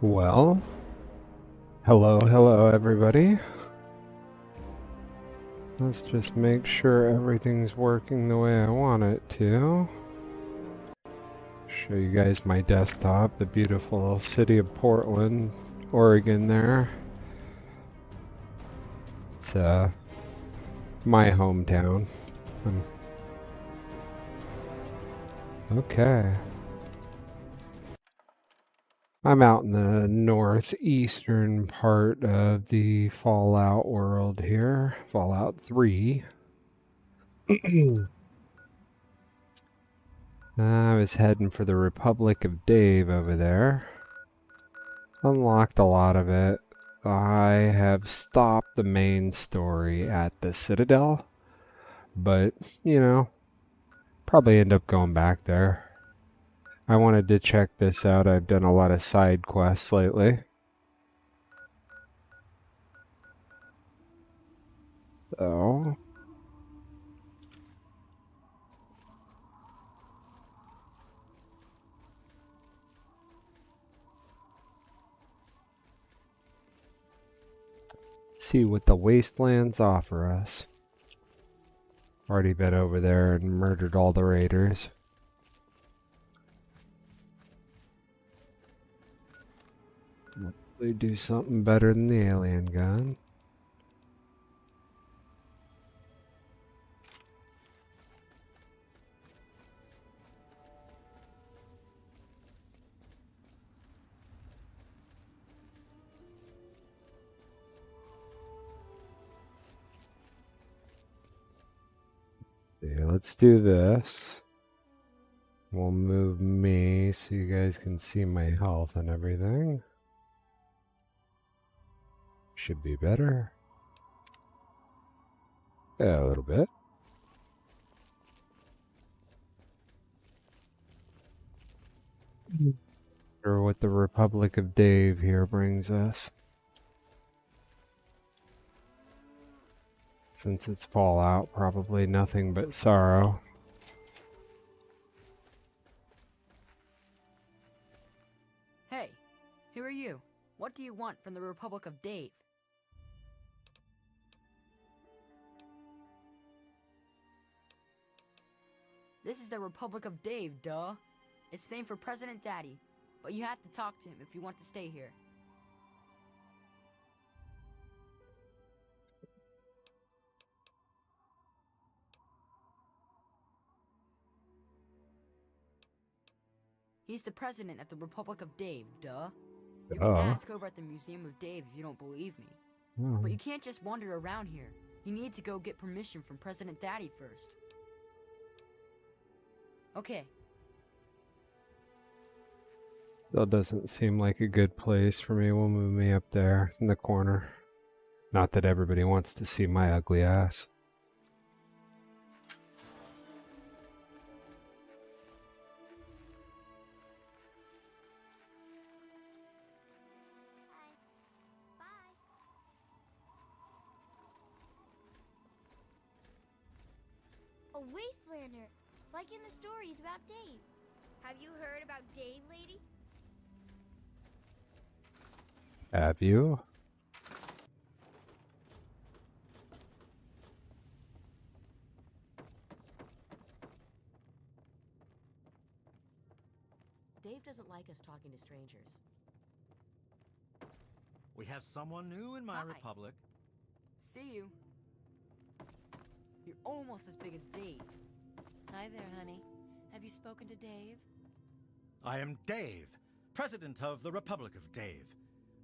Well, hello everybody. Let's just make sure everything's working the way I want it to. Show you guys my desktop, the beautiful city of Portland, Oregon there. It's my hometown. Okay. I'm out in the northeastern part of the Fallout world here, Fallout 3. I was heading for the Republic of Dave over there. Unlocked a lot of it. I have stopped the main story at the Citadel, but, probably end up going back there. I wanted to check this out. I've done a lot of side quests lately. So, see what the wastelands offer us. Already been over there and murdered all the raiders. Hopefully do something better than the alien gun. Yeah, let's do this. We'll move me so you guys can see my health and everything. Should be better. Yeah, a little bit. Or what the Republic of Dave here brings us. Since it's Fallout, probably nothing but sorrow. Hey, who are you? What do you want from the Republic of Dave? This is the Republic of Dave, duh. It's named for President Daddy, but you have to talk to him if you want to stay here. He's the president of the Republic of Dave, duh. You can ask over at the Museum of Dave if you don't believe me. But you can't just wander around here. You need to go get permission from President Daddy first. Okay. That doesn't seem like a good place for me. We'll move me up there in the corner. Not that everybody wants to see my ugly ass. A wastelander, like in the stories about Dave. Have you heard about Dave, lady? Have you? Dave doesn't like us talking to strangers. We have someone new in my Hi. republic. See you. You're almost as big as Dave. Hi there, honey. Have you spoken to Dave? I am Dave, President of the Republic of Dave.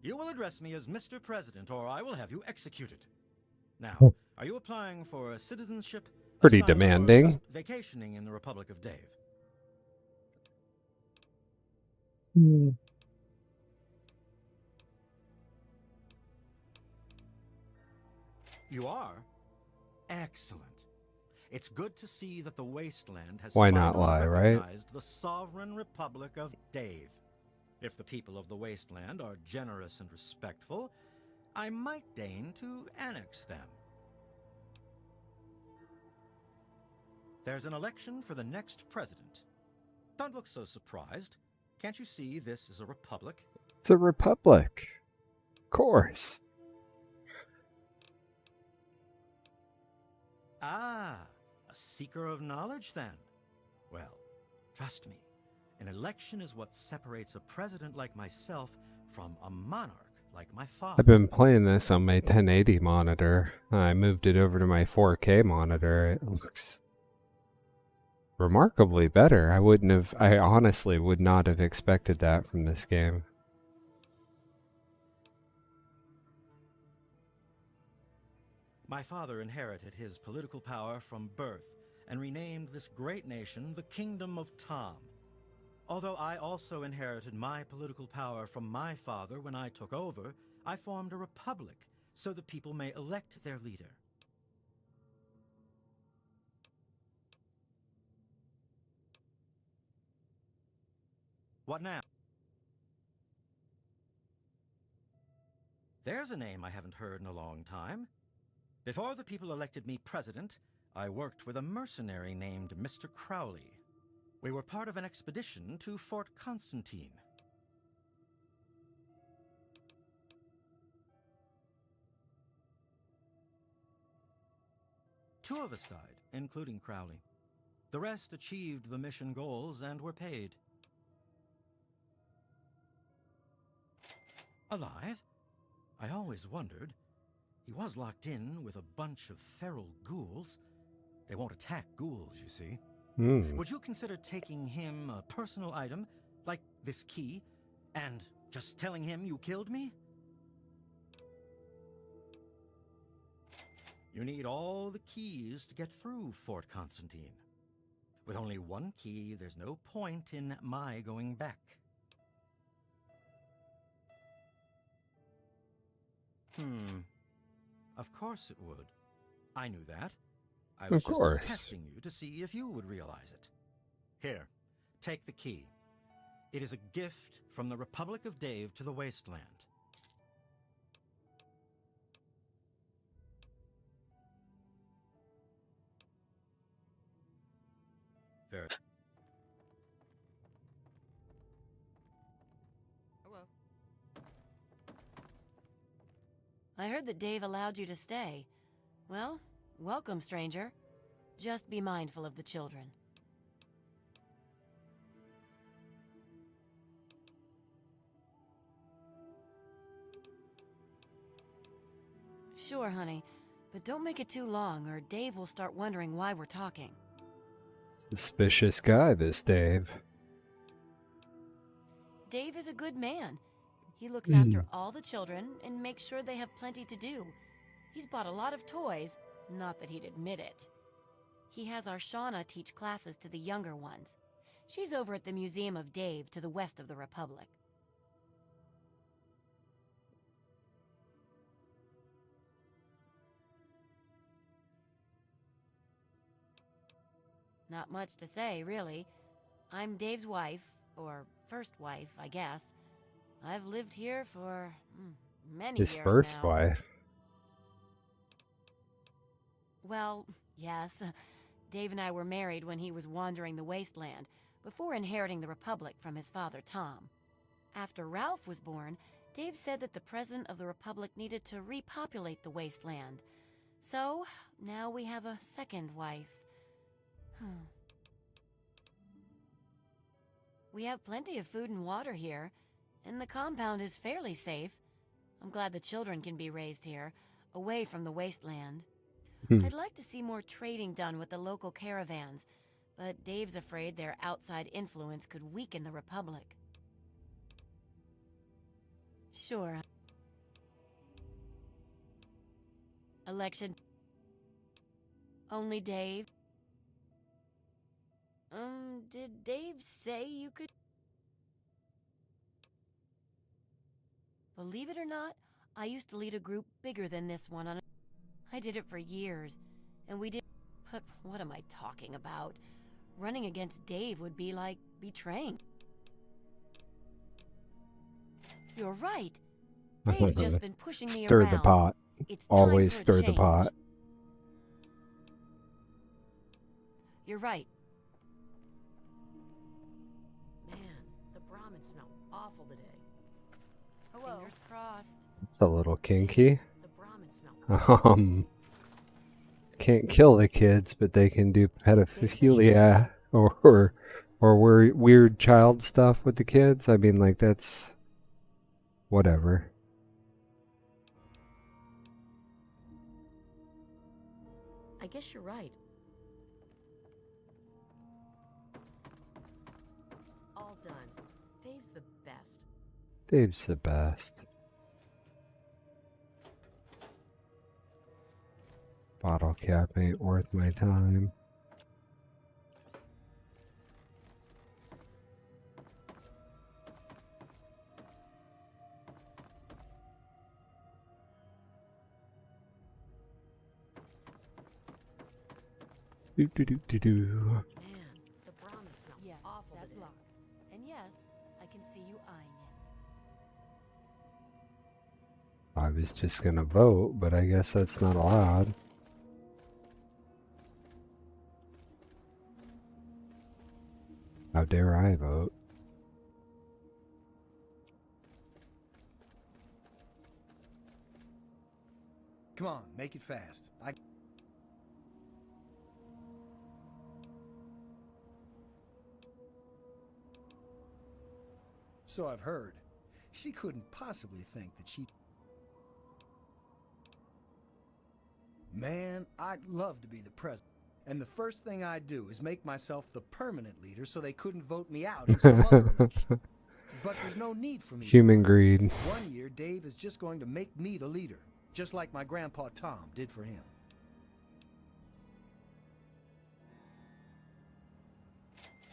You will address me as Mr. President, or I will have you executed. Now, are you applying for citizenship? Pretty asylum, or demanding. just vacationing in the Republic of Dave? You are? Excellent. It's good to see that the wasteland has Why not finally lie, right? recognized the sovereign Republic of Dave. If the people of the wasteland are generous and respectful, I might deign to annex them. There's an election for the next president. Don't look so surprised. Can't you see this is a republic? It's a republic. Of course. Ah, a seeker of knowledge then? Well, trust me, an election is what separates a president like myself from a monarch like my father. I've been playing this on my 1080 monitor. I moved it over to my 4K monitor. It looks remarkably better. I honestly would not have expected that from this game. My father inherited his political power from birth and renamed this great nation the Kingdom of Tom. Although I also inherited my political power from my father when I took over, I formed a republic so the people may elect their leader. What now? There's a name I haven't heard in a long time. Before the people elected me president, I worked with a mercenary named Mr. Crowley. We were part of an expedition to Fort Constantine. Two of us died, including Crowley. The rest achieved the mission goals and were paid. Alive? I always wondered. He was locked in with a bunch of feral ghouls. They won't attack ghouls, you see. Would you consider taking him a personal item, like this key, and just telling him you killed me? You need all the keys to get through Fort Constantine. With only one key, there's no point in my going back. Of course it would. I knew that. I was just testing you to see if you would realize it. Here, take the key. It is a gift from the Republic of Dave to the Wasteland. Very. Hello. I heard that Dave allowed you to stay. Well, welcome, stranger. Just be mindful of the children. Sure, honey. But don't make it too long, or Dave will start wondering why we're talking. Suspicious guy, this Dave. Dave is a good man. He looks after all the children and makes sure they have plenty to do. He's bought a lot of toys, not that he'd admit it. He has our Shauna teach classes to the younger ones. She's over at the Museum of Dave to the west of the Republic. Not much to say, really. I'm Dave's wife, or first wife, I guess. I've lived here for many years now. His first wife. Well, yes. Dave and I were married when he was wandering the wasteland, before inheriting the Republic from his father, Tom. After Ralph was born, Dave said that the President of the Republic needed to repopulate the wasteland. So, now we have a second wife. We have plenty of food and water here, and the compound is fairly safe. I'm glad the children can be raised here, away from the wasteland. I'd like to see more trading done with the local caravans, but Dave's afraid their outside influence could weaken the Republic. Sure. Election. Only Dave? Did Dave say you could? Believe it or not, I used to lead a group bigger than this one on I did it for years, and we did. But what am I talking about? Running against Dave would be like betraying. You're right. Dave's just been pushing me around. Stir the pot. It's time Always for a stir the change. pot. You're right. Man, the Brahmins smell awful today. Hello. Fingers crossed. It's a little kinky. The Brahmin smell. Can't kill the kids, but they can do pedophilia or weird child stuff with the kids. I mean, like, that's whatever. I guess you're right. All done. Dave's the best. Dave's the best. Bottle cap ain't worth my time. Do do do do do. Man, the Brahmin smell. Yes, Awful that's today. locked. And yes, I can see you eyeing it. I was just gonna vote, but I guess that's not allowed. How dare I vote? Come on, make it fast. So I've heard. She couldn't possibly think that she... Man, I'd love to be the president. And the first thing I'd do is make myself the permanent leader so they couldn't vote me out in some other election. But there's no need for me. Human greed. One year, Dave is just going to make me the leader, just like my grandpa Tom did for him.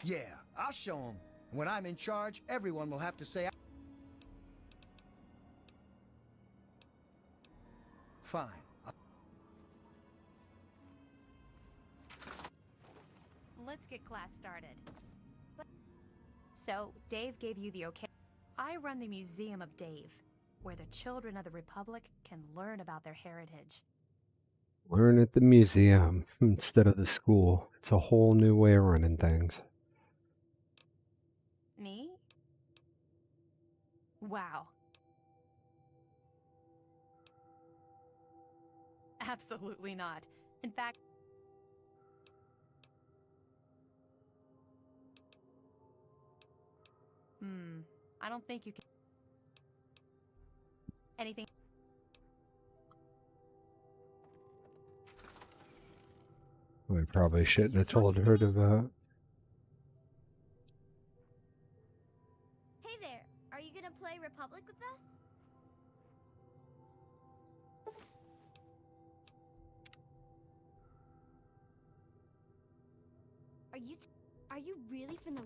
Yeah, I'll show him. When I'm in charge, everyone will have to say... Fine. Let's get class started. So, Dave gave you the okay. I run the Museum of Dave, where the children of the Republic can learn about their heritage. Learn at the museum instead of the school. It's a whole new way of running things. Me? Wow. Absolutely not. In fact, I don't think you can. Anything? I probably shouldn't have told her to vote. Hey there, are you gonna play Republic with us? Are you really from the...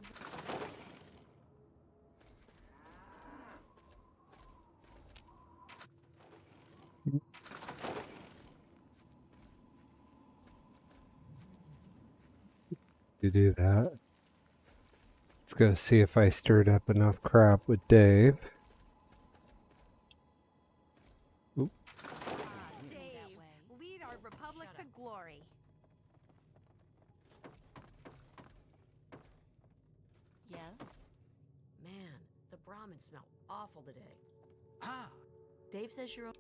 To do that. Let's go see if I stirred up enough crap with Dave. Oop. Dave, lead our Republic to glory. Yes? Man, the Brahmin smell awful today. Ah! Dave says you're...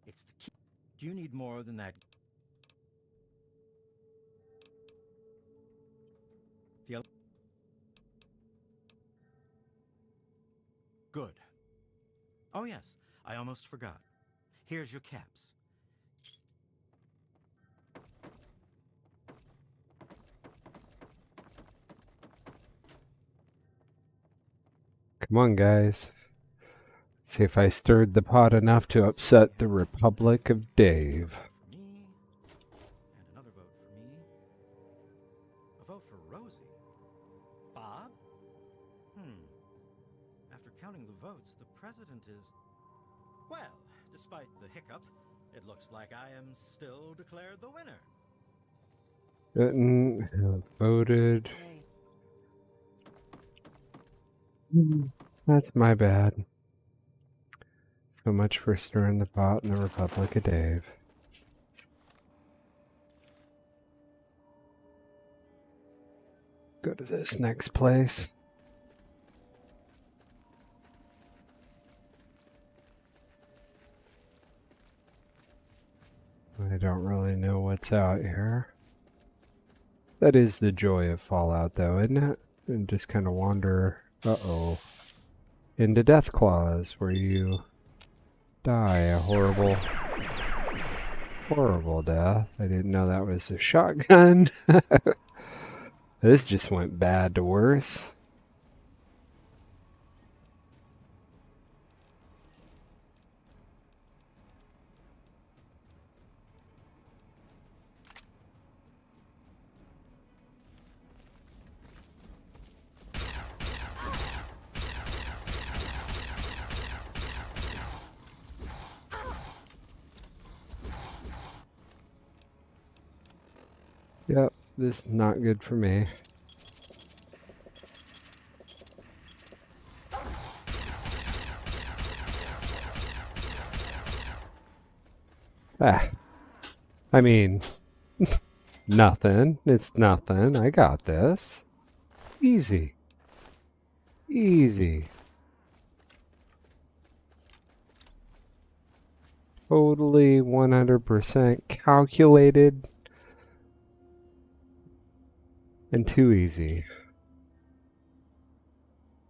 It's the key. Do you need more than that? Good. Oh yes, I almost forgot. Here's your caps. Come on, guys. See if I stirred the pot enough to upset the Republic of Dave. For me, and another vote for me. A vote for Rosie. Bob? After counting the votes, the president is... Well, despite the hiccup, it looks like I am still declared the winner. Voted. Hey. That's my bad. So much for stirring the pot in the Republic of Dave. go to this next place. I don't really know what's out here. That is the joy of Fallout, though, isn't it? And just kind of wander, into Death Claws, where you die a horrible, horrible death. I didn't know that was a shotgun. This just went bad to worse. Yep, this is not good for me. I mean, nothing. It's nothing. I got this. Easy. Easy. Totally 100% calculated. And too easy.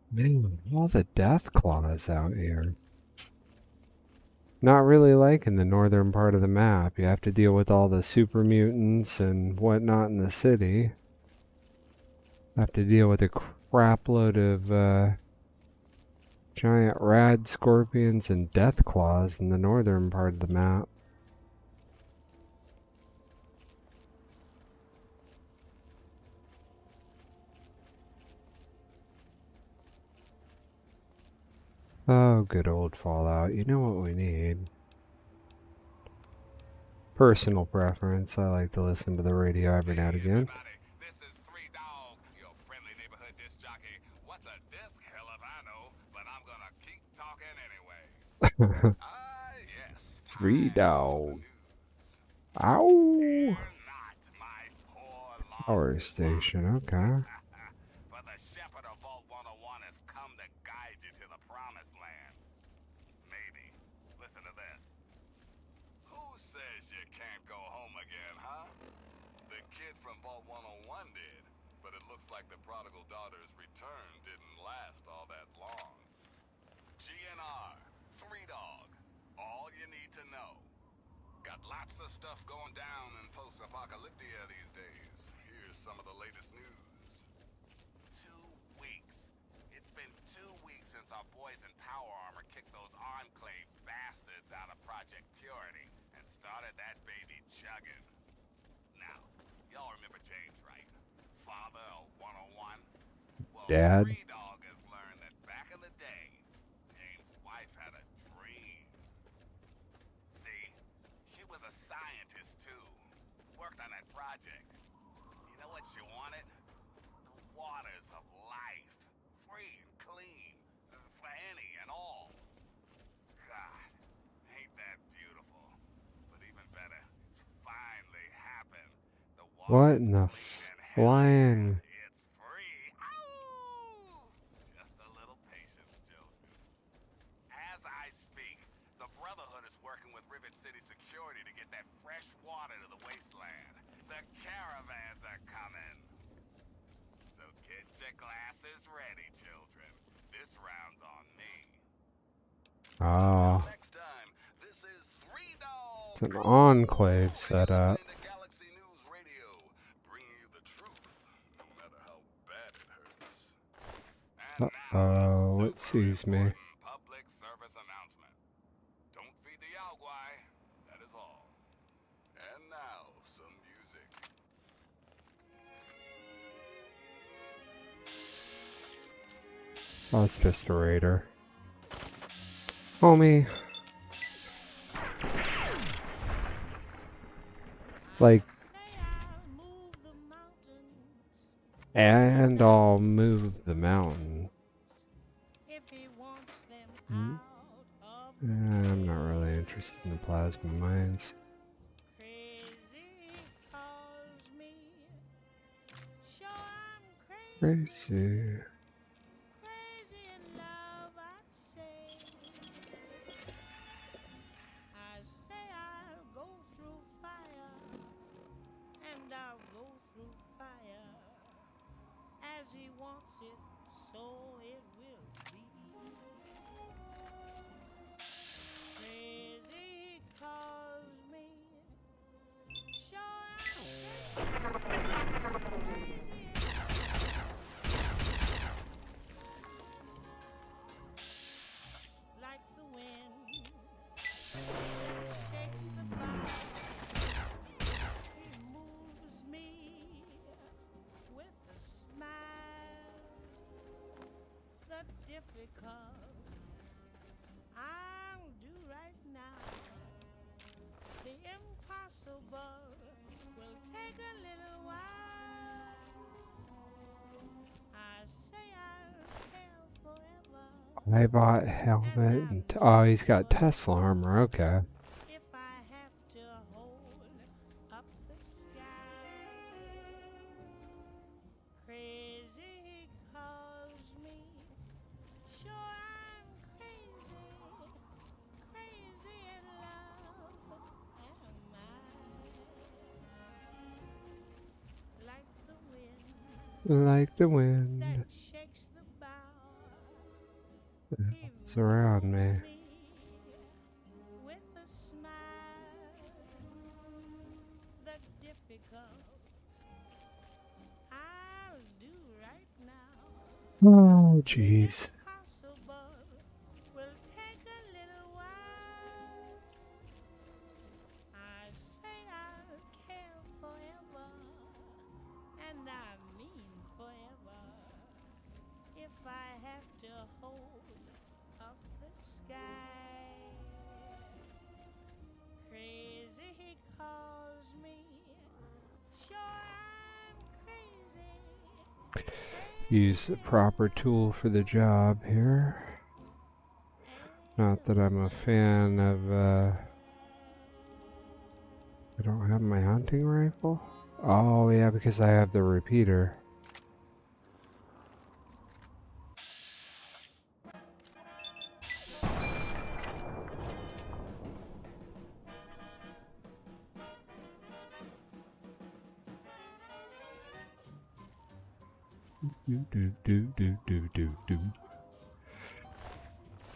Man, all the death claws out here. Not really liking the northern part of the map. You have to deal with all the super mutants and whatnot in the city. Have to deal with a crap load of giant rad scorpions and death claws in the northern part of the map. Oh, good old Fallout. You know what we need. Personal preference. I like to listen to the radio every now and again. This is Three Dog, your friendly neighborhood disc jockey. What's a disc? Hell if I know, but I'm gonna keep talking anyway. Yes. Three Dog. Ow! Power station, okay. But the shepherd of Vault 101 has come to guide you to the promised land. Maybe. Listen to this. Who says you can't go home again, huh? The kid from Vault 101 did, but it looks like the prodigal daughter's return didn't last all that long. GNR, Three Dog, all you need to know. Got lots of stuff going down in post-apocalyptia these days. Here's some of the latest news. 2 weeks. It's been 2 weeks since our boys in power armor kicked those Enclave bastards out of Project Purity and started that baby chugging. Now, y'all remember James, right? Father of 101? Well, Dad? Three Dog has learned that back in the day, James' wife had a dream. See, she was a scientist too. Worked on that project. You know what she wanted? The waters of life. Free and clean. For any and all. God, ain't that beautiful? But even better, it's finally happened. The What water's in the clean and flying? it's free. Ow! Just a little patience, children. As I speak, the Brotherhood is working with Rivet City Security to get that fresh water to the wasteland. The caravans are coming. So get your glasses ready, children. This round's on me. Oh, Until next time, this is Three Dog. it's an enclave setup. Listening to Galaxy News Radio, bringing you the truth, no matter how bad it hurts. And now, Uh-oh, a it super sees me. important public service announcement. Don't feed the Yaogwai, that is all. And now, some music. Oh, it's just a raider. Homie. Like, and I'll move the mountain. Hmm? I'm not really interested in the plasma mines. Crazy. Crazy in love, I'd say. I say I'll go through fire, and I'll go through fire. As he wants it, so it will be. Crazy calls me. Sure crazy. Like the wind that shakes the bough. He moves me with a smile. The difficult I'll do right now. The impossible will take a little while. I say I'll care forever. I bought helmet and oh, he's got Tesla armor. Okay. If I have to hold up the sky. Crazy calls me. Sure I'm crazy. Crazy in love. Am I? Like the wind Like the wind. that shakes the bough. He It's around moves me. me with a smile. The difficult I'll do right now. Oh, jeez. Impossible will take a little while. I say I'll care forever, and I mean forever. If I have to hold up the sky. Crazy he calls me. Sure I'm crazy. Use the proper tool for the job here. Not that I'm a fan of, I don't have my hunting rifle? Oh, yeah, because I have the repeater. Do.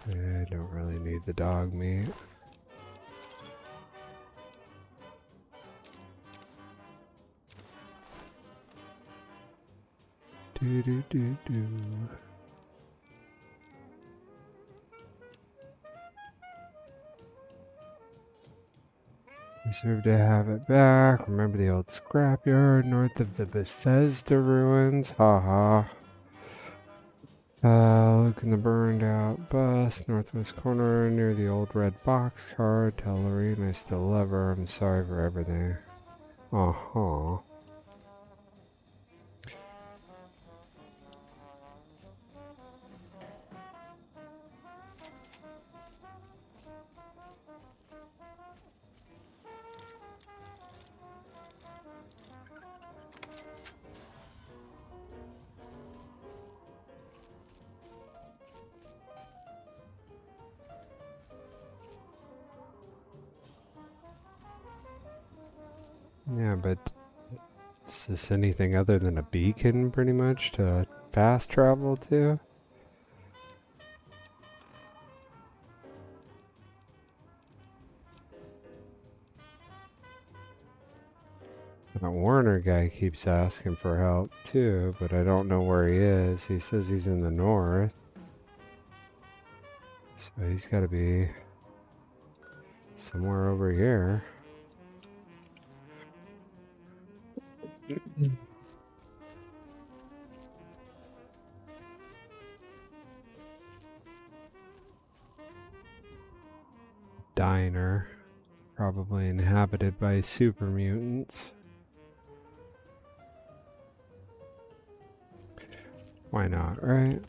I don't really need the dog meat. Do. Deserve to have it back. Remember the old scrapyard north of the Bethesda ruins? Haha. Look in the burned out bus, northwest corner, near the old red boxcar. Tell Lorene I still love her. I'm sorry for everything. Uh-huh. Yeah, but is this anything other than a beacon, pretty much, to fast travel to? That Warner guy keeps asking for help, too, but I don't know where he is. He says he's in the north. So he's got to be somewhere over here. Diner. Probably inhabited by super mutants. Why not, right?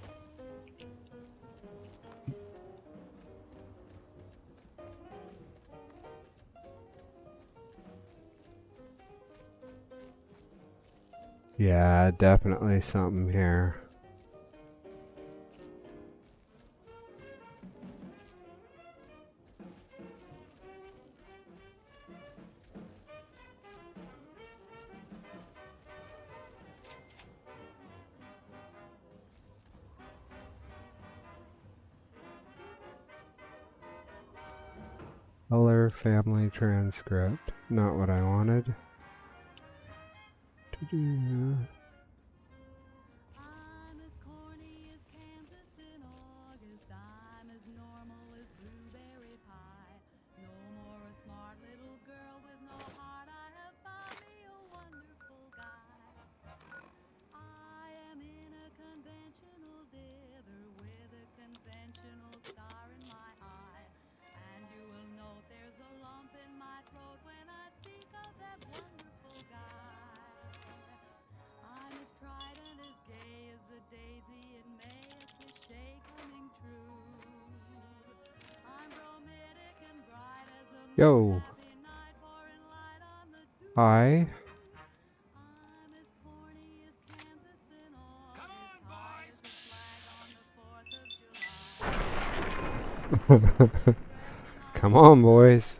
Yeah, definitely something here. Color family transcript. Not what I wanted. I'm as corny as Kansas in August. I'm as normal as blueberry pie. No more a smart little girl with no heart. I have found me a wonderful guy. I am in a conventional dither with a conventional star in my eye. And you will note there's a lump in my throat when I speak of that wonderful guy. I'm as tried and as gay as the daisy in May, a cliche coming true. I'm bromidic and bright as a Yo. happy night, pouring light on the dew. Hi. I'm as corny as Kansas in August. Come on, boys! High as a flag on the 4th of July. Come on, boys.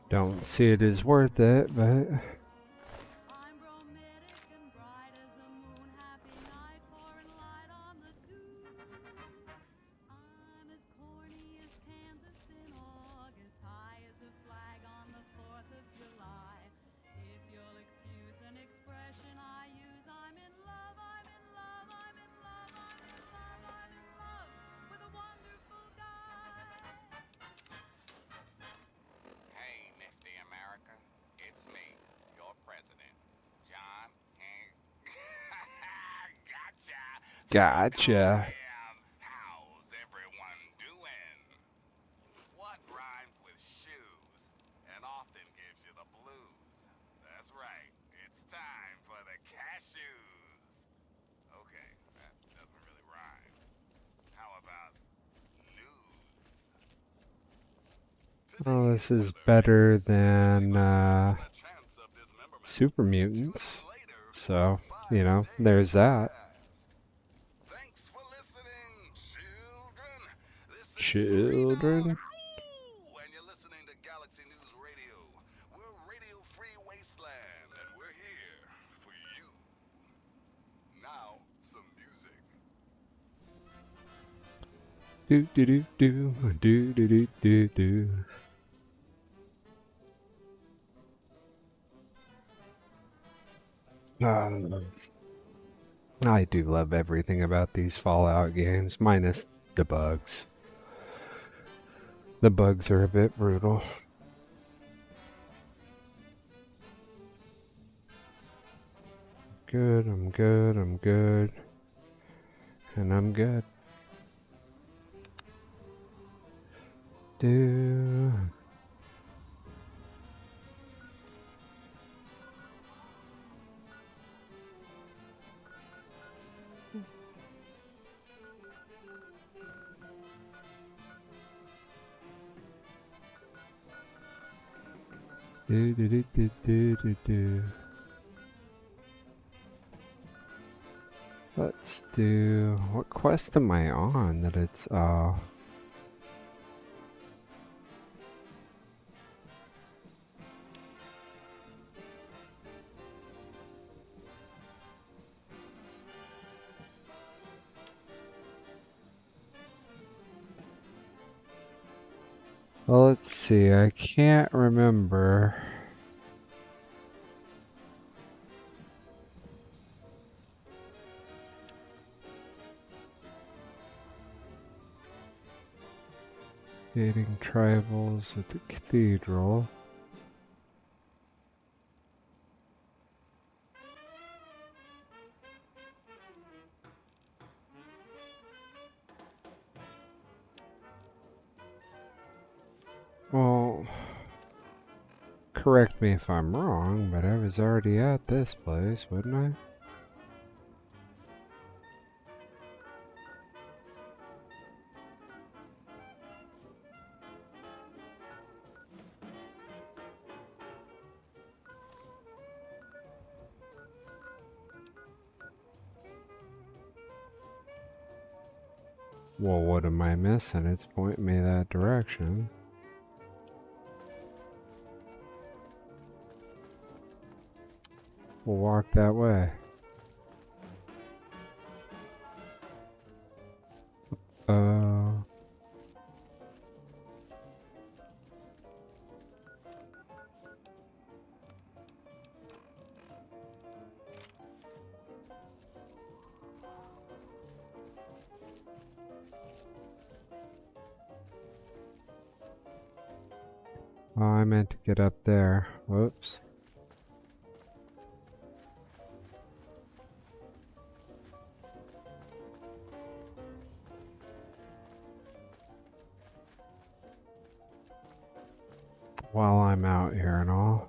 Don't see it as worth it, but... I'm bromidic and bright as the moon, happy night, pouring light on the dew. I'm as corny as Kansas in August, high as a flag on the 4th of July. If you'll excuse an expression I use, I'm in love, I'm in love, I'm in love, I'm in love, I'm in love with a wonderful guy. Hey, Nifty America. It's me, your president, John Hank. Gotcha! Gotcha. How's everyone doing? What rhymes with shoes and often gives you the blues? That's right, it's time for the cashews. Okay, that doesn't really rhyme. How about news? Oh, this is better than Super Mutants. So, you know, there's that. Thanks for listening, children. This is Children. and you're listening to Galaxy News Radio. We're Radio Free Wasteland, and we're here for you. Now, some music. Do do do do do do do do do. I do love everything about these Fallout games, minus the bugs. The bugs are a bit brutal. Good, I'm good, I'm good. And I'm good. Do. Do do do do do do do. Let's do... What quest am I on that it's, Well, let's see, I can't remember. Dating tribals at the cathedral. correct me if I'm wrong, but I was already at this place, wasn't I? Well, what am I missing? It's pointing me that direction. We'll walk that way. Oh, I meant to get up there. Whoops. While I'm out here and all,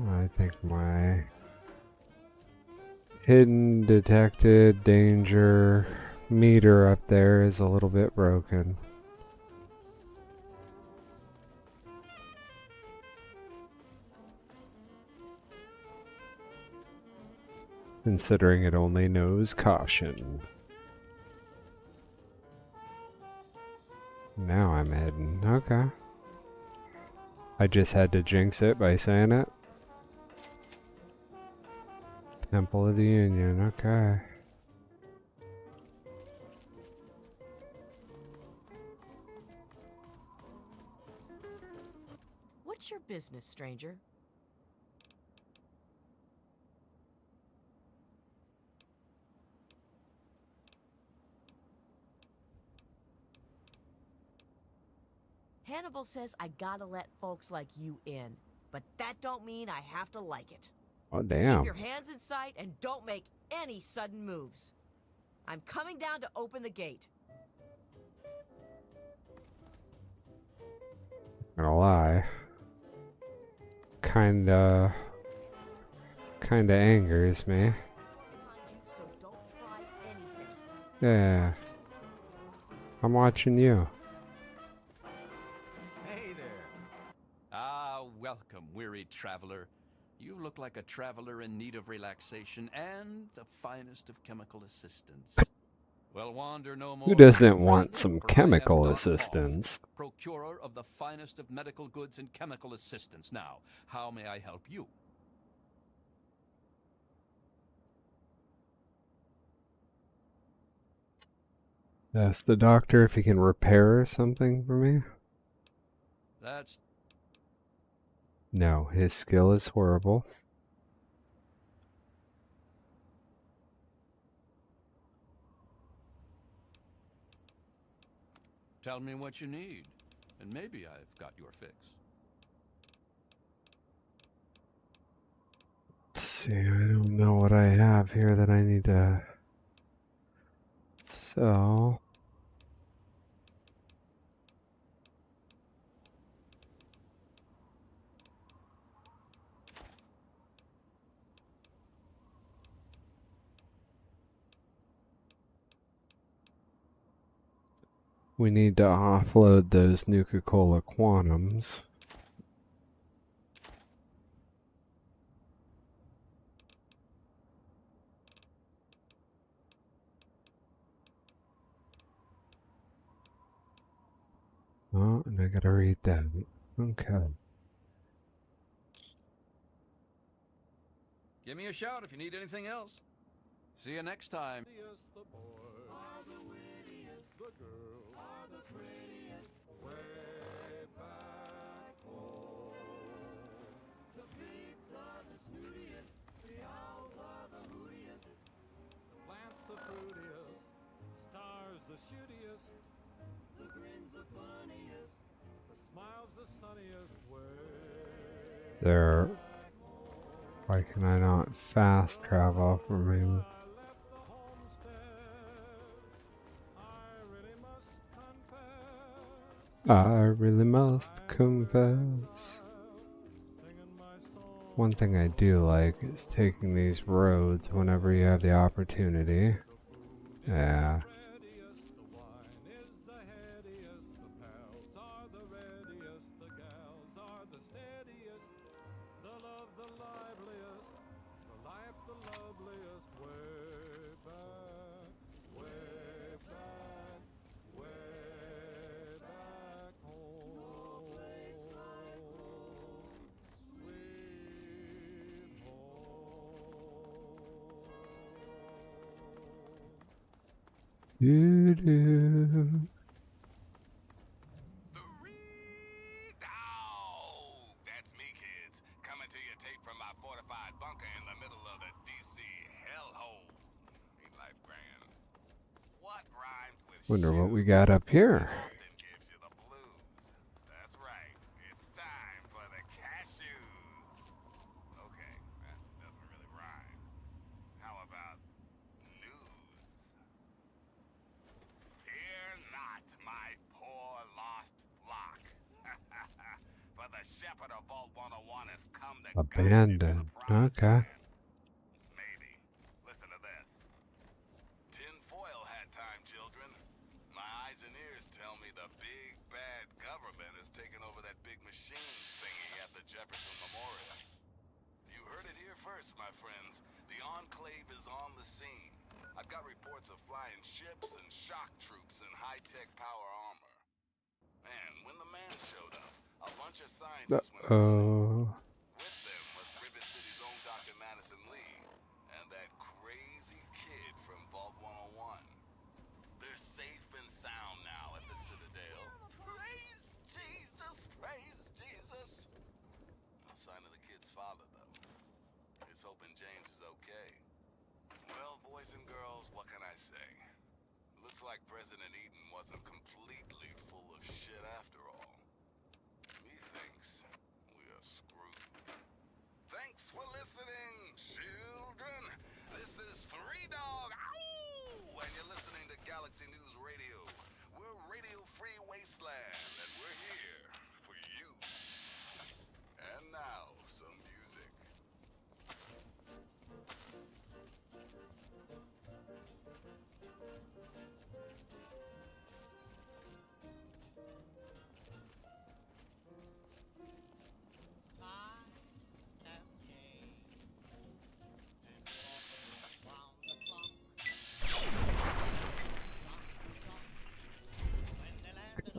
I think my hidden detected danger meter up there is a little bit broken. Considering it only knows caution. Now I'm heading. Okay. I just had to jinx it by saying it. Temple of the Union, okay. What's your business, stranger? Hannibal says I gotta let folks like you in, but that don't mean I have to like it. Oh, damn. Keep your hands in sight and don't make any sudden moves. I'm coming down to open the gate. Not gonna lie. Kinda angers me. So don't try anything. Yeah. I'm watching you. Hey there. Ah, welcome, weary traveler. You look like a traveler in need of relaxation and the finest of chemical assistance. Well, wander no more. Who doesn't my want friend, some for I am chemical Don assistance? Hall, procurer of the finest of medical goods and chemical assistance. Now, how may I help you? Ask the doctor if he can repair something for me. That's... No, his skill is horrible. Tell me what you need, and maybe I've got your fix. Let's see, I don't know what I have here that I need to sell. We need to offload those Nuka-Cola Quantums. Oh, and I gotta read that. Okay. Give me a shout if you need anything else. See you next time. The fruitiest, stars the shootiest, the grin's the funniest, the smile's the sunniest way. There. Why can I not fast travel from him? I really must confess. One thing I do like is taking these roads whenever you have the opportunity. Yeah. Doo-doo. That's me, kids. Coming to you tape from my fortified bunker in the middle of the DC hellhole. Ain't life grand? What rhymes with Wonder what we shoes got up here. often gives you the blues. That's right. It's time for the cashews. Okay, that doesn't really rhyme. How about news? Fear not, my poor lost flock. For the shepherd of Vault 101 has come to guide you to the Abandoned. promised Okay. land. Maybe. Listen to this. Tinfoil hat time, children. My eyes and ears tell me the big bad government has taken over that big machine thingy at the Jefferson Memorial. You heard it here first, my friends. The Enclave is on the scene. I've got reports of flying ships and shock troops and high-tech power armor. Man, when the man showed up, a bunch of scientists went Uh-oh. with them was Rivet City's own Dr. Madison Lee, and that crazy kid from Vault 101. They're safe and sound now at the Citadel. Praise Jesus! Praise Jesus! No sign of the kid's father, though. Here's hoping James is okay. Well, boys and girls, what can I say? Looks like President Eaton wasn't completely full of shit after all. Methinks we are screwed. Thanks for listening, children. This is Three Dog, ow! And you're listening to Galaxy News Radio. We're Radio Free Wasteland, and we're here for you. And now, some music.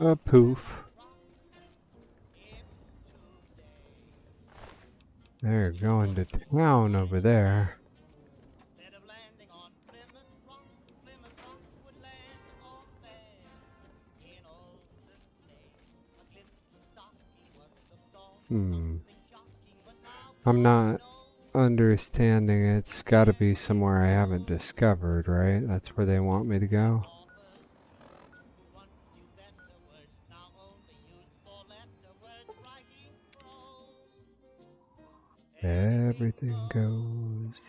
A poof. They're going to town over there. I'm not understanding. It's got to be somewhere I haven't discovered, right? That's where they want me to go. Everything goes.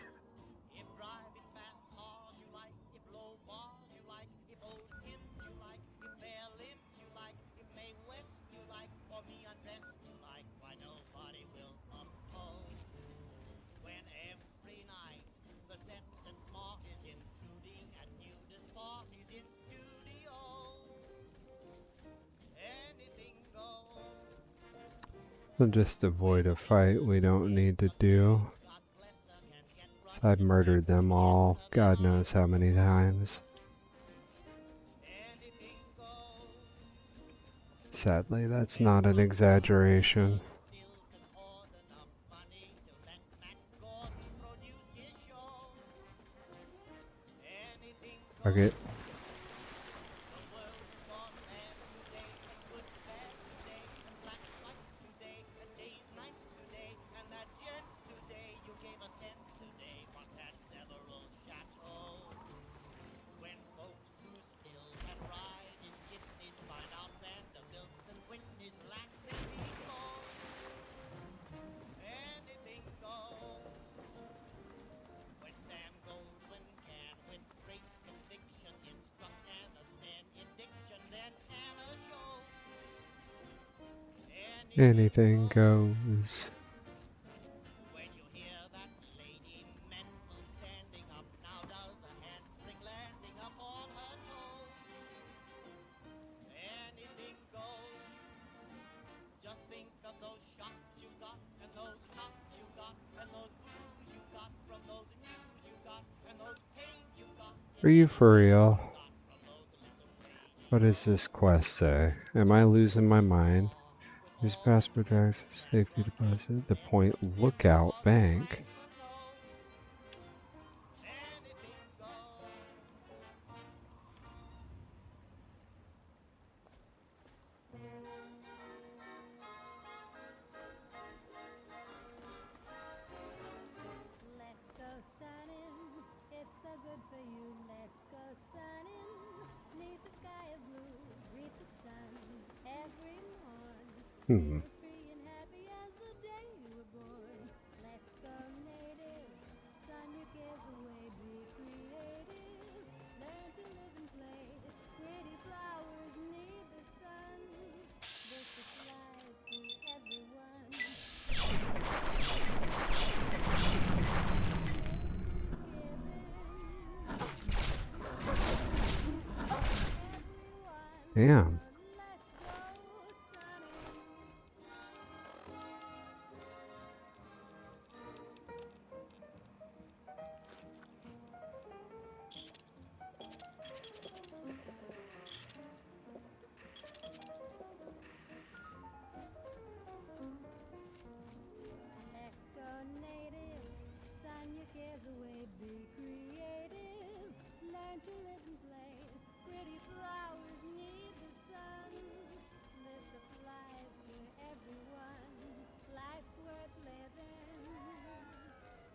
We'll just avoid a fight we don't need to do. I've murdered them all, God knows how many times. Sadly, that's not an exaggeration. Okay. Anything goes. Are you for real? What does this quest say? Am I losing my mind? Use passport access, safety deposit, the Point Lookout Bank. Let's go sunning. It's so good for you. Let's go sunning. Neath the sky of blue, greet the sun every morn. Feel as free and happy as the day you were born. Let's go native. Sun your cares away. Be creative. Learn to live and play. Pretty flowers need the sun. This applies to everyone. Damn. Let's go native, sun your cares away, be creative, learn to live and play. Pretty flowers need the sun. This applies to everyone. Life's worth living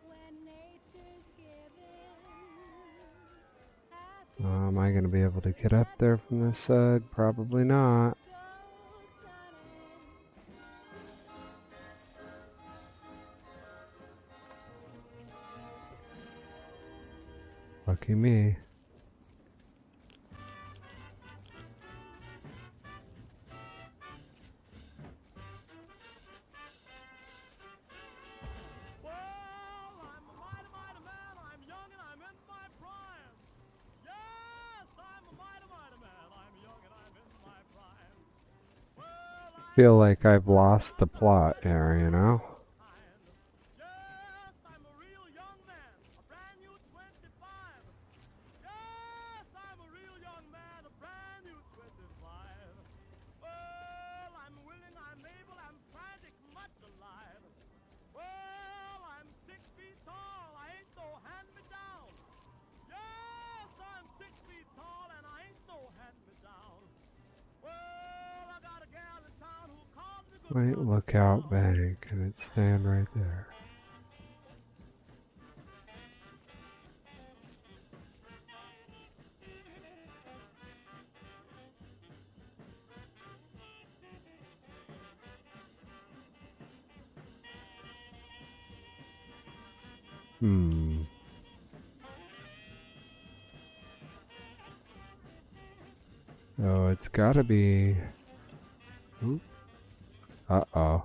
when nature's giving. Am I going to be able to get up there from this side? Probably not. Lucky me. Feel like I've lost the plot here, you know? Point Lookout Bank, and it's staying right there. Oh, it's gotta be... Oop. Uh-oh.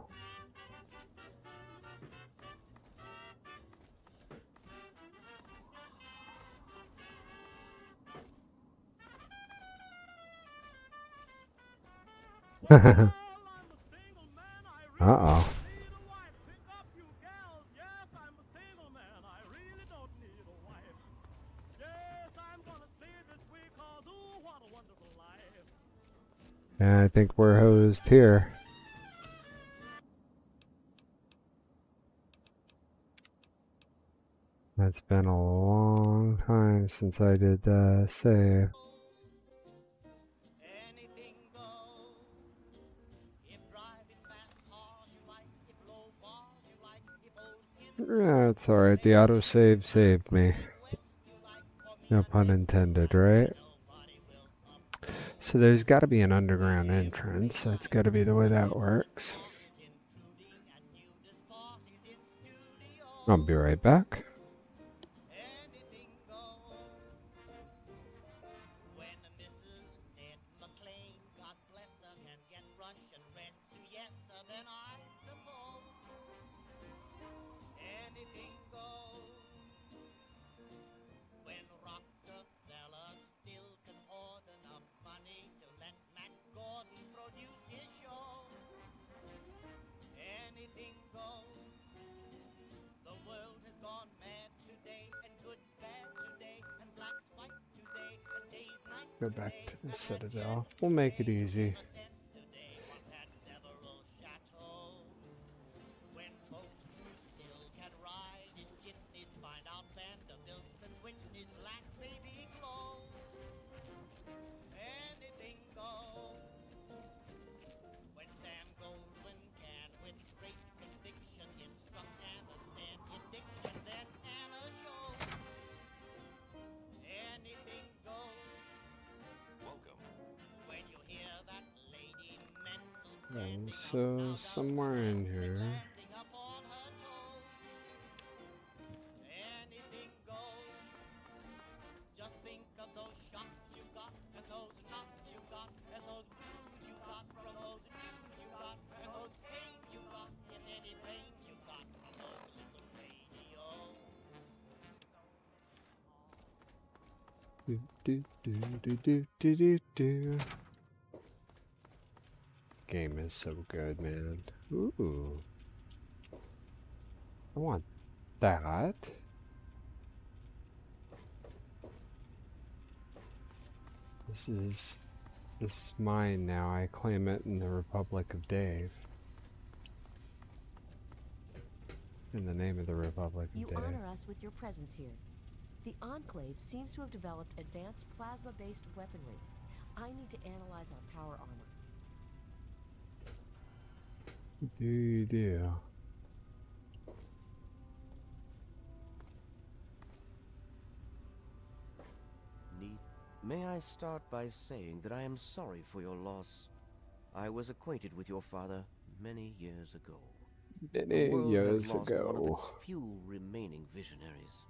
Uh-oh. And I think we're hosed here. It's been a long time since I did save. Yeah, it's alright. The autosave saved me. No pun intended, right? So there's got to be an underground entrance. That's got to be the way that works. I'll be right back. Go back to the Citadel. We'll make it easy. And so somewhere in here. Do. Game is so good, man. Ooh. I want that. This is mine now. I claim it in the Republic of Dave. In the name of the Republic of Dave. You honor us with your presence here. The Enclave seems to have developed advanced plasma-based weaponry. I need to analyze our power armor. Do. May I start by saying that I am sorry for your loss. I was acquainted with your father many years ago. Many the world years has lost ago. one of its few remaining visionaries.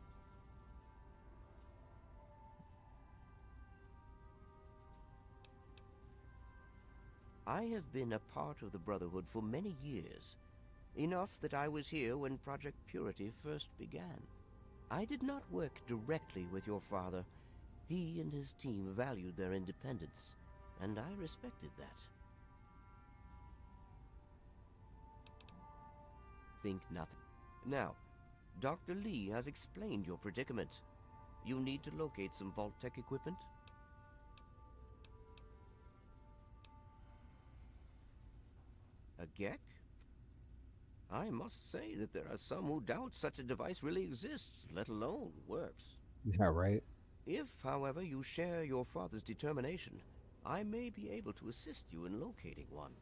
I have been a part of the Brotherhood for many years, enough that I was here when Project Purity first began. I did not work directly with your father. He and his team valued their independence, and I respected that. Think nothing. Now, Dr. Lee has explained your predicament. You need to locate some Vault-Tec equipment. A Gek? I must say that there are some who doubt such a device really exists, let alone works. Yeah, right. If, however, you share your father's determination, I may be able to assist you in locating one.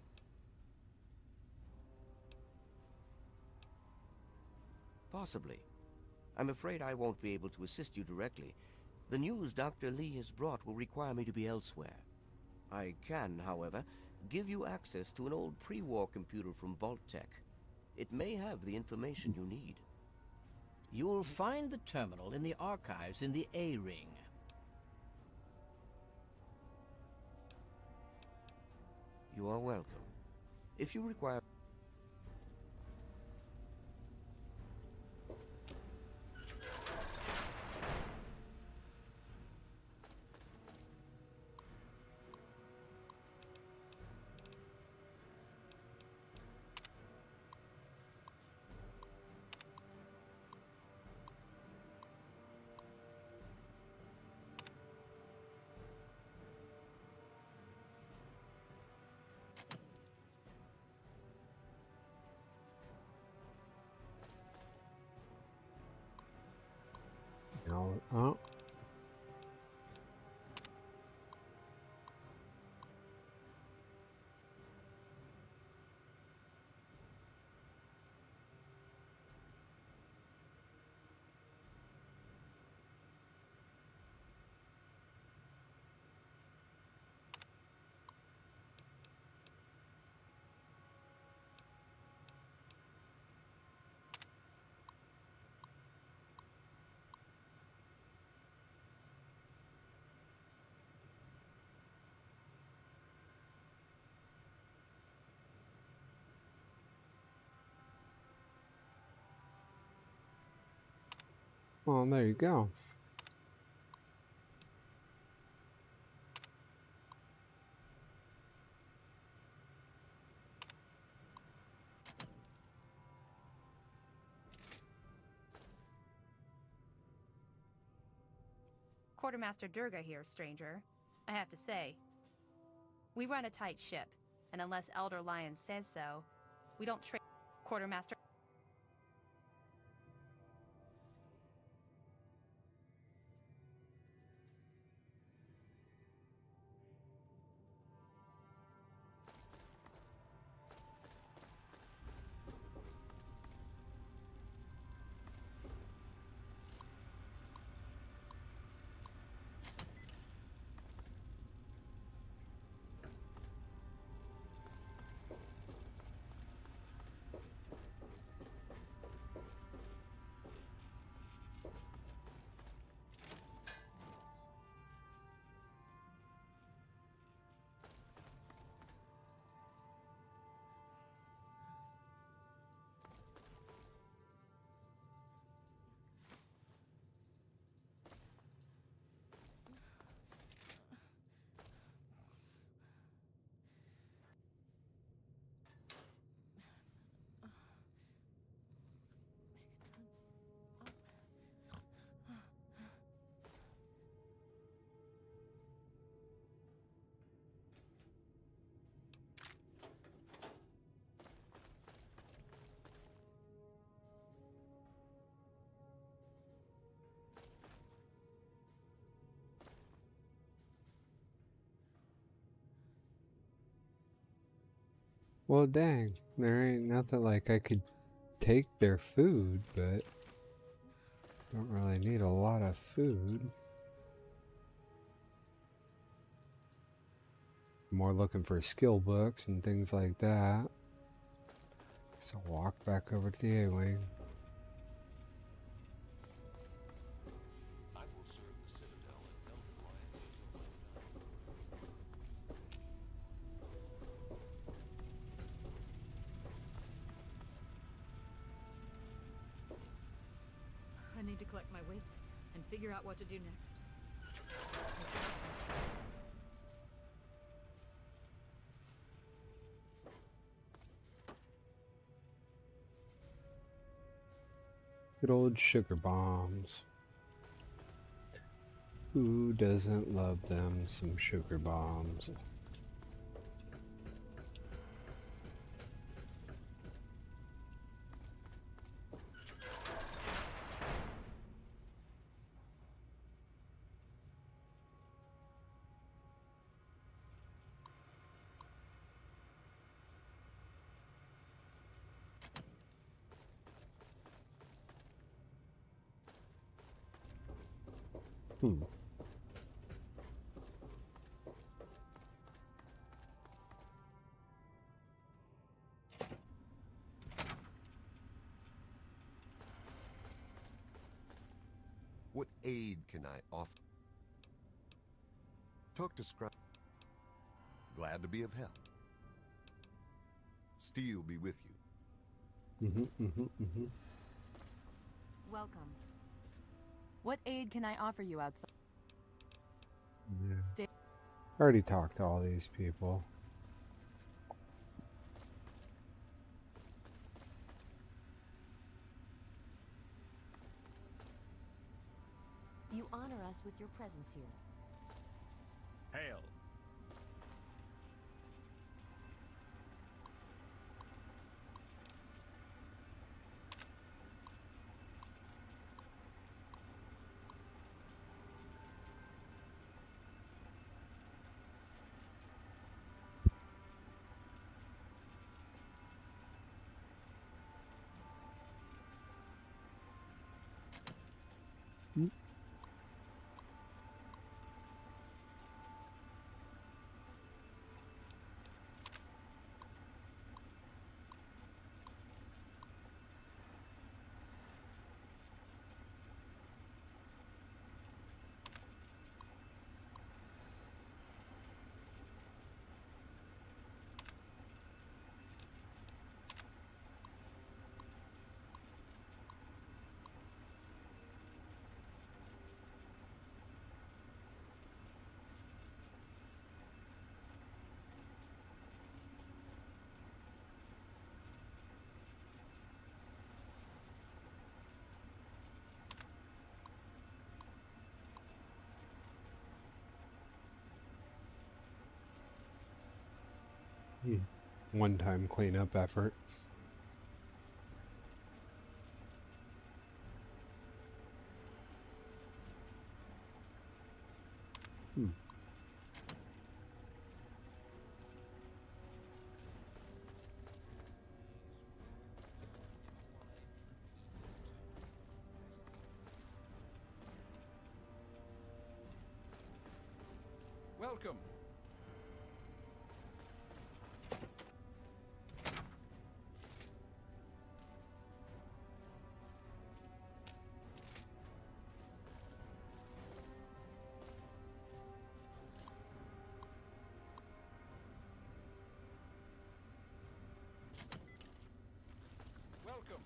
Possibly. I'm afraid I won't be able to assist you directly. The news Dr. Lee has brought will require me to be elsewhere. I can, however, give you access to an old pre-war computer from Vault-Tec. It may have the information you need. You'll find the terminal in the archives in the A-Ring. You are welcome. If you require... Oh. Well, there you go. Quartermaster Durga here, stranger. I have to say, we run a tight ship, and unless Elder Lion says so, we don't trade. Quartermaster. Well, dang, there ain't nothing like I could take their food, but don't really need a lot of food. More looking for skill books and things like that. So walk back over to the A-Wing. I will serve the Citadel and Elder Lion until I need to collect my wits and figure out what to do next. Good old sugar bombs. Who doesn't love them some sugar bombs? What aid can I offer? Talk to Scribe. Glad to be of help. Steel be with you. Welcome. What aid can I offer you outside? Yeah. I already talked to all these people. You honor us with your presence here. Hail. One-time cleanup effort. Welcome. Welcome.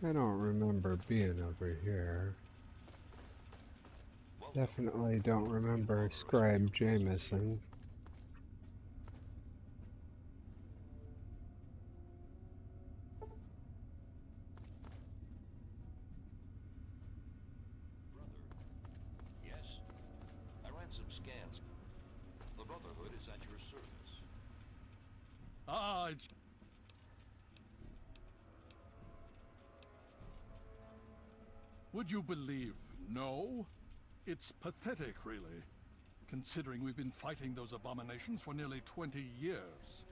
I don't remember being over here. Definitely don't remember Scribe Jameson. Yes? I ran some scans. The Brotherhood is at your service. Ah, it's... Would you believe no? It's pathetic, really, considering we've been fighting those abominations for nearly 20 years.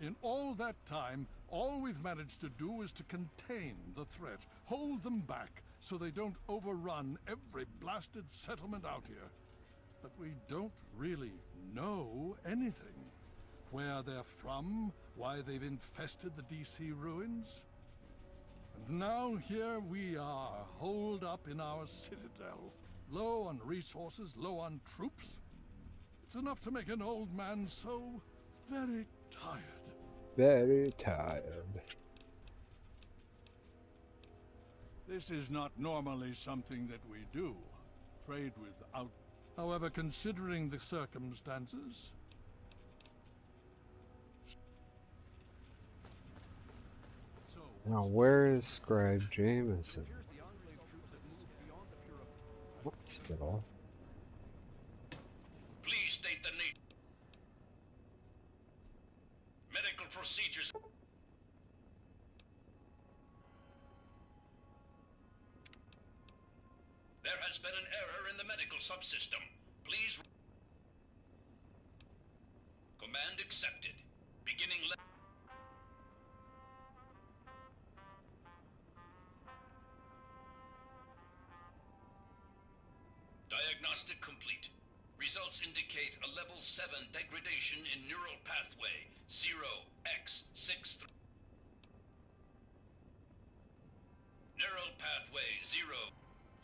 In all that time, all we've managed to do is to contain the threat, hold them back so they don't overrun every blasted settlement out here. But we don't really know anything. Where they're from, why they've infested the DC ruins. And now here we are, holed up in our citadel. Low on resources, low on troops. It's enough to make an old man so very tired. Very tired. This is not normally something that we do. Trade without. However, considering the circumstances... Now, where is Scribe Jameson? Hospital. Please state the name. Medical procedures. There has been an error in the medical subsystem. Please... Command accepted. Beginning... Diagnostic complete. Results indicate a level 7 degradation in neural pathway 0x63. Neural pathway 0.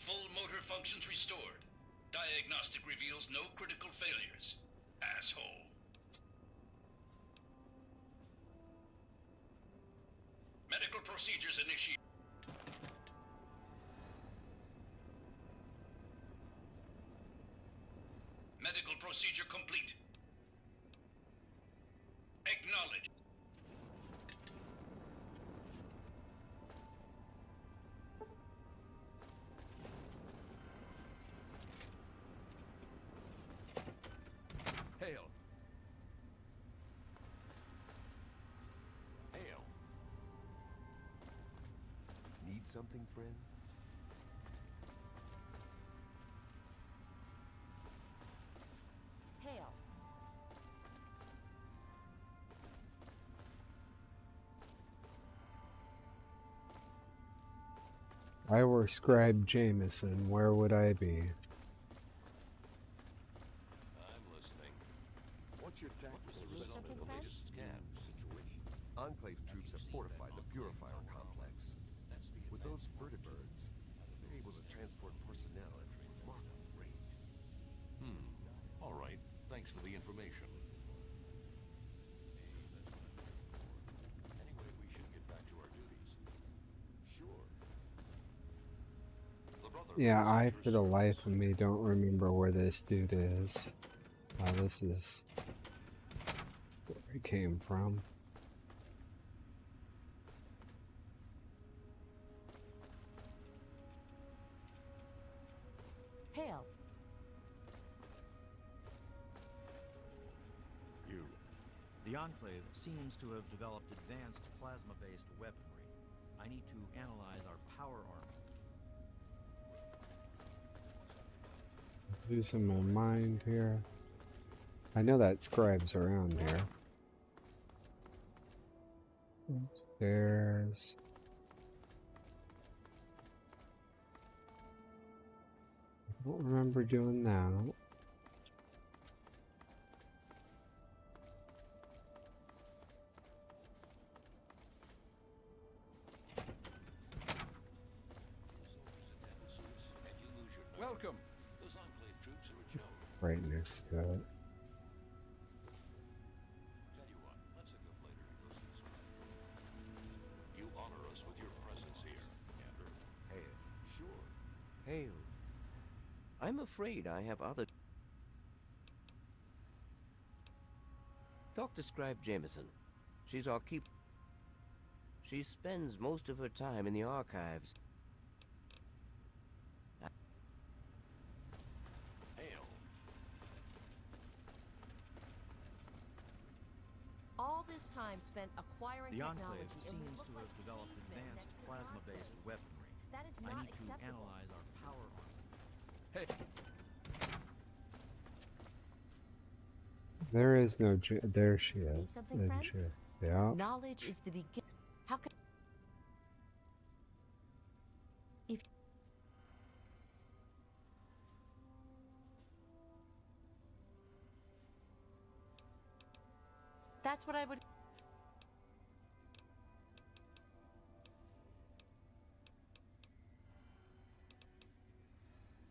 Full motor functions restored. Diagnostic reveals no critical failures. Asshole. Medical procedures initiated. Medical procedure complete. Acknowledge. Hail. Hail. Need something, friend? Hail. If I were Scribe Jameson, where would I be? I'm listening. What's your tactical result of the latest scan situation? Enclave troops have fortified the Purifier complex. With those vertibirds, they're able to transport personnel at a remarkable rate. All right. Thanks for the information. Anyway, we should get back to our duties. Sure. Yeah, I for the life of me don't remember where this dude is. This is where he came from. Hail. The Enclave seems to have developed advanced plasma-based weaponry. I need to analyze our power armor. Losing my mind here. I know that scribe's around here. Upstairs. I don't remember doing that. Welcome. Right next to it. You honor us with your presence here, Andrew. Hail. Sure. Hail. I'm afraid I have other... Talk to Scribe Jameson. She's our keep... She spends most of her time in the archives. Hail. All this time spent acquiring The technology, Enclave and we seems look to like have developed cavemen advanced next to the plasma-based Enclave. weaponry. That is I not need to acceptable. analyze our power armor. Hey. There is no... There she is. Need something, Isn't friend? she? Yeah. Knowledge is the beginning. How can... If... That's what I would...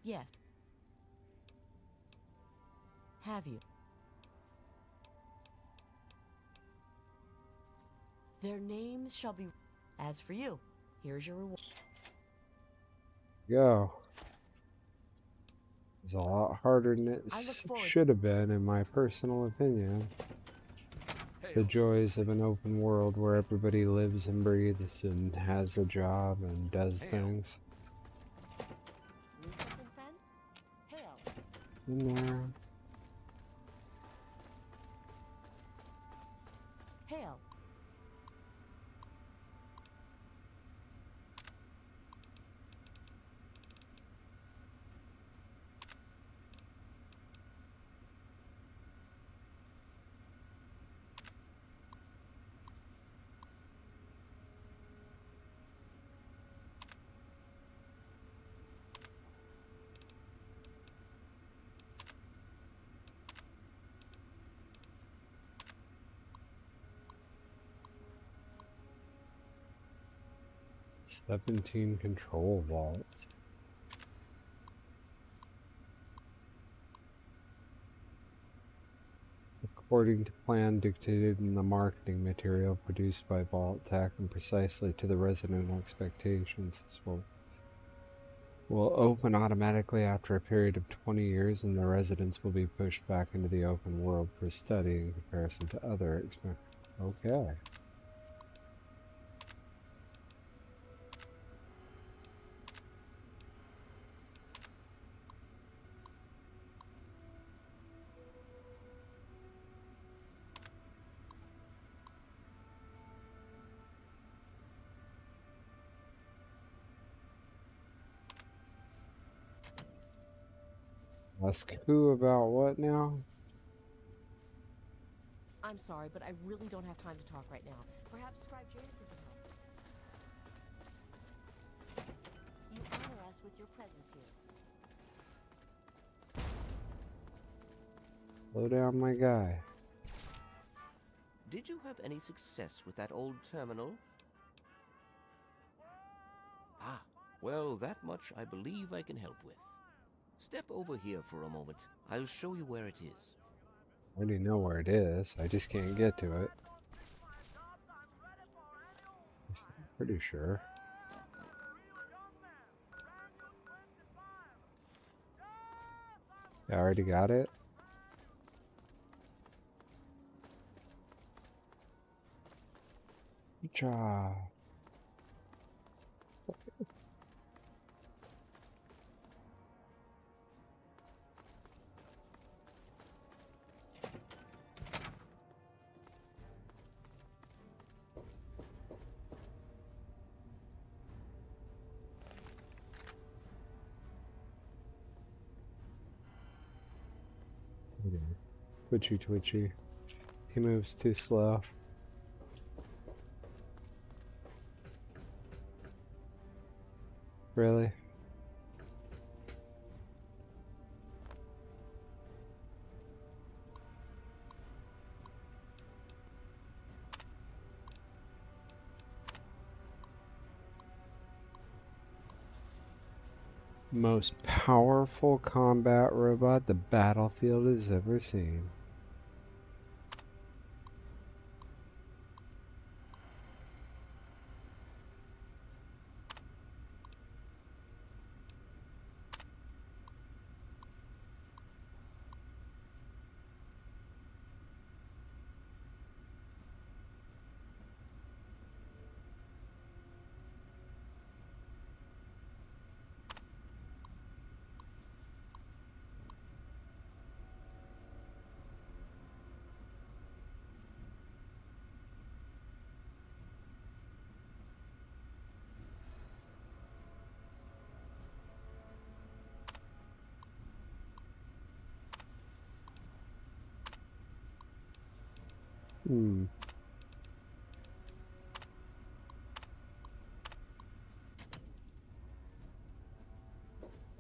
Yes. Have you? Their names shall be... As for you, here's your reward. Go. It's a lot harder than it should have been, in my personal opinion. The joys of an open world where everybody lives and breathes and has a job and does things. Need something, friend? Hail. In there. Hail. "17 control vaults." According to plan dictated in the marketing material produced by Vault Tech and precisely to the resident expectations, this will open automatically after a period of 20 years, and the residents will be pushed back into the open world for study in comparison to other Okay. Ask who about what now? I'm sorry, but I really don't have time to talk right now. Perhaps Scribe Jameson can help. You honor us with your presence here. Slow down, my guy. Did you have any success with that old terminal? Ah, well, that much I believe I can help with. Step over here for a moment. I'll show you where it is. I already know where it is. I just can't get to it. I'm pretty sure. I already got it. Good job. Twitchy, twitchy. He moves too slow. Really? Most powerful combat robot the battlefield has ever seen.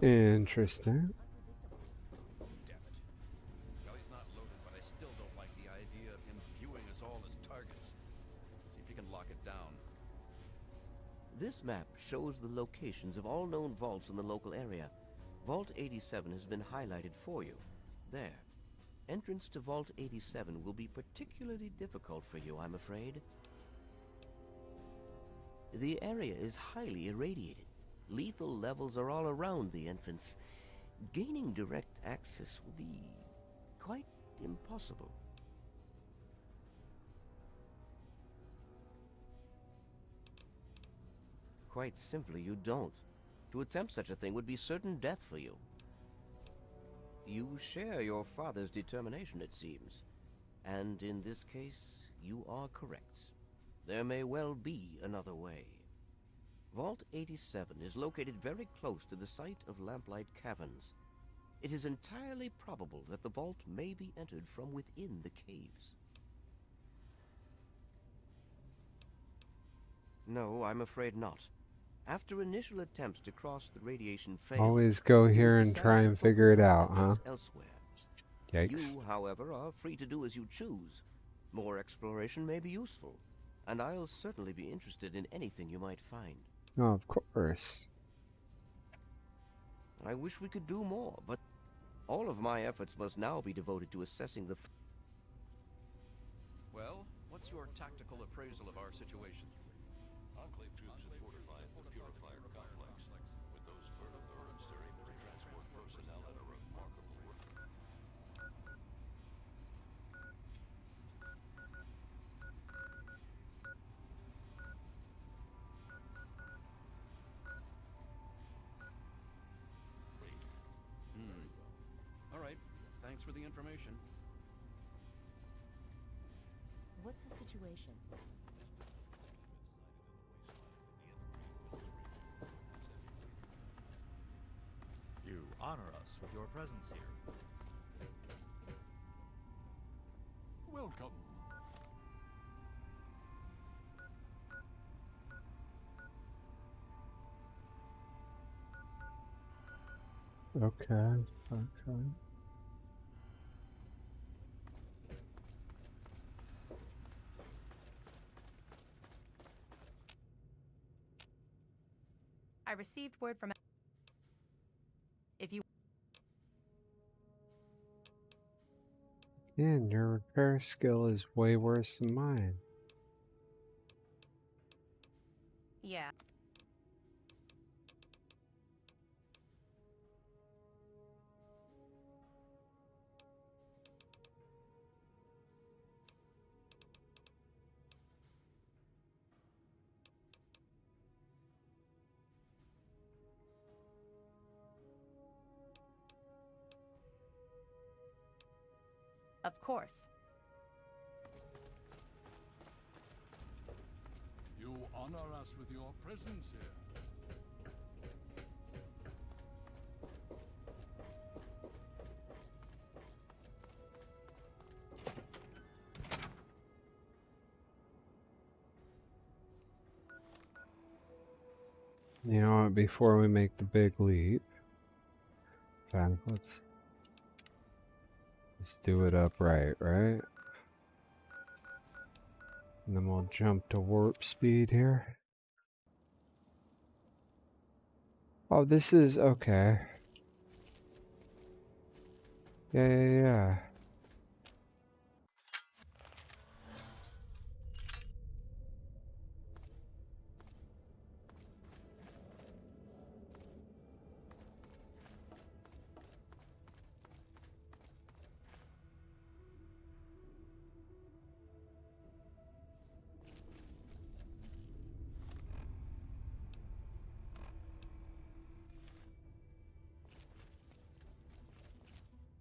Interesting. Damn it. Well, he's not loaded, but I still don't like the idea of him viewing us all as targets. See if you can lock it down. This map shows the locations of all known vaults in the local area. Vault 87 has been highlighted for you. There. Entrance to Vault 87 will be particularly difficult for you, I'm afraid. The area is highly irradiated. Lethal levels are all around the entrance. Gaining direct access will be quite impossible. Quite simply, you don't. To attempt such a thing would be certain death for you. You share your father's determination, it seems. And in this case, you are correct. There may well be another way. Vault 87 is located very close to the site of Lamplight Caverns. It is entirely probable that the vault may be entered from within the caves. No, I'm afraid not. After initial attempts to cross the radiation failed, Always go here and try and figure it out, huh? Elsewhere. Yikes. You, however, are free to do as you choose. More exploration may be useful, and I'll certainly be interested in anything you might find. Oh, of course. I wish we could do more, but all of my efforts must now be devoted to assessing the... Well, what's your tactical appraisal of our situation? Enclave troops have fortified the purifier complex. With those vertibirds, they're able to transport personnel at a remarkable rate. All right. Thanks for the information. What's the situation? You honor us with your presence here. Welcome. Okay, okay. I received word from... If you... And your repair skill is way worse than mine. Yeah. Of course. You honor us with your presence here. You know what, before we make the big leap, in fact, let's do it upright, right? And then we'll jump to warp speed here. Oh, this is okay. Yeah.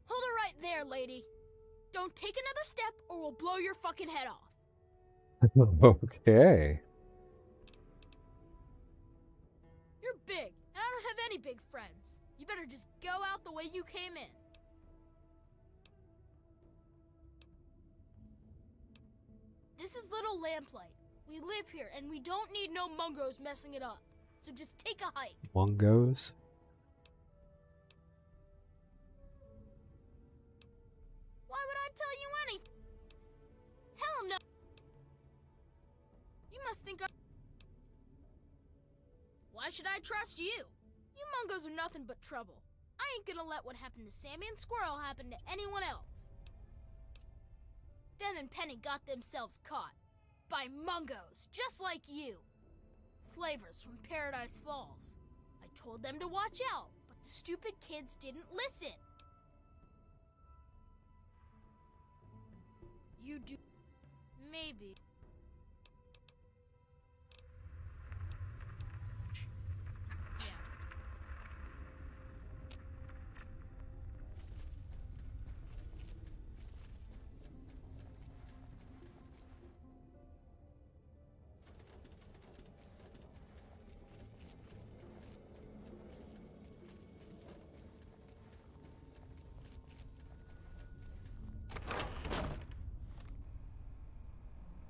Hold it right there, lady. Don't take another step or we'll blow your fucking head off. Okay. You're big, and I don't have any big friends. You better just go out the way you came in. This is Little Lamplight. We live here, and we don't need no mungos messing it up. So just take a hike. Mungos? Why would I tell you any? Hell no. You must think Why should I trust you? You mungos are nothing but trouble. I ain't gonna let what happened to Sammy and Squirrel happen to anyone else. Them and Penny got themselves caught. By mungos, just like you. Slavers from Paradise Falls. I told them to watch out, but the stupid kids didn't listen. You do... maybe.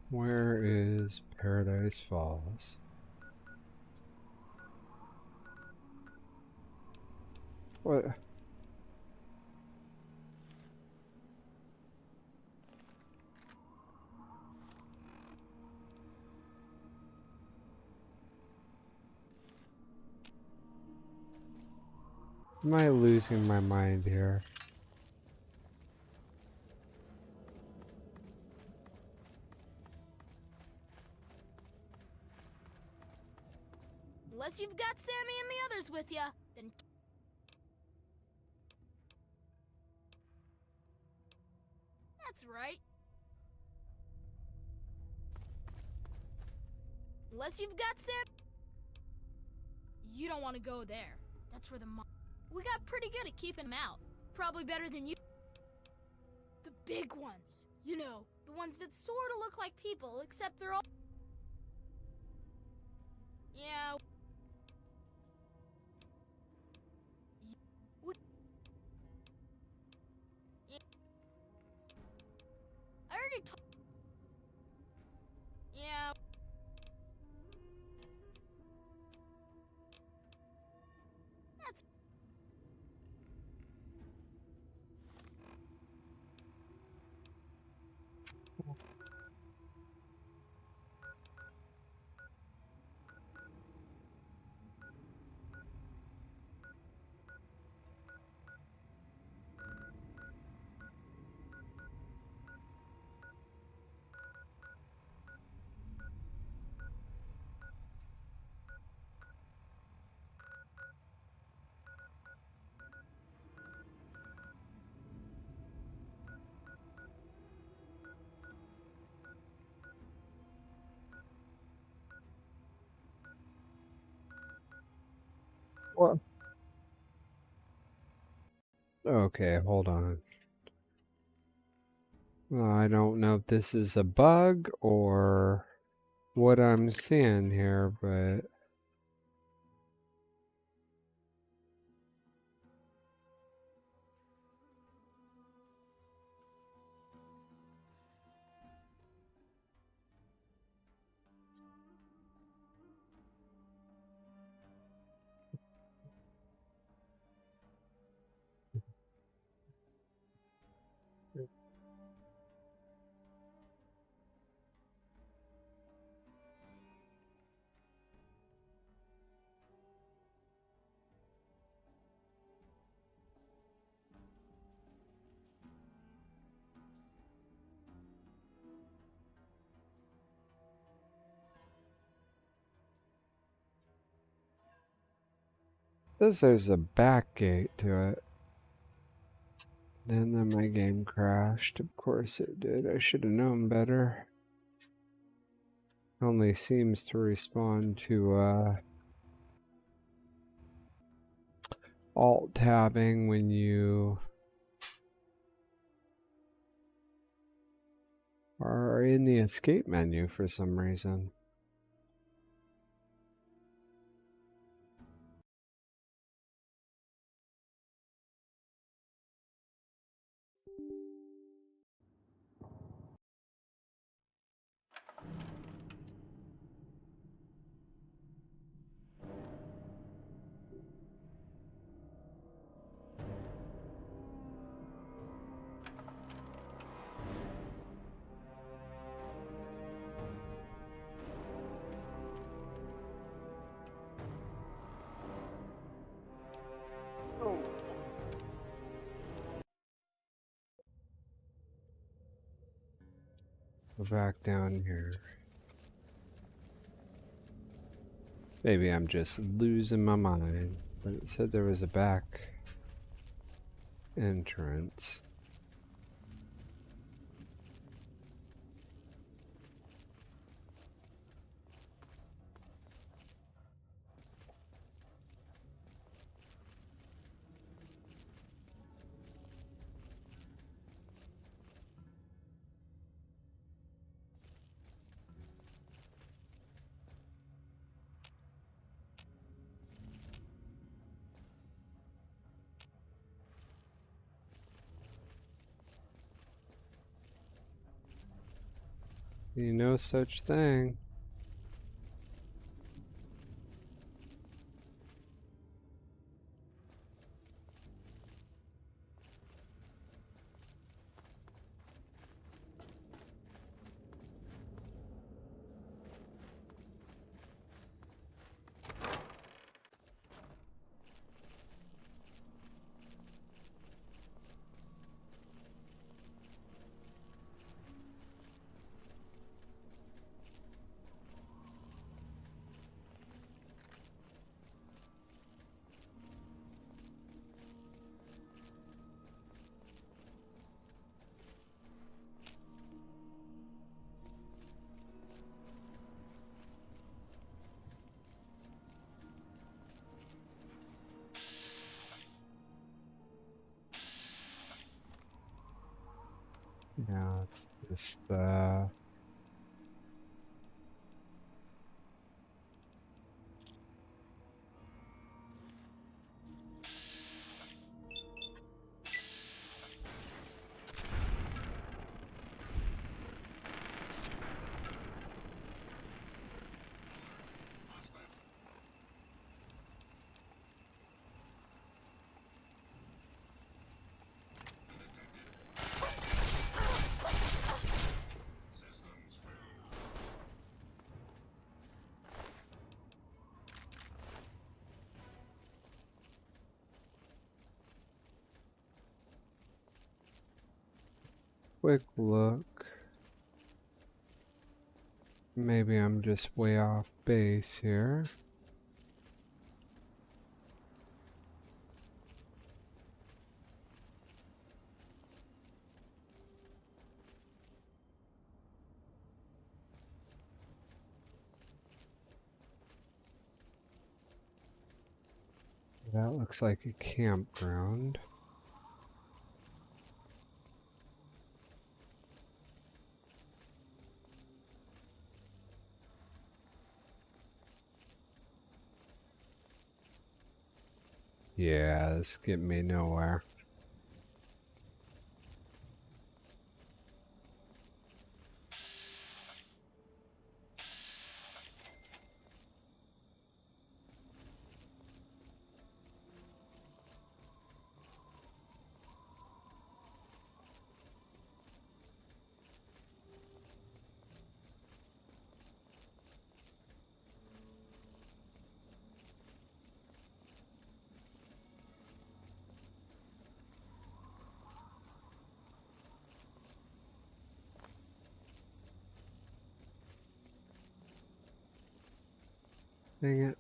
Where is Paradise Falls? What? Am I losing my mind here? Unless you've got Sammy and the others with ya, then... That's right. Unless you've got Sam... You don't want to go there. That's where the we got pretty good at keeping them out. Probably better than you. The big ones. You know, the ones that sort of look like people, except they're all... Yeah... I already told... Yeah... That's... What? Okay, hold on. I don't know if this is a bug or what I'm seeing here, but... Says there's a back gate to it. And then my game crashed. Of course it did. I should have known better. It only seems to respond to alt tabbing when you are in the escape menu for some reason. Go back down here. Maybe I'm just losing my mind, but it said there was a back entrance. No such thing. Yeah, it's just quick look. Maybe I'm just way off base here. That looks like a campground. Yeah, this get me nowhere. Dang it.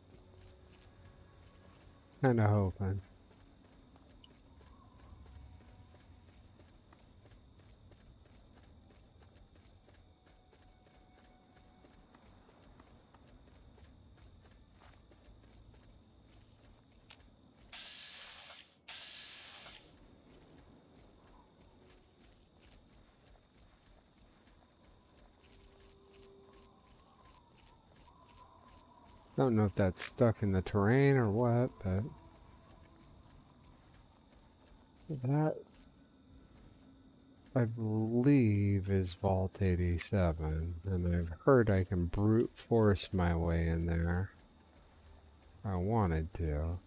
Kinda hoping. Don't know if that's stuck in the terrain or what, but that, I believe, is Vault 87, and I've heard I can brute force my way in there. I wanted to.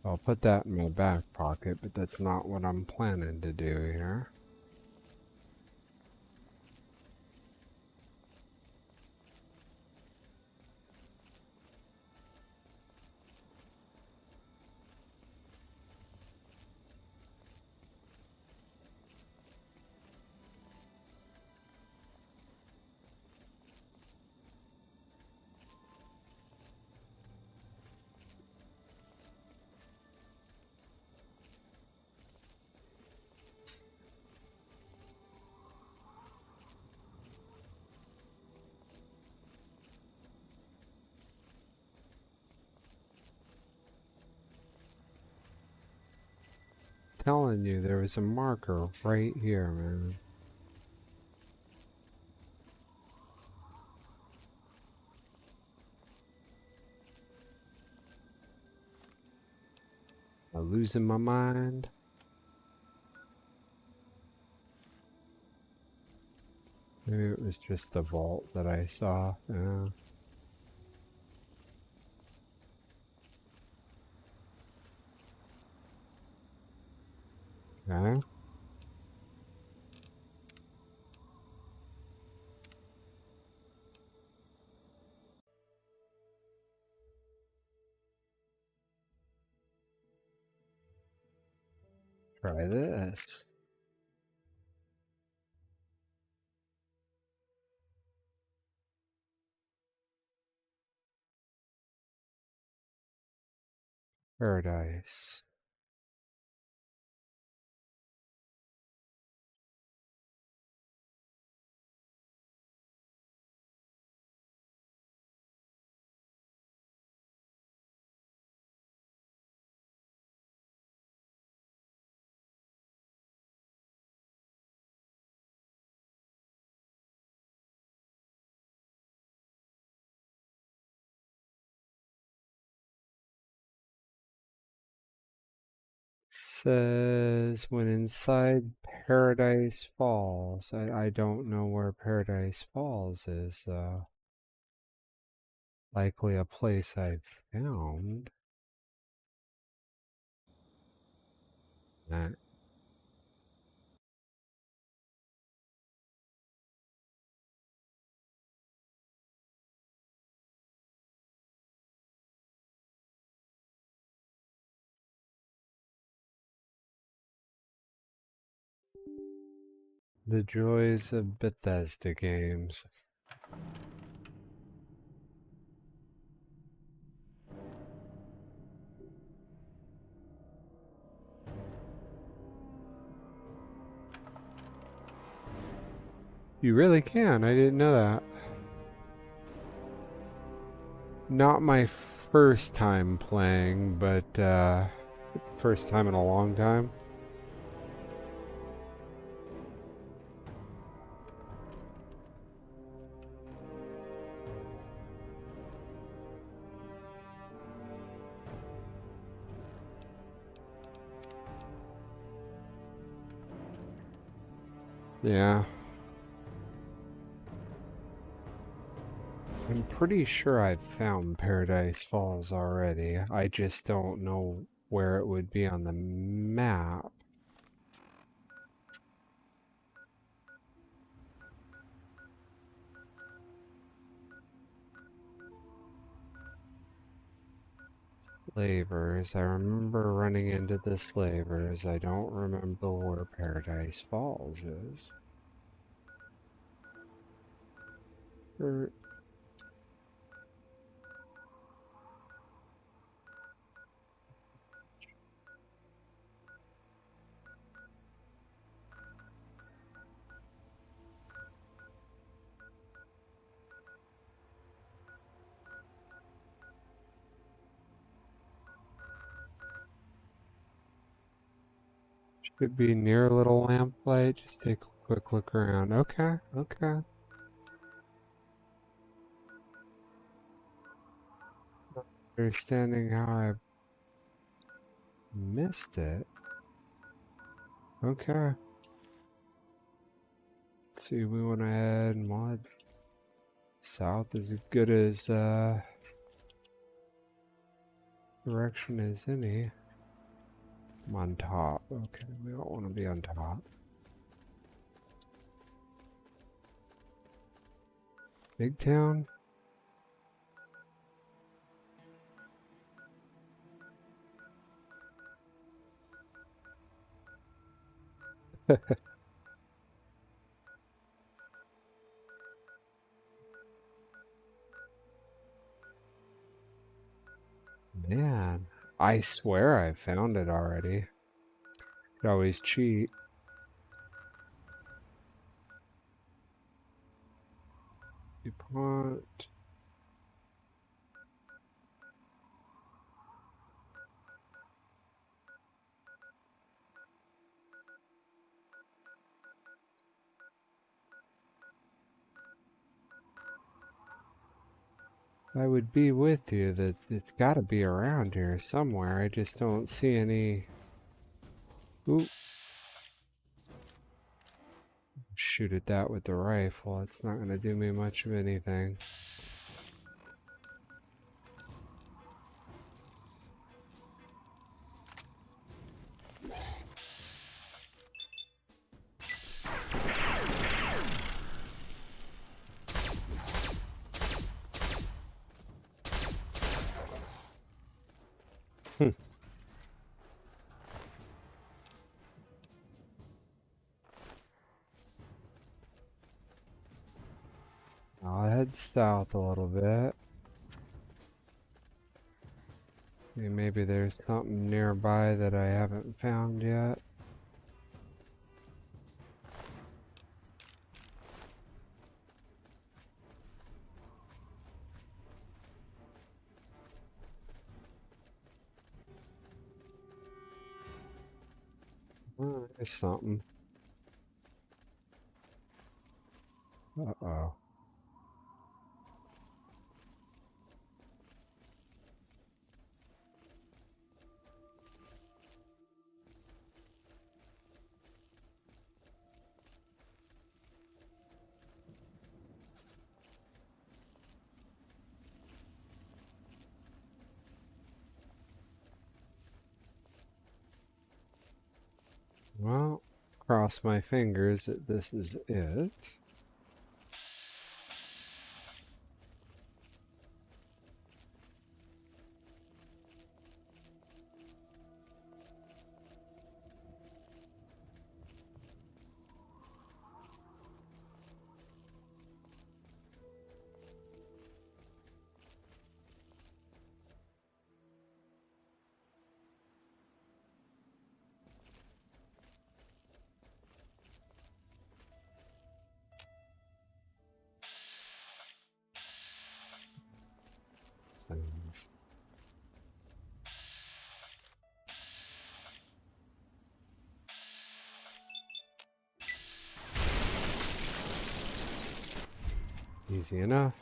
I'll put that in my back pocket, but that's not what I'm planning to do here. Telling you, there was a marker right here, man. I'm losing my mind. Maybe it was just the vault that I saw. Yeah. Okay. Try this. Paradise. Says when inside Paradise Falls. I don't know where Paradise Falls is. Likely a place I've found. That. The joys of Bethesda games. You really can. I didn't know that. Not my first time playing, but first time in a long time. Yeah. I'm pretty sure I've found Paradise Falls already. I just don't know where it would be on the map. Slavers. I remember running into the slavers. I don't remember where Paradise Falls is. Should be near a little lamplight. Just take a quick look around. Okay, okay. Not understanding how I missed it. Okay. Let's see, we want to add mod. South is as good as direction as any. I'm on top. Okay, we don't want to be on top. Big town? Man, I swear I found it already. Could always cheat. DuPont. I would be with you that it's got to be around here somewhere. I just don't see any. Ooh. Shoot at that with the rifle. It's not going to do me much of anything. I'll head south a little bit. Maybe there's something nearby that I haven't found yet. Oh, there's something. Uh-oh. Well, cross my fingers that this is it. Things. Easy enough.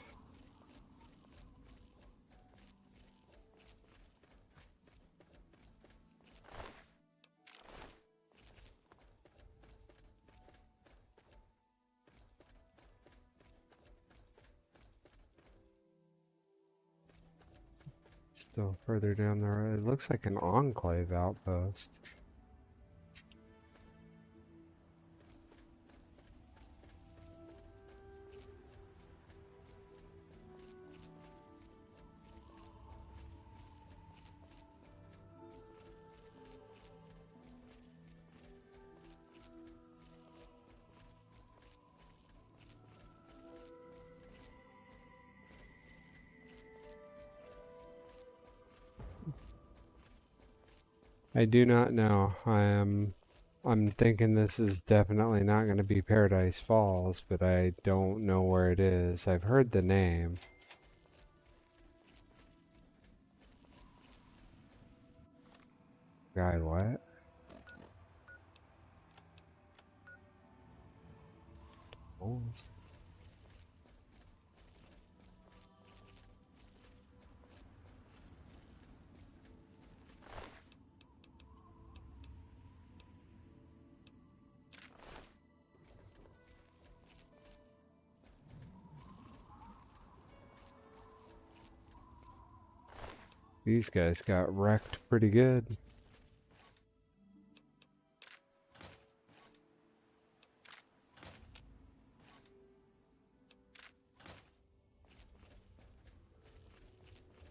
Still further down the road. It looks like an enclave outpost. I do not know. I'm thinking this is definitely not going to be Paradise Falls, but I don't know where it is. I've heard the name. Guy, what? Oh. These guys got wrecked pretty good.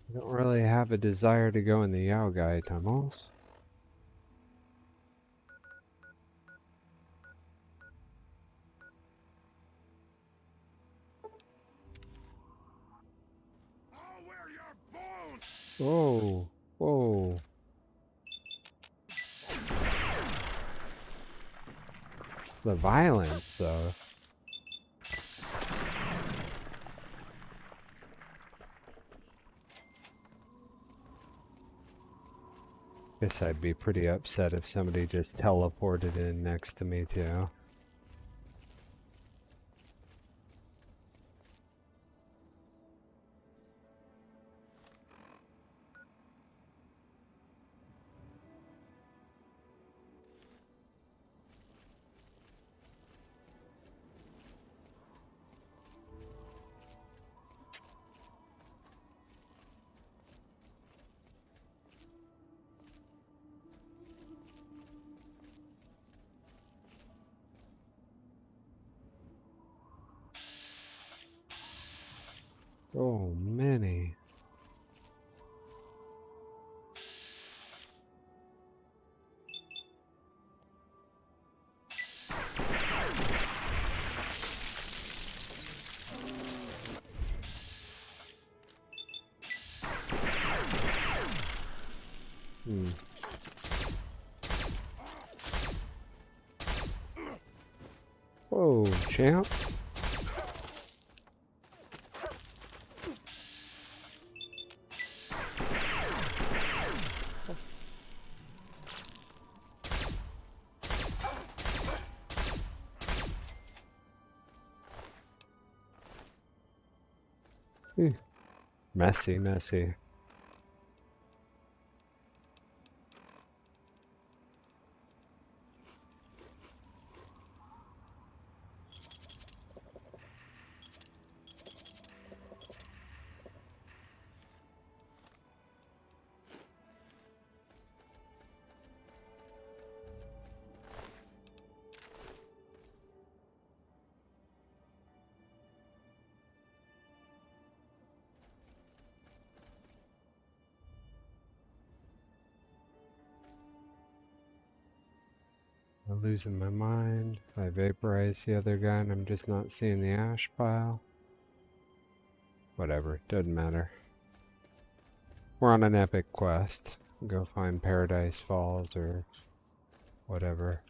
I don't really have a desire to go in the Yao Gai tunnels. Whoa, whoa. The violence, though. Guess I'd be pretty upset if somebody just teleported in next to me, too. Oh, many. Hmm. Whoa, champ. Messy, messy. I'm losing my mind. I vaporized the other guy and I'm just not seeing the ash pile. Whatever, doesn't matter. We're on an epic quest. Go find Paradise Falls or whatever.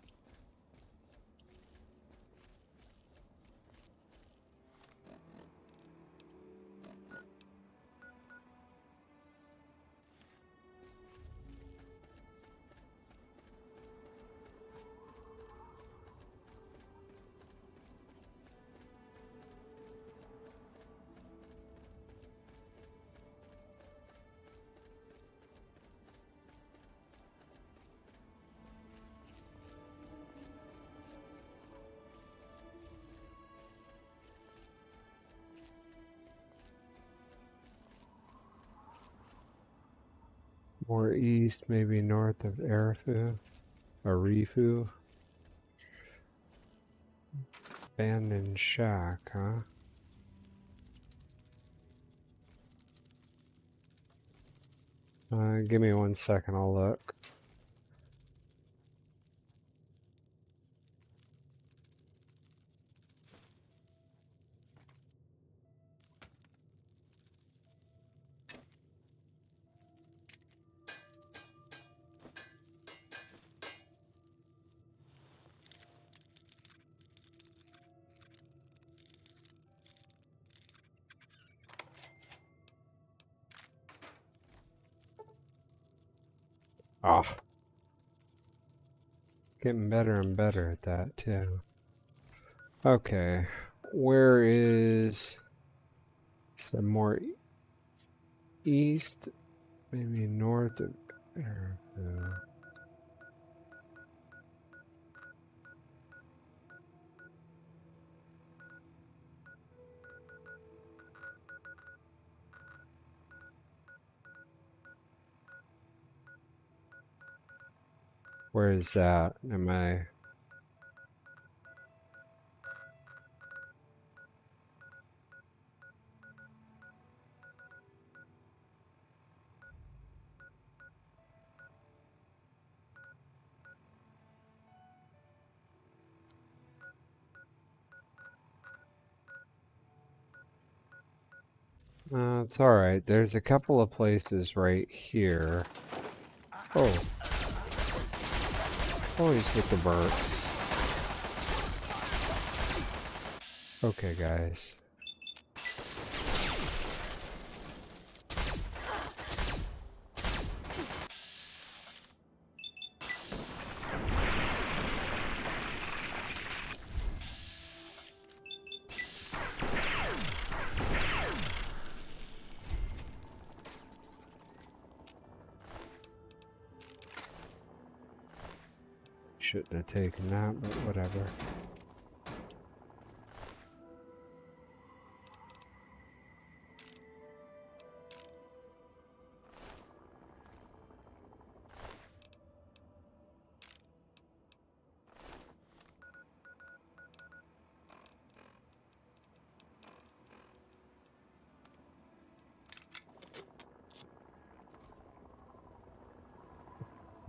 More east, maybe north of Arifu. Abandoned shack, huh? Give me 1 second, I'll look. Ah. Getting better and better at that, too. Okay. Where is some more east? Maybe north of... Where is that? Am I... it's alright. There's a couple of places right here. Oh. Always with the burks. Okay, guys. Shouldn't have taken that, but whatever.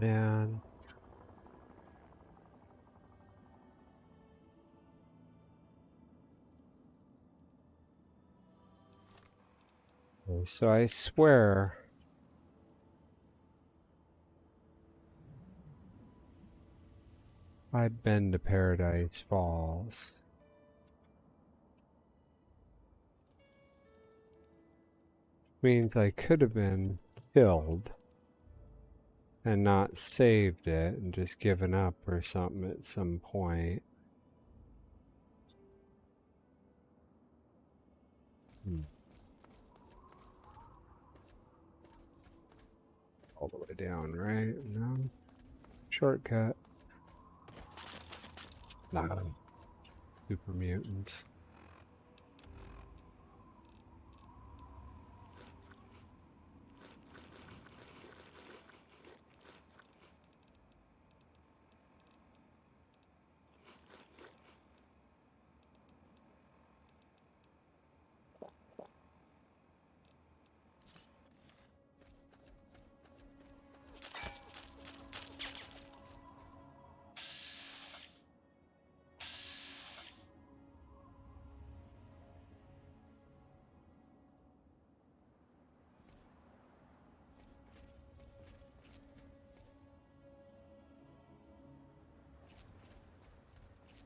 Man. Okay, so I swear I've been to Paradise Falls. Means I could have been killed and not saved it and just given up or something at some point. All the way down, right? No. Shortcut. Nah. Super mutants.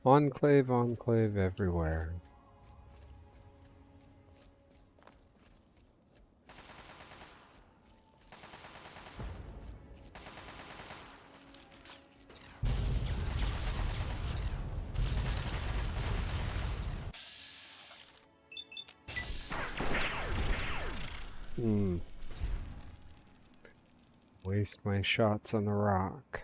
Enclave, enclave everywhere. Waste my shots on the rock.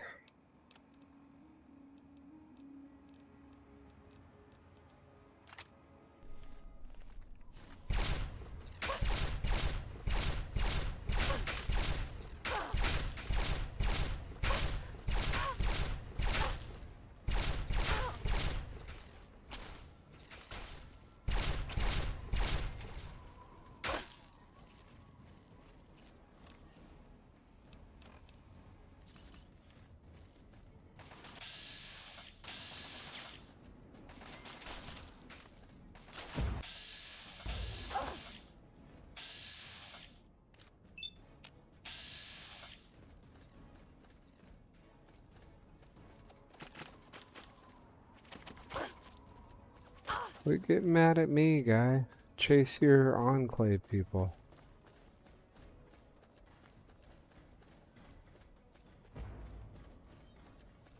Quit getting mad at me, guy. Chase your enclave people.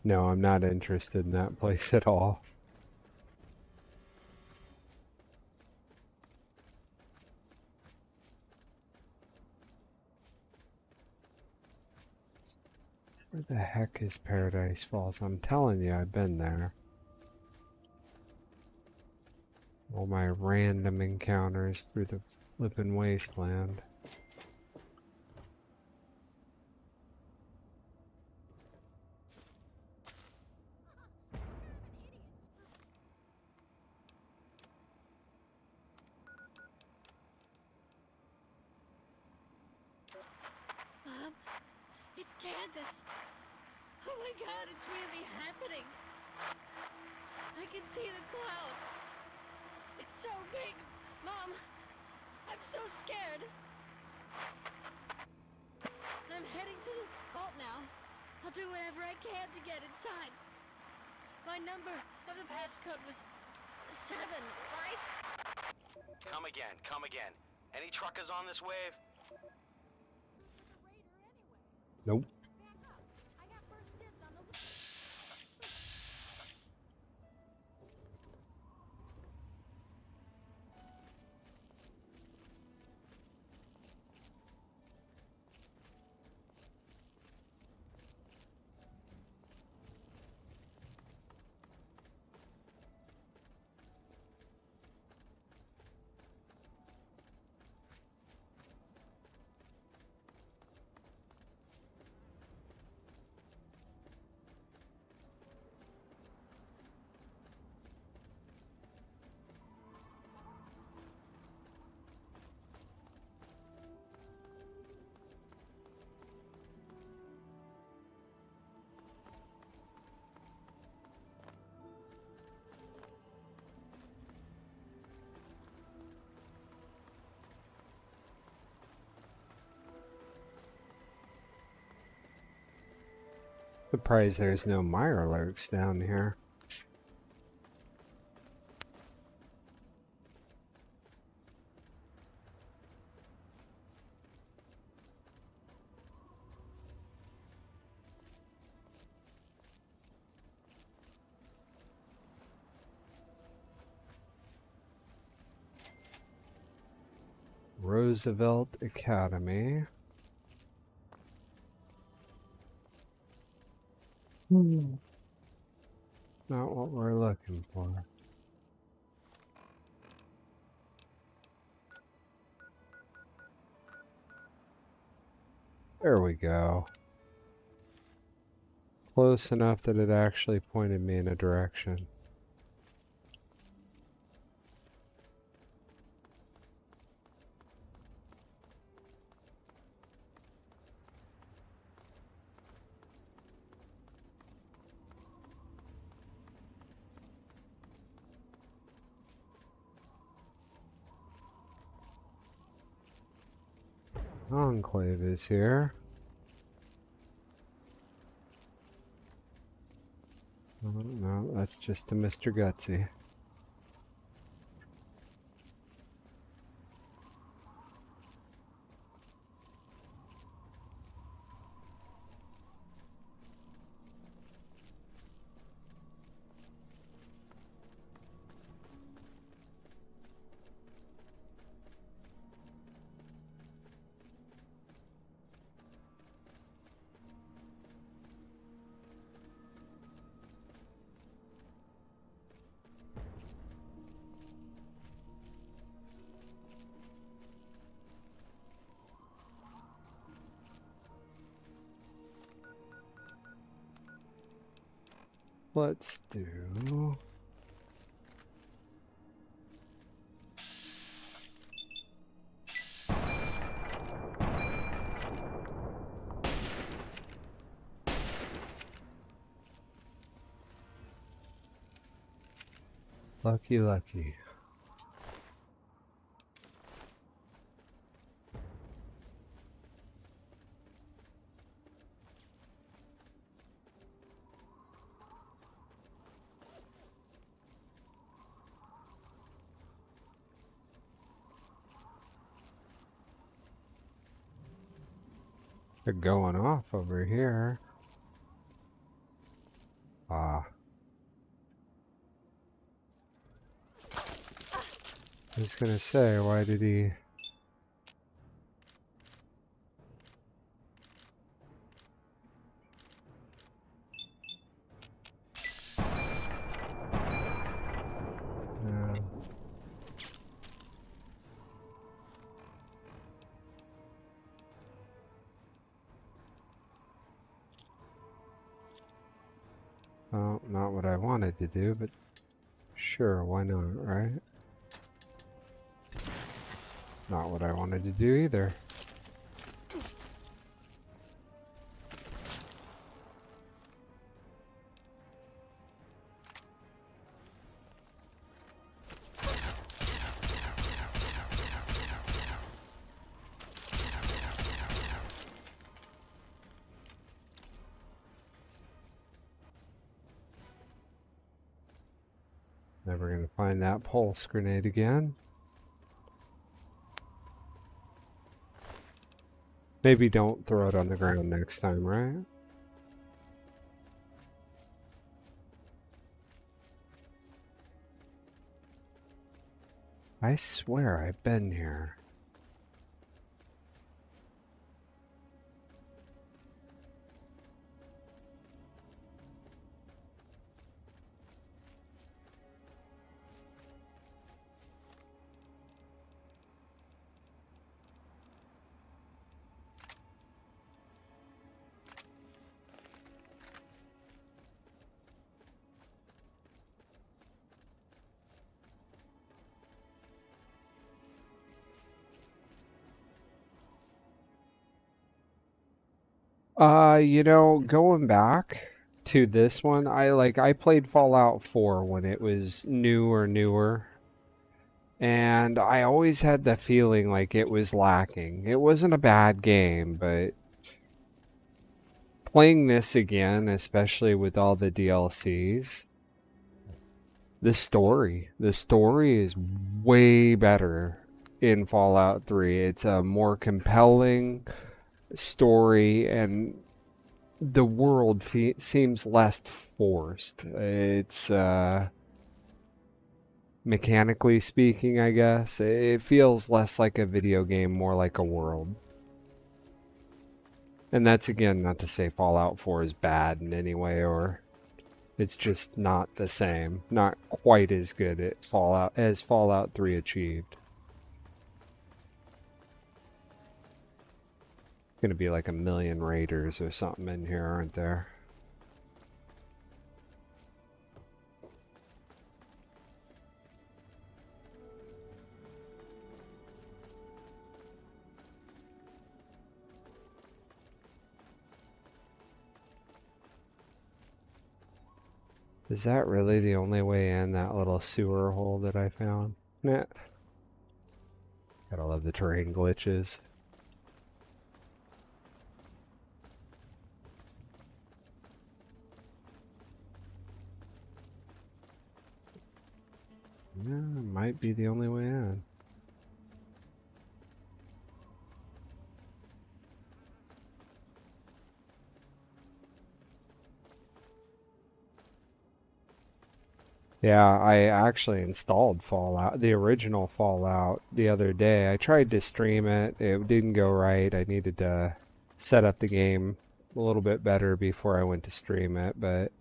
No, I'm not interested in that place at all. Where the heck is Paradise Falls? I'm telling you, I've been there. All my random encounters through the flippin' wasteland. Mom, it's Candace. Oh my God, it's really happening. I can see the cloud. It's so big. Mom, I'm so scared. I'm heading to the vault now. I'll do whatever I can to get inside. My number of the passcode was 7, right? Come again, come again. Any truckers on this wave? Nope. Surprised there's no Mirelurks down here. Roosevelt Academy. Not what we're looking for. There we go. Close enough that it actually pointed me in a direction. Enclave is here. Oh, no, that's just a Mr. Gutsy. Let's do... Lucky, lucky. They're going off over here. I was gonna say, why did he... Well, not what I wanted to do, but sure, why not, right? Not what I wanted to do either. Never gonna find that pulse grenade again. Maybe don't throw it on the ground next time, right? I swear I've been here. You know, going back to this one, I played Fallout 4 when it was newer, and I always had the feeling like it was lacking. It wasn't a bad game, but playing this again, especially with all the DLCs, the story is way better in Fallout 3. It's a more compelling story, and the world seems less forced. It's mechanically speaking, I guess, it feels less like a video game, more like a world. And that's, again, not to say Fallout 4 is bad in any way, or it's just not the same, not quite as good at Fallout as Fallout 3 achieved. Gonna be like 1 million raiders or something in here, aren't there? Is that really the only way in, that little sewer hole that I found? Nah. Gotta love the terrain glitches. Yeah, might be the only way in. Yeah, I actually installed Fallout, the original Fallout, the other day. I tried to stream it. It didn't go right. I needed to set up the game a little bit better before I went to stream it, but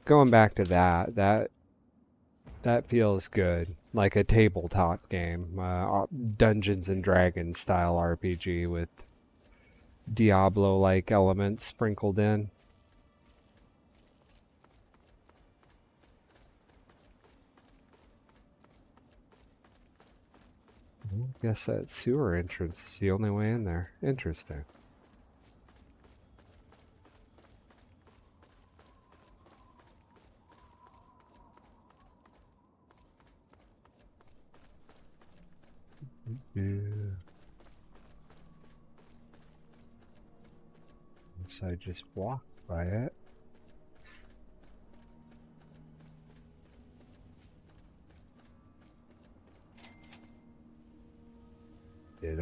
going back to that feels good. Like a tabletop game, Dungeons and Dragons style RPG with Diablo-like elements sprinkled in. I guess that sewer entrance is the only way in there. Interesting. Yeah. Guess I just walked by it.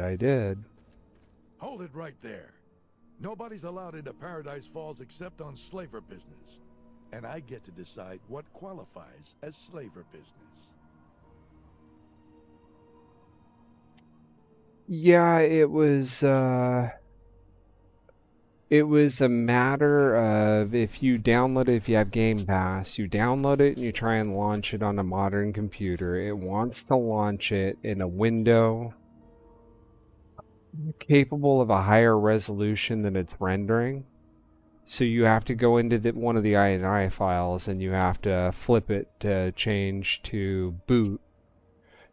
I did. Hold it right there. Nobody's allowed into Paradise Falls except on slaver business. And I get to decide what qualifies as slaver business. Yeah, it was a matter of if you download it, if you have Game Pass, you download it and you try and launch it on a modern computer. It wants to launch it in a window capable of a higher resolution than it's rendering. So you have to go into one of the INI files and you have to flip it to change to boot.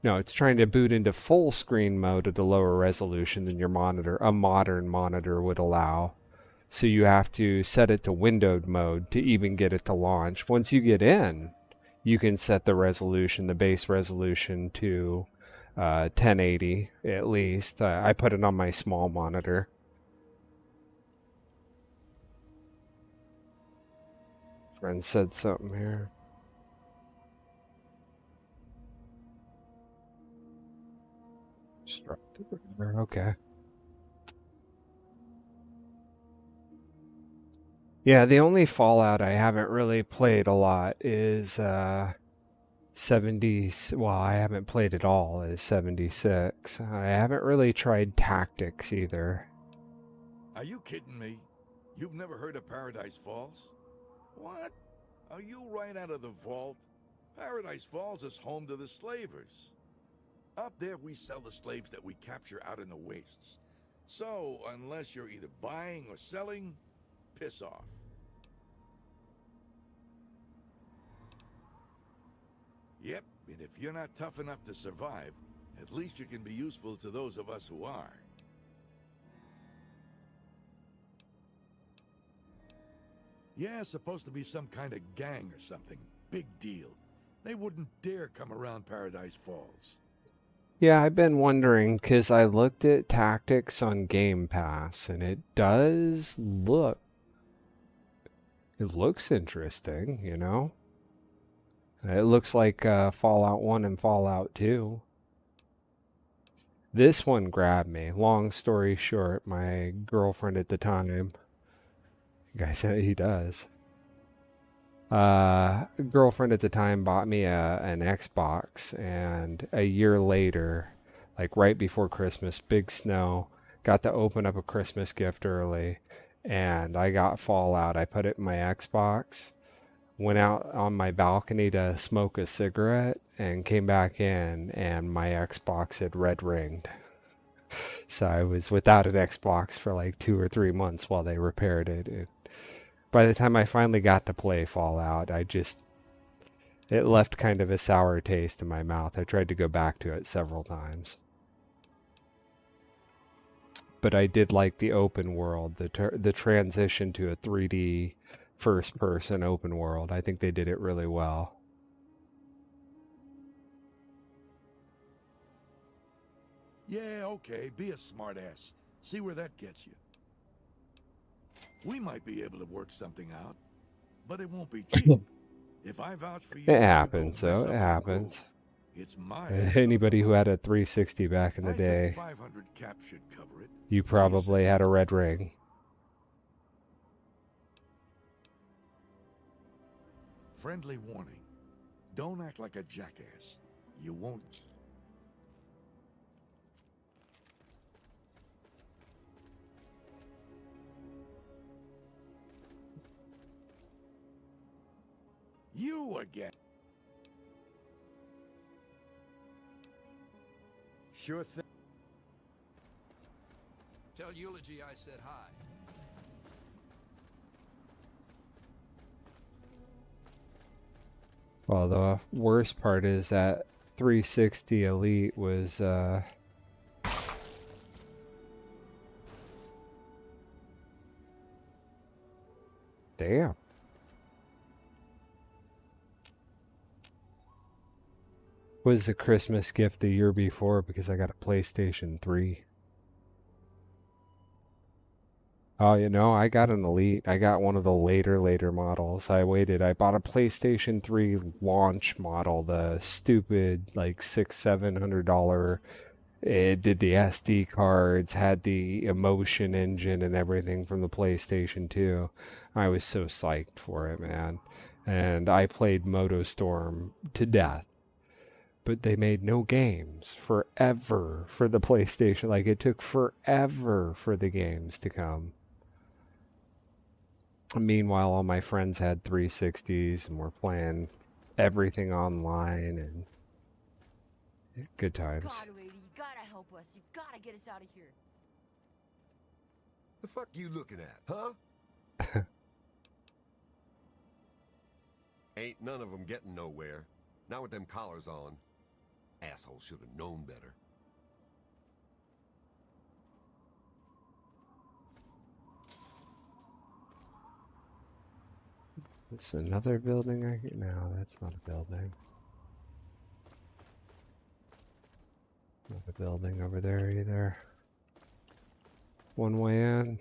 No, it's trying to boot into full screen mode at a lower resolution than your monitor, a modern monitor would allow. So you have to set it to windowed mode to even get it to launch. Once you get in, you can set the resolution, the base resolution to 1080 at least. I put it on my small monitor. Friend said something here. Okay. Yeah, the only Fallout I haven't really played a lot is 70. Well, I haven't played it all. Is 76. I haven't really tried Tactics either. Are you kidding me? You've never heard of Paradise Falls? What? Are you right out of the vault? Paradise Falls is home to the slavers. Up there we sell the slaves that we capture out in the wastes. So, unless you're either buying or selling, piss off. Yep, and if you're not tough enough to survive, at least you can be useful to those of us who are. Yeah, supposed to be some kind of gang or something. Big deal. They wouldn't dare come around Paradise Falls. Yeah, I've been wondering because I looked at Tactics on Game Pass and it looks interesting, you know? It looks like Fallout 1 and Fallout 2. This one grabbed me. Long story short, my girlfriend at the time, guy said he does. Girlfriend at the time bought me an Xbox, and a year later, like right before Christmas, big snow, got to open up a Christmas gift early, and I got Fallout. I put it in my Xbox, went out on my balcony to smoke a cigarette, and came back in, and my Xbox had red ringed. So I was without an Xbox for like 2 or 3 months while they repaired it. By the time I finally got to play Fallout, it left kind of a sour taste in my mouth. I tried to go back to it several times. But I did like the open world, the transition to a 3D first-person open world. I think they did it really well. Yeah, okay, be a smartass. See where that gets you. We might be able to work something out, but it won't be cheap. If I vouch for you, It happens, though. It happens. It's my Anybody who had a 360 back in the day, 500 cap should cover it. you probably had a red ring. Friendly warning. Don't act like a jackass. You won't. You again. Sure thing. Tell Eulogy I said hi. Well, the worst part is that 360 Elite was, damn. Was the Christmas gift the year before because I got a PlayStation 3. Oh, you know, I got an Elite. I got one of the later models. I waited. I bought a PlayStation 3 launch model, the stupid like $600-700. It did the SD cards, had the emotion engine and everything from the PlayStation 2. I was so psyched for it, man. And I played MotoStorm to death. but they made no games forever for the PlayStation. Like, it took forever for the games to come. Meanwhile, all my friends had 360s and were playing everything online, and good times. God, lady, you gotta help us. You gotta get us out of here. The fuck you looking at, huh? Ain't none of them getting nowhere. Not with them collars on. Assholes should have known better. Is another building I can... No, that's not a building. Not a building over there either. One way in.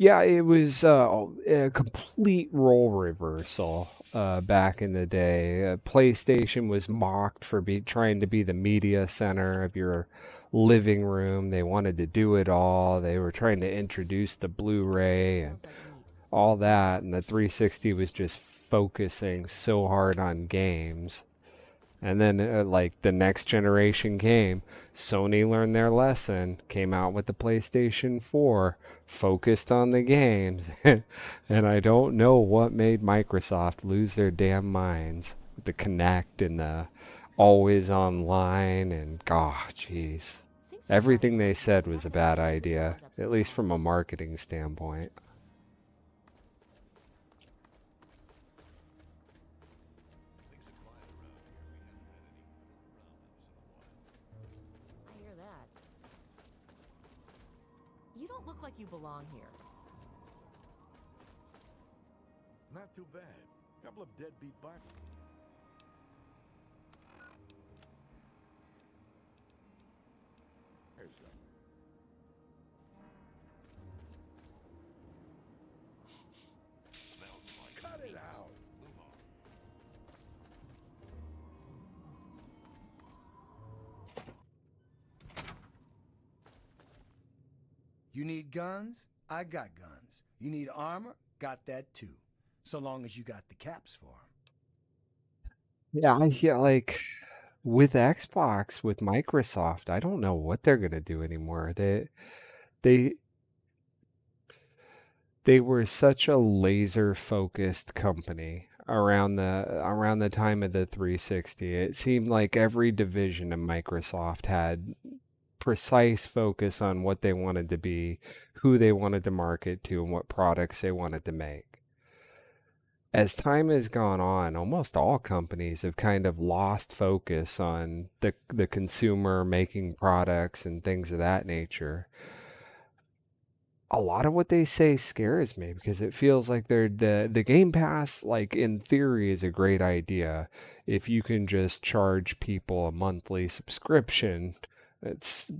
Yeah, it was a complete role reversal back in the day. PlayStation was mocked for trying to be the media center of your living room. They wanted to do it all. They were trying to introduce the Blu-ray and all that, and the 360 was just focusing so hard on games. And then, like, the next generation came. Sony learned their lesson, came out with the PlayStation 4, focused on the games. And I don't know what made Microsoft lose their damn minds. The Kinect and the always online, and, jeez. Everything they said was a bad idea, at least from a marketing standpoint. You don't look like you belong here. Not too bad. Couple of deadbeat bark. Here's some. Smells like Cut it out. Move on. You need guns? I got guns. You need armor? Got that too. So long as you got the caps for 'em. Yeah, I feel like with Xbox, with Microsoft, I don't know what they're gonna do anymore. They they were such a laser focused company around the time of the 360. It seemed like every division of Microsoft had precise focus on what they wanted to be, who they wanted to market to, and what products they wanted to make. As time has gone on, almost all companies have kind of lost focus on the consumer making products and things of that nature. A lot of what they say scares me because it feels like the Game Pass, like, in theory, is a great idea if you can just charge people a monthly subscription. It's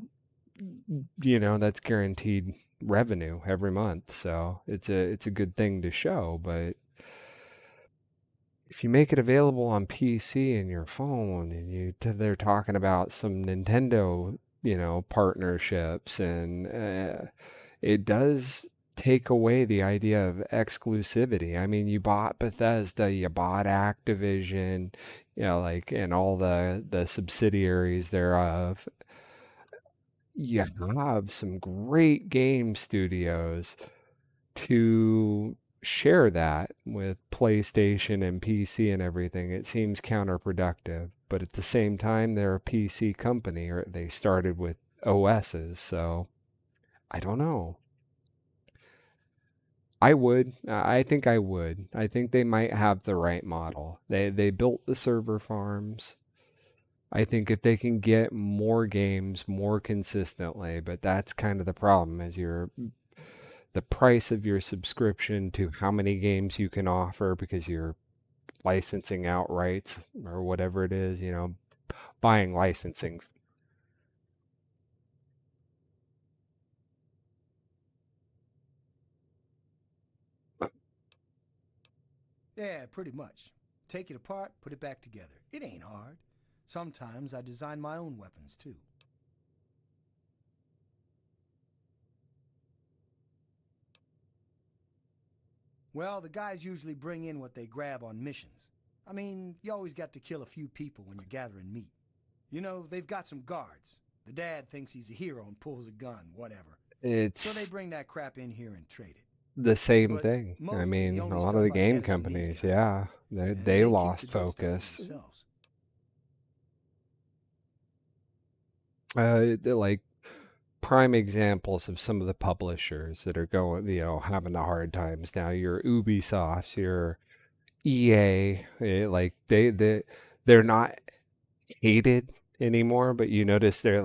that's guaranteed revenue every month, so it's a good thing to show. But if you make it available on PC and your phone, and they're talking about some Nintendo, partnerships, and it does take away the idea of exclusivity. I mean, you bought Bethesda, you bought Activision, like, and all the subsidiaries thereof. You have some great game studios to share that with PlayStation and PC and everything. It seems counterproductive, but at the same time, they're a PC company, or they started with OSs, so I don't know. I would. I think I would. I think they might have the right model. They built the server farms. I think if they can get more games more consistently, but that's kind of the problem, is the price of your subscription to how many games you can offer, because you're licensing out rights or whatever it is, buying licensing. Yeah, pretty much. Take it apart, put it back together. It ain't hard. Sometimes I design my own weapons too. Well, the guys usually bring in what they grab on missions. I mean, you always got to kill a few people when you're gathering meat. You know, they've got some guards. The dad thinks he's a hero and pulls a gun, whatever. So they It's bring that crap in here and trade it. the same But thing. I mostly the mean, a only lot of stuff the I game get is from these companies, guys. yeah, And they they keep the lost good stuff for focus. themselves. They're like prime examples of some of the publishers that are going, having the hard times now. Your Ubisofts, your EA, like they're not hated anymore, but you notice they're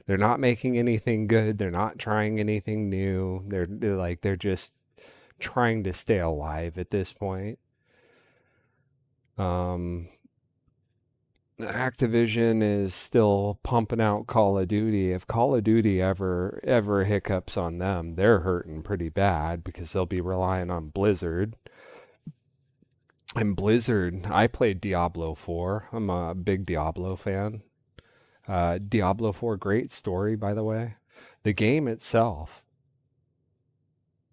not making anything good. They're not trying anything new. They're just trying to stay alive at this point. Um, Activision is still pumping out Call of Duty. If Call of Duty ever hiccups on them, they're hurting pretty bad because they'll be relying on Blizzard. And Blizzard, I played Diablo 4. I'm a big Diablo fan. Diablo 4, great story, by the way. The game itself,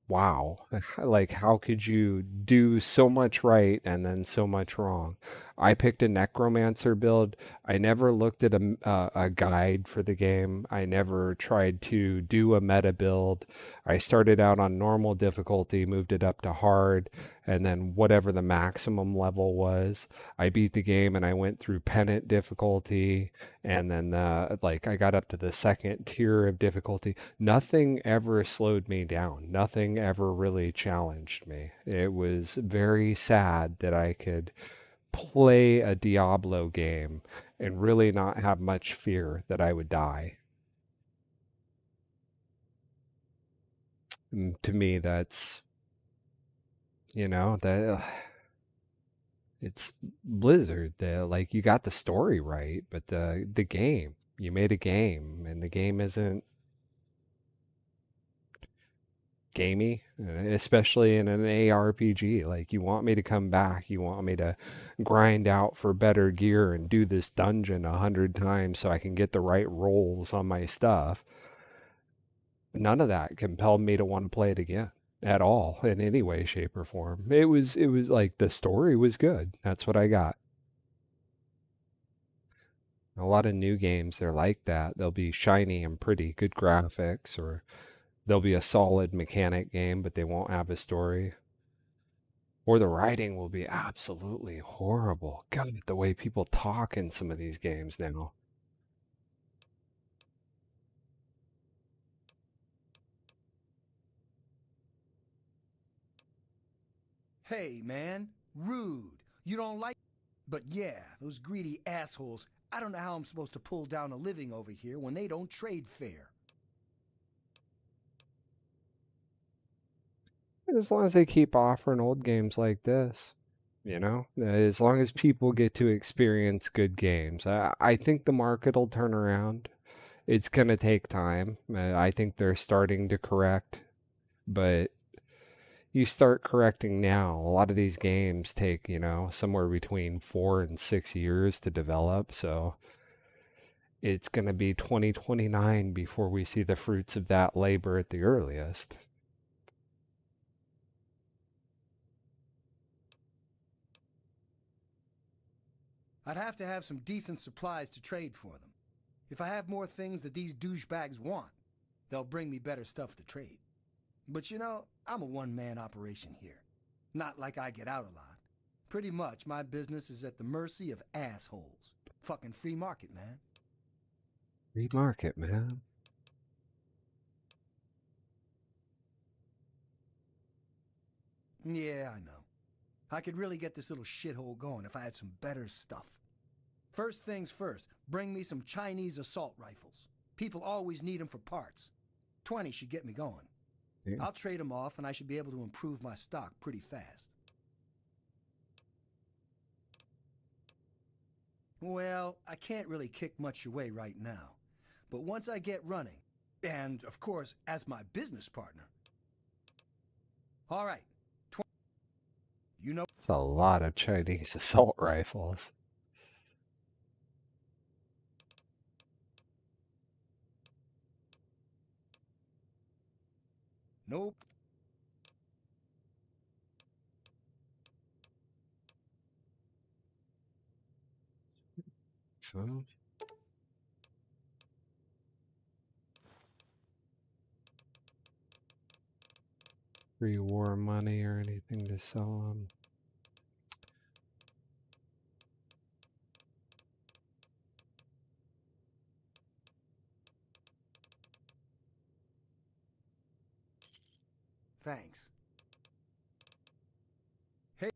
wow. Like, how could you do so much right and then so much wrong? I picked a Necromancer build. I never looked at a guide for the game. I never tried to do a meta build. I started out on normal difficulty, moved it up to hard, and then whatever the maximum level was. I beat the game and I went through pennant difficulty, and then I got up to the second tier of difficulty. Nothing ever slowed me down. Nothing ever really challenged me. It was very sad that I could play a Diablo game and really not have much fear that I would die. And to me, that's, that it's Blizzard. Like you got the story right, but the game, you made a game, and the game isn't gamey, especially in an ARPG. Like, you want me to come back, you want me to grind out for better gear and do this dungeon 100 times so I can get the right rolls on my stuff. None of that compelled me to want to play it again at all in any way, shape, or form. It was like the story was good. That's what I got. A lot of new games, they're like that. They'll be shiny and pretty, good graphics, or they'll be a solid mechanic game, but they won't have a story. Or the writing will be absolutely horrible. God, the way people talk in some of these games now. Hey, man, rude. You don't like... But yeah, those greedy assholes, I don't know how I'm supposed to pull down a living over here when they don't trade fair. As long as they keep offering old games like this, as long as people get to experience good games, I think the market will turn around. It's going to take time. I think they're starting to correct, but you start correcting now. A lot of these games take, somewhere between 4 and 6 years to develop, so it's going to be 2029 before we see the fruits of that labor at the earliest. I'd have to have some decent supplies to trade for them. If I have more things that these douchebags want, they'll bring me better stuff to trade. But I'm a one-man operation here. Not like I get out a lot. Pretty much my business is at the mercy of assholes. Fucking free market, man. Free market, man. Yeah, I know. I could really get this little shithole going if I had some better stuff. First things first, bring me some Chinese assault rifles. People always need them for parts. 20 should get me going. Yeah. I'll trade them off and I should be able to improve my stock pretty fast. Well, I can't really kick much your way right now. But once I get running, and of course, as my business partner. All right. It's a lot of Chinese assault rifles. Nope. Awesome. Free war money or anything to sell them. Thanks. Hey.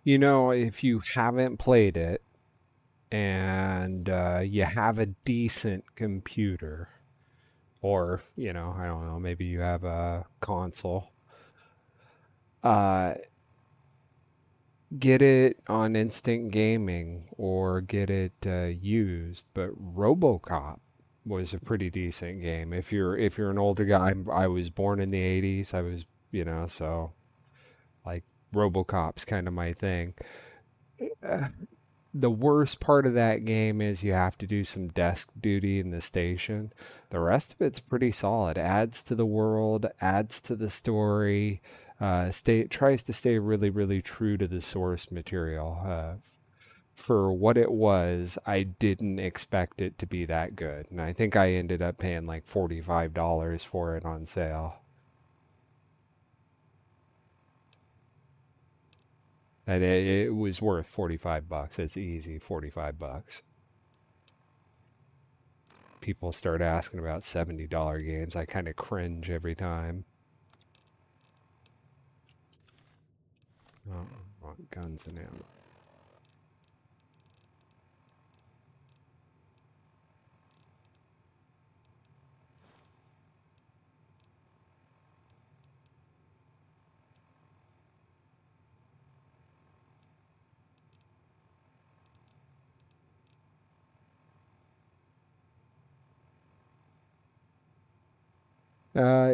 You know, if you haven't played it and you have a decent computer, or, you know, I don't know, maybe you have a console, uh, get it on Instant Gaming or get it used. But RoboCop was a pretty decent game. If you're an older guy, I was born in the 80s. I was, you know, so like RoboCop's kind of my thing. Uh, the worst part of that game is you have to do some desk duty in the station. The rest of it's pretty solid. Adds to the world, adds to the story. Tries to stay really, really true to the source material. For what it was, I didn't expect it to be that good, and I think I ended up paying like $45 for it on sale. And it was worth 45 bucks. It's easy, 45 bucks. People start asking about $70 games. I kind of cringe every time. Oh, I want guns and ammo.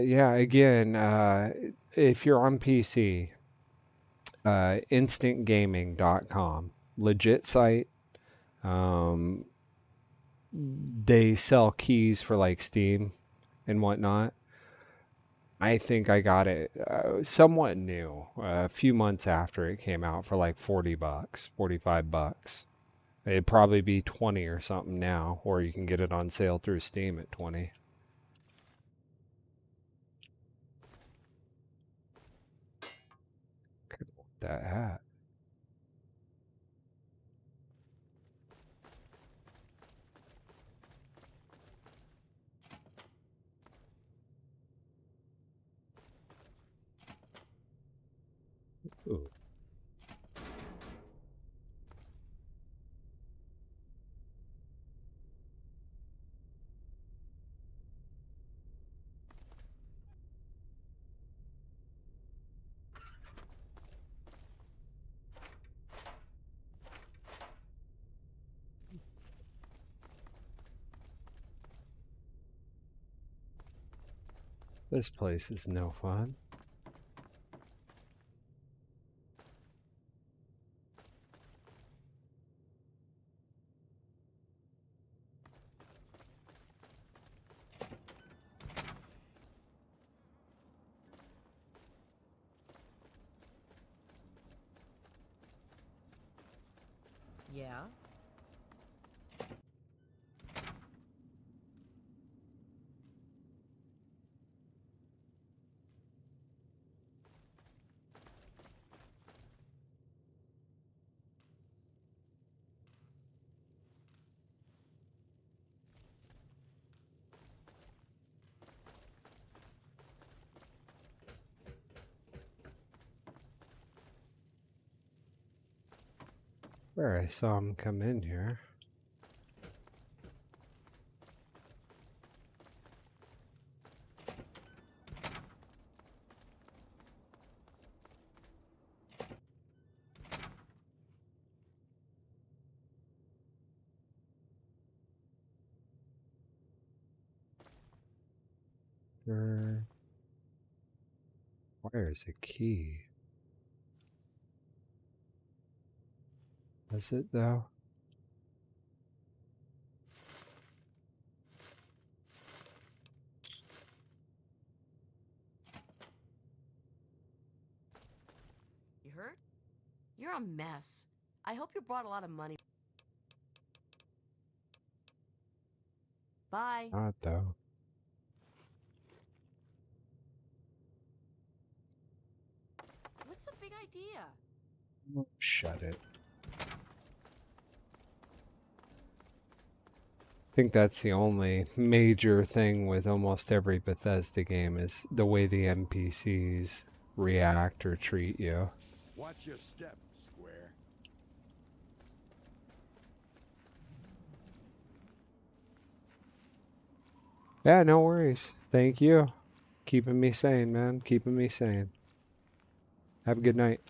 Yeah, again, if you're on PC, instantgaming.com, legit site. Um, they sell keys for like Steam and whatnot. I think I got it somewhat new, a few months after it came out for like 40 bucks, 45 bucks. It'd probably be 20 or something now, or you can get it on sale through Steam at 20. Could want that hat. Ooh. This place is no fun. Yeah? Where I saw him come in here. Where's a key? Is it though? You're a mess. I hope you brought a lot of money. Bye. Not though. What's the big idea? Shut it. I think that's the only major thing with almost every Bethesda game is the way the NPCs react or treat you. Watch your step, Square. Yeah, no worries. Thank you. Keeping me sane, man. Keeping me sane. Have a good night.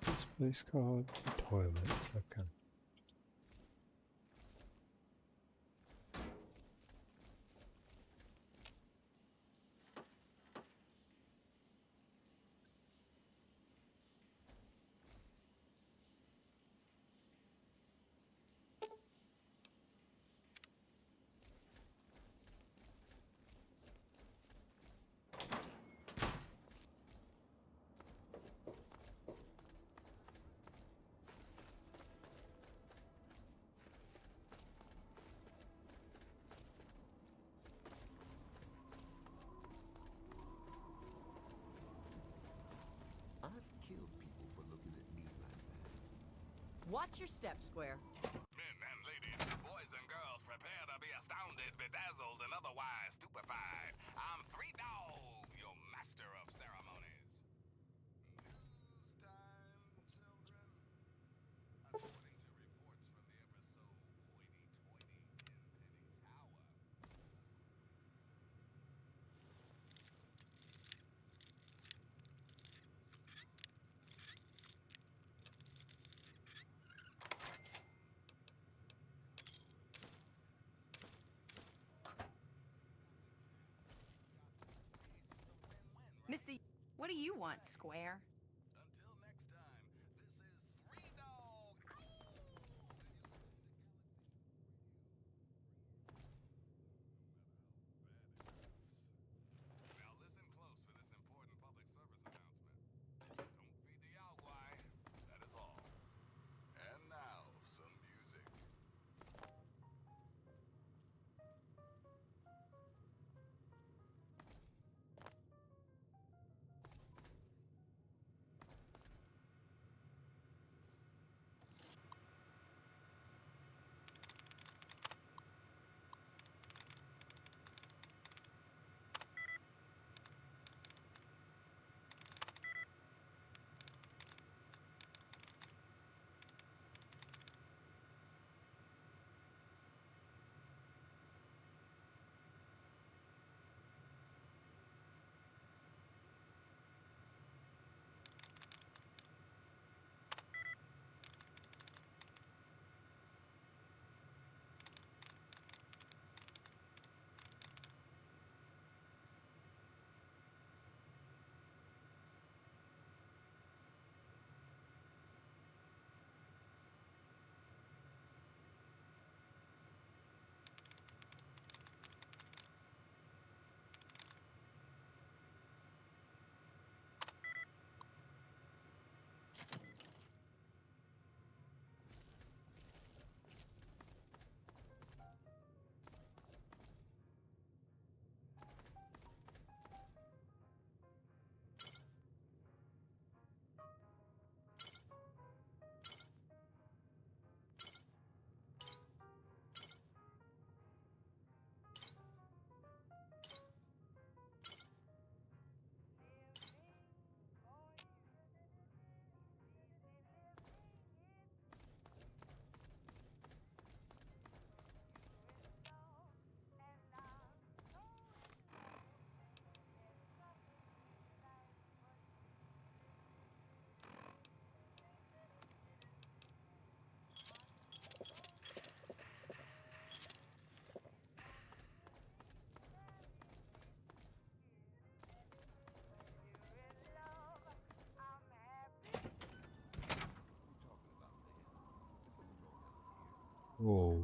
This place called Toilets. Okay. I've killed people for looking at me like that. Watch your step, Square. Men and ladies, boys and girls, prepare to be astounded, bedazzled, and otherwise stupefied. I'm Three Dog, your master of ceremonies. News time, children. According to reports from the ever-so hoity-toity Tenpenny Tower. Misty, what do you want, Square? Until next time, this is Three Dog. Now listen close for this important public service announcement. Don't feed the Yaogwai. That is all. And now, some music. Whoa.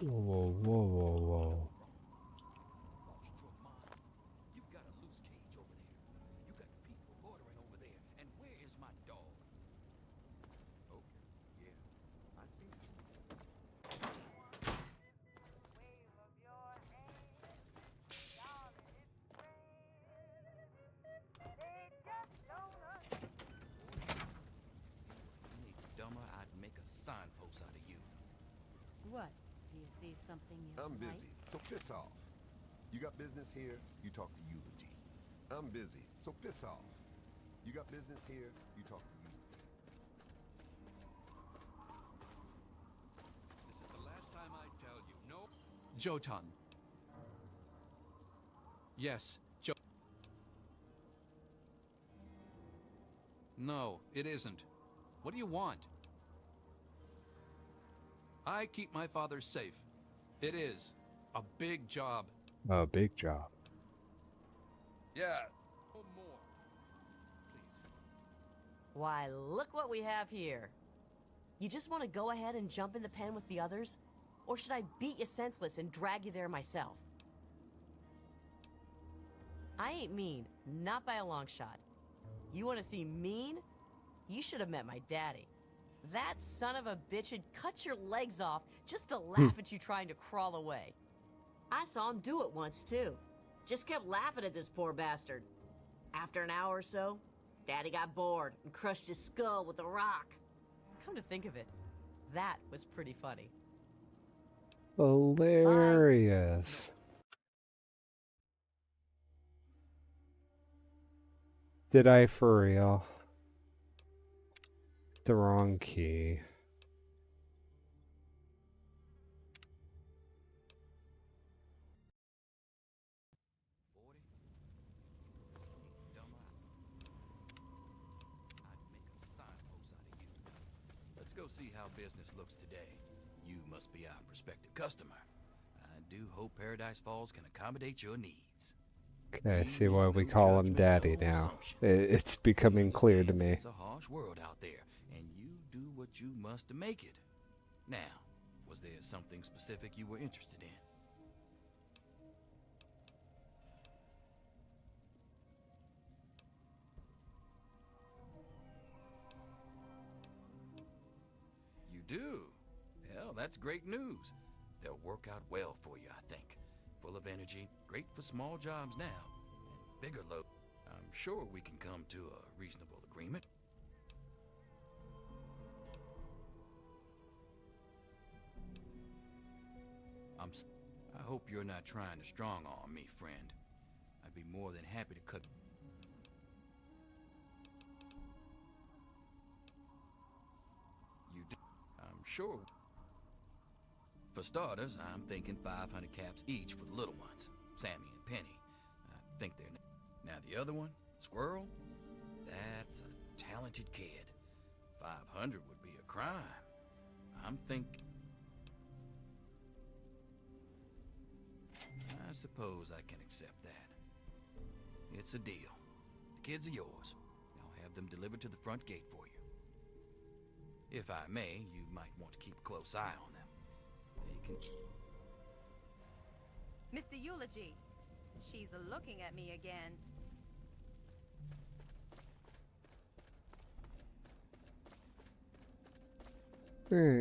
Whoa, whoa, whoa, whoa. You've got a loose cage over there. You got people loitering over there. And where is my dog? Okay, yeah, I see you. Any dumber, I'd make a signpost out of you. What? Do you see something you I'm like? busy, so piss off. You got business here, you talk to Eulogy. I'm busy, so piss off. You got business here, you talk to Eulogy. This is the last time I tell you, no. Jotan. Yes, No, it isn't. What do you want? I keep my father safe. It is a big job. A big job. Yeah. No more. Why, look what we have here. You just want to go ahead and jump in the pen with the others? Or should I beat you senseless and drag you there myself? I ain't mean, not by a long shot. You want to see mean? You should have met my daddy. That son of a bitch had cut your legs off just to laugh at you trying to crawl away. I saw him do it once, too. Just kept laughing at this poor bastard. After an hour or so, Daddy got bored and crushed his skull with a rock. Come to think of it, that was pretty funny. Hilarious. Did I for real? The wrong key. Let's go see how business looks today. You must be our prospective customer. I do hope Paradise Falls can accommodate your needs. Okay, I see why we call him Daddy now. It's becoming clear to me. It's a harsh world out there, and you do what you must to make it. Now, was there something specific you were interested in? You do? Well, that's great news. They'll work out well for you, I think. Full of energy, great for small jobs now, and bigger load. I'm sure we can come to a reasonable agreement. I hope you're not trying to strong-arm me, friend. I'd be more than happy to cut... You do? I'm sure... For starters, I'm thinking 500 caps each for the little ones, Sammy and Penny. I think they're... Now the other one, Squirrel, that's a talented kid. 500 would be a crime. I'm thinking... I suppose I can accept that. It's a deal. The kids are yours. I'll have them delivered to the front gate for you. If I may, you might want to keep a close eye on them. They can... Mr. Eulogy, she's looking at me again.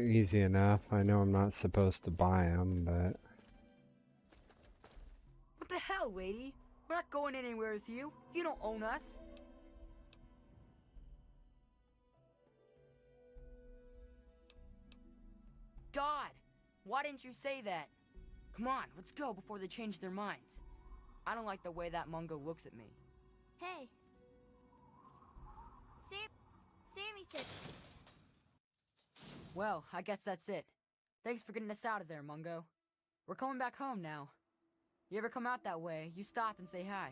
Easy enough. I know I'm not supposed to buy them, but... What the hell, lady? We're not going anywhere with you. You don't own us. God, why didn't you say that? Come on, let's go before they change their minds. I don't like the way that Mungo looks at me. Hey. Sammy said... Well, I guess that's it. Thanks for getting us out of there, Mungo. We're coming back home now. You ever come out that way, you stop and say hi.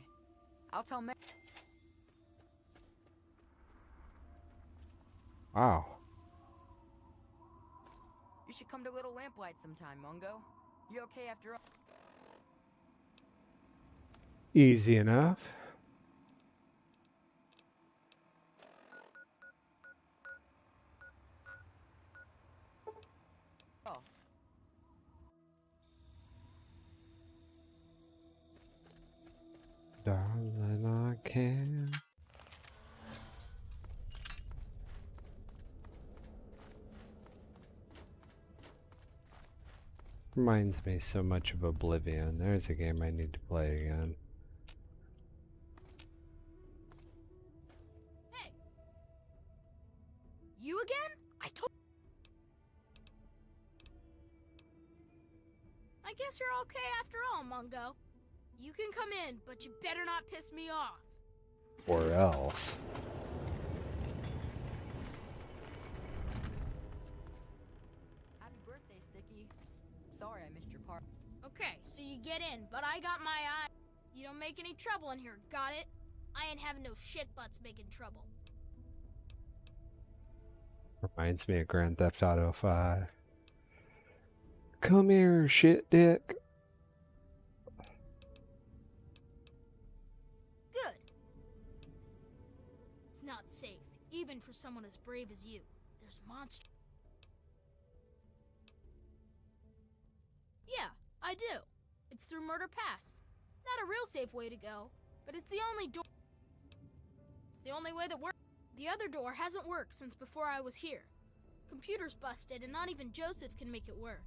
I'll tell May. Wow. You should come to Little Lamplight sometime, Mungo. You okay after all? Easy enough. can. Reminds me so much of Oblivion. There's a game I need to play again. Hey! You again? I guess you're okay after all, Mungo. You can come in, but you better not piss me off. Or else. Happy birthday, Sticky. Sorry I missed your part. Okay, so you get in, but I got my eye. You don't make any trouble in here, got it? I ain't having no shit butts making trouble. Reminds me of Grand Theft Auto 5. Come here, shit dick. Good. It's not safe, even for someone as brave as you. There's monsters. Yeah, I do. It's through Murder Pass. Not a real safe way to go, but it's the only door. It's the only way that works. The other door hasn't worked since before I was here. Computer's busted, and not even Joseph can make it work.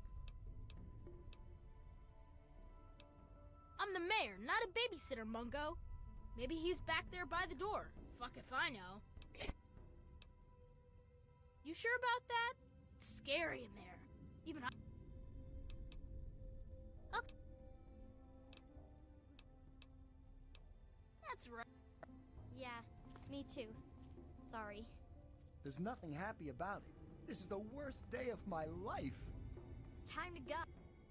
I'm the mayor, not a babysitter, Mungo. Maybe he's back there by the door. Fuck if I know. You sure about that? It's scary in there. Even I... Okay. That's right. Yeah, me too. Sorry. There's nothing happy about it. This is the worst day of my life. It's time to go.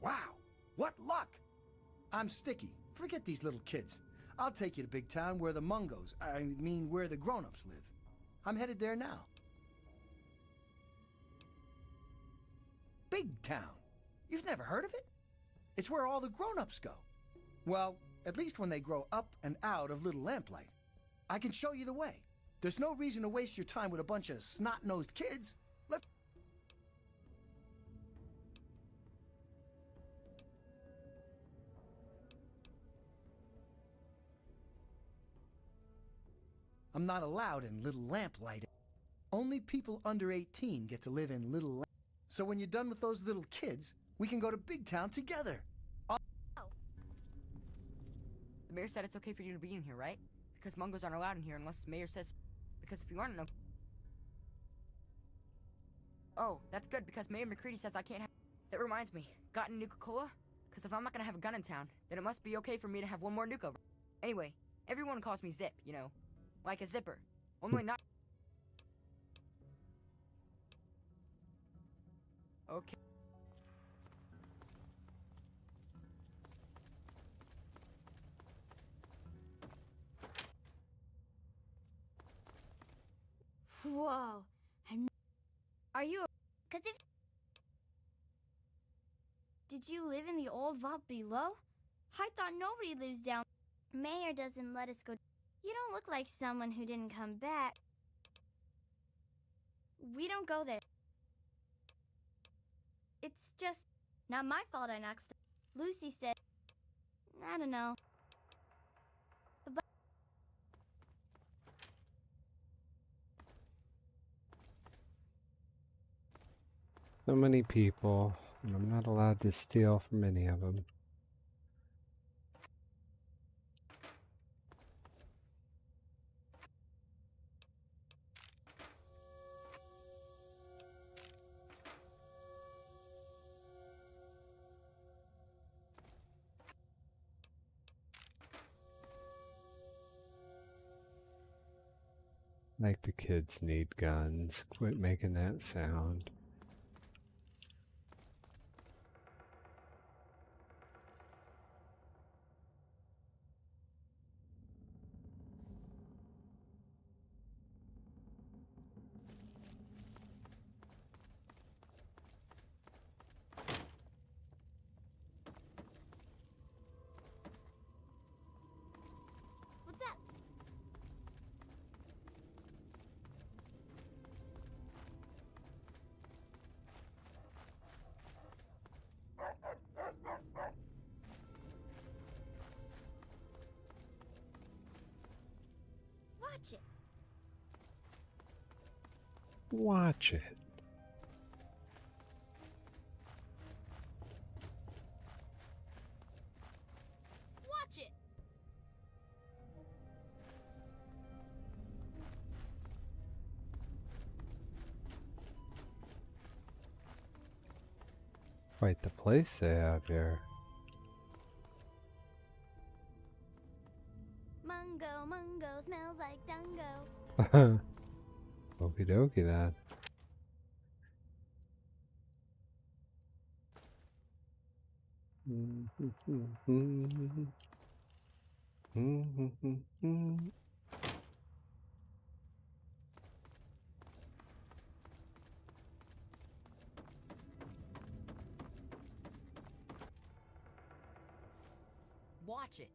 Wow, what luck! I'm Sticky. Forget these little kids. I'll take you to Big Town where the Mungos, I mean where the grown-ups live. I'm headed there now. Big Town? You've never heard of it? It's where all the grown-ups go. Well, at least when they grow up and out of Little Lamplight. I can show you the way. There's no reason to waste your time with a bunch of snot-nosed kids. Let's... I'm not allowed in Little Lamplight. Only people under 18 get to live in Little Lamplight. So when you're done with those little kids, we can go to Big Town together. The mayor said it's okay for you to be in here, right? Because Mungos aren't allowed in here unless the mayor says... Because if you aren't... No... Oh, that's good, because Mayor McCready says I can't have... That reminds me, got any Nuka-Cola? Because if I'm not gonna have a gun in town, then it must be okay for me to have one more nuke over. Anyway, everyone calls me Zip, you know. Like a zipper. Only not... Okay. Whoa. Are you... Cause if... Did you live in the old vault below? I thought nobody lives down... Mayor doesn't let us go... You don't look like someone who didn't come back. We don't go there. It's just... Not my fault I knocked... Lucy said... I don't know. So many people, and I'm not allowed to steal from any of them. Like the kids need guns. Quit making that sound. What's that? Watch it. Watch it. Watch it. Quite the place they have here. Mungo, mungo, smells like dungo. Okie dokie then. Watch it.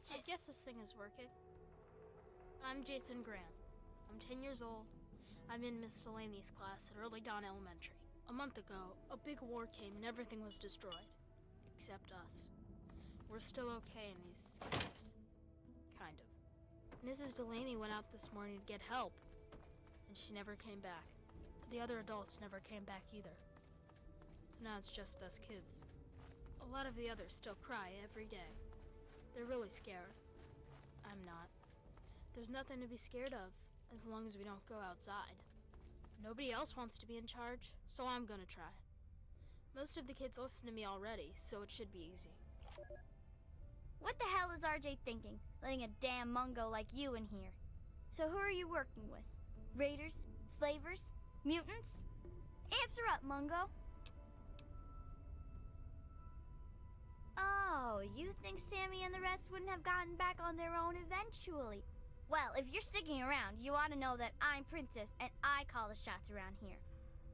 I guess this thing is working. I'm Jason Grant. I'm 10 years old. I'm in Miss Delaney's class at Early Dawn Elementary. A month ago, a big war came and everything was destroyed. Except us. We're still okay in these caves. Kind of. Mrs. Delaney went out this morning to get help, and she never came back. The other adults never came back either. So now it's just us kids. A lot of the others still cry every day. They're really scared. I'm not. There's nothing to be scared of, as long as we don't go outside. Nobody else wants to be in charge, so I'm gonna try. Most of the kids listen to me already, so it should be easy. What the hell is RJ thinking, letting a damn Mungo like you in here? So who are you working with? Raiders? Slavers? Mutants? Answer up, Mungo! Oh, you think Sammy and the rest wouldn't have gotten back on their own eventually? Well, if you're sticking around, you ought to know that I'm Princess and I call the shots around here.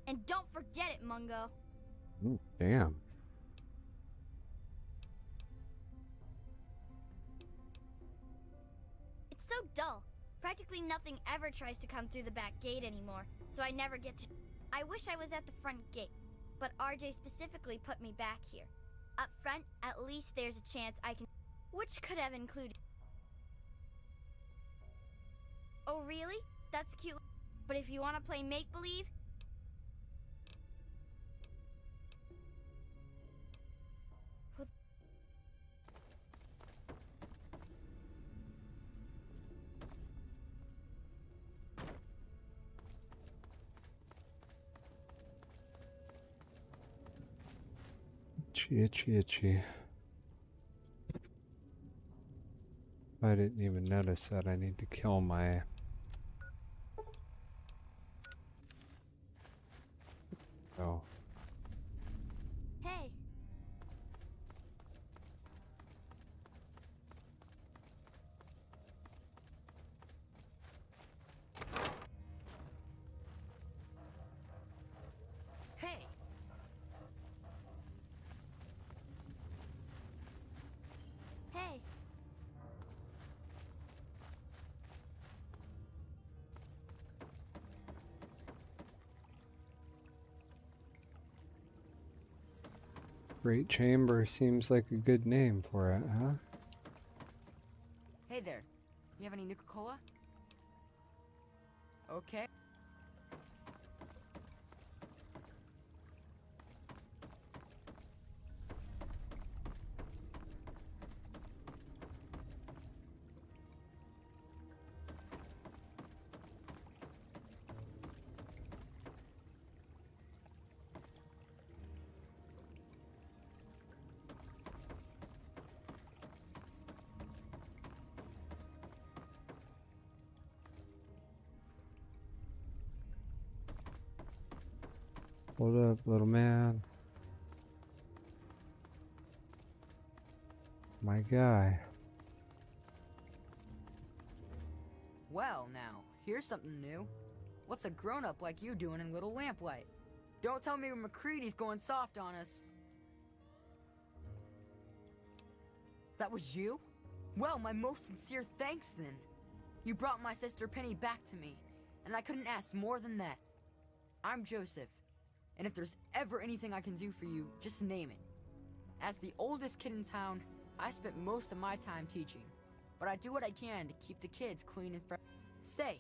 And don't forget it, Mungo. Damn. It's so dull. Practically nothing ever tries to come through the back gate anymore, so I never get to... I wish I was at the front gate, but RJ specifically put me back here. Up front, at least there's a chance I can... Which could have included... Oh, really? That's cute. But if you want to play make-believe... Itchy. I didn't even notice that I need to kill my... Oh. Hey. Hey. Hey. Great Chamber seems like a good name for it, huh? Hey there. You have any Nuka-Cola? Okay. What up, little man? My guy. Well, now, here's something new. What's a grown-up like you doing in Little Lamplight? Don't tell me McCready's going soft on us. That was you? Well, my most sincere thanks then. You brought my sister Penny back to me, and I couldn't ask more than that. I'm Joseph, and if there's ever anything I can do for you, just name it. As the oldest kid in town, I spent most of my time teaching, but I do what I can to keep the kids clean and fresh. Say,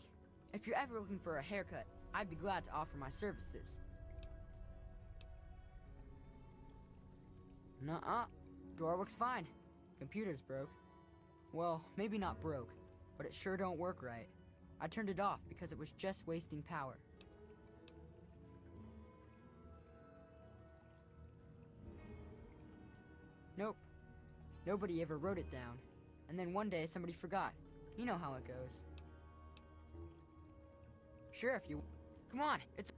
if you're ever looking for a haircut, I'd be glad to offer my services. Nuh-uh. Door looks fine. Computer's broke. Well, maybe not broke, but it sure don't work right. I turned it off because it was just wasting power. Nope. Nobody ever wrote it down. And then one day somebody forgot. You know how it goes. Sure, if you... Come on, it's...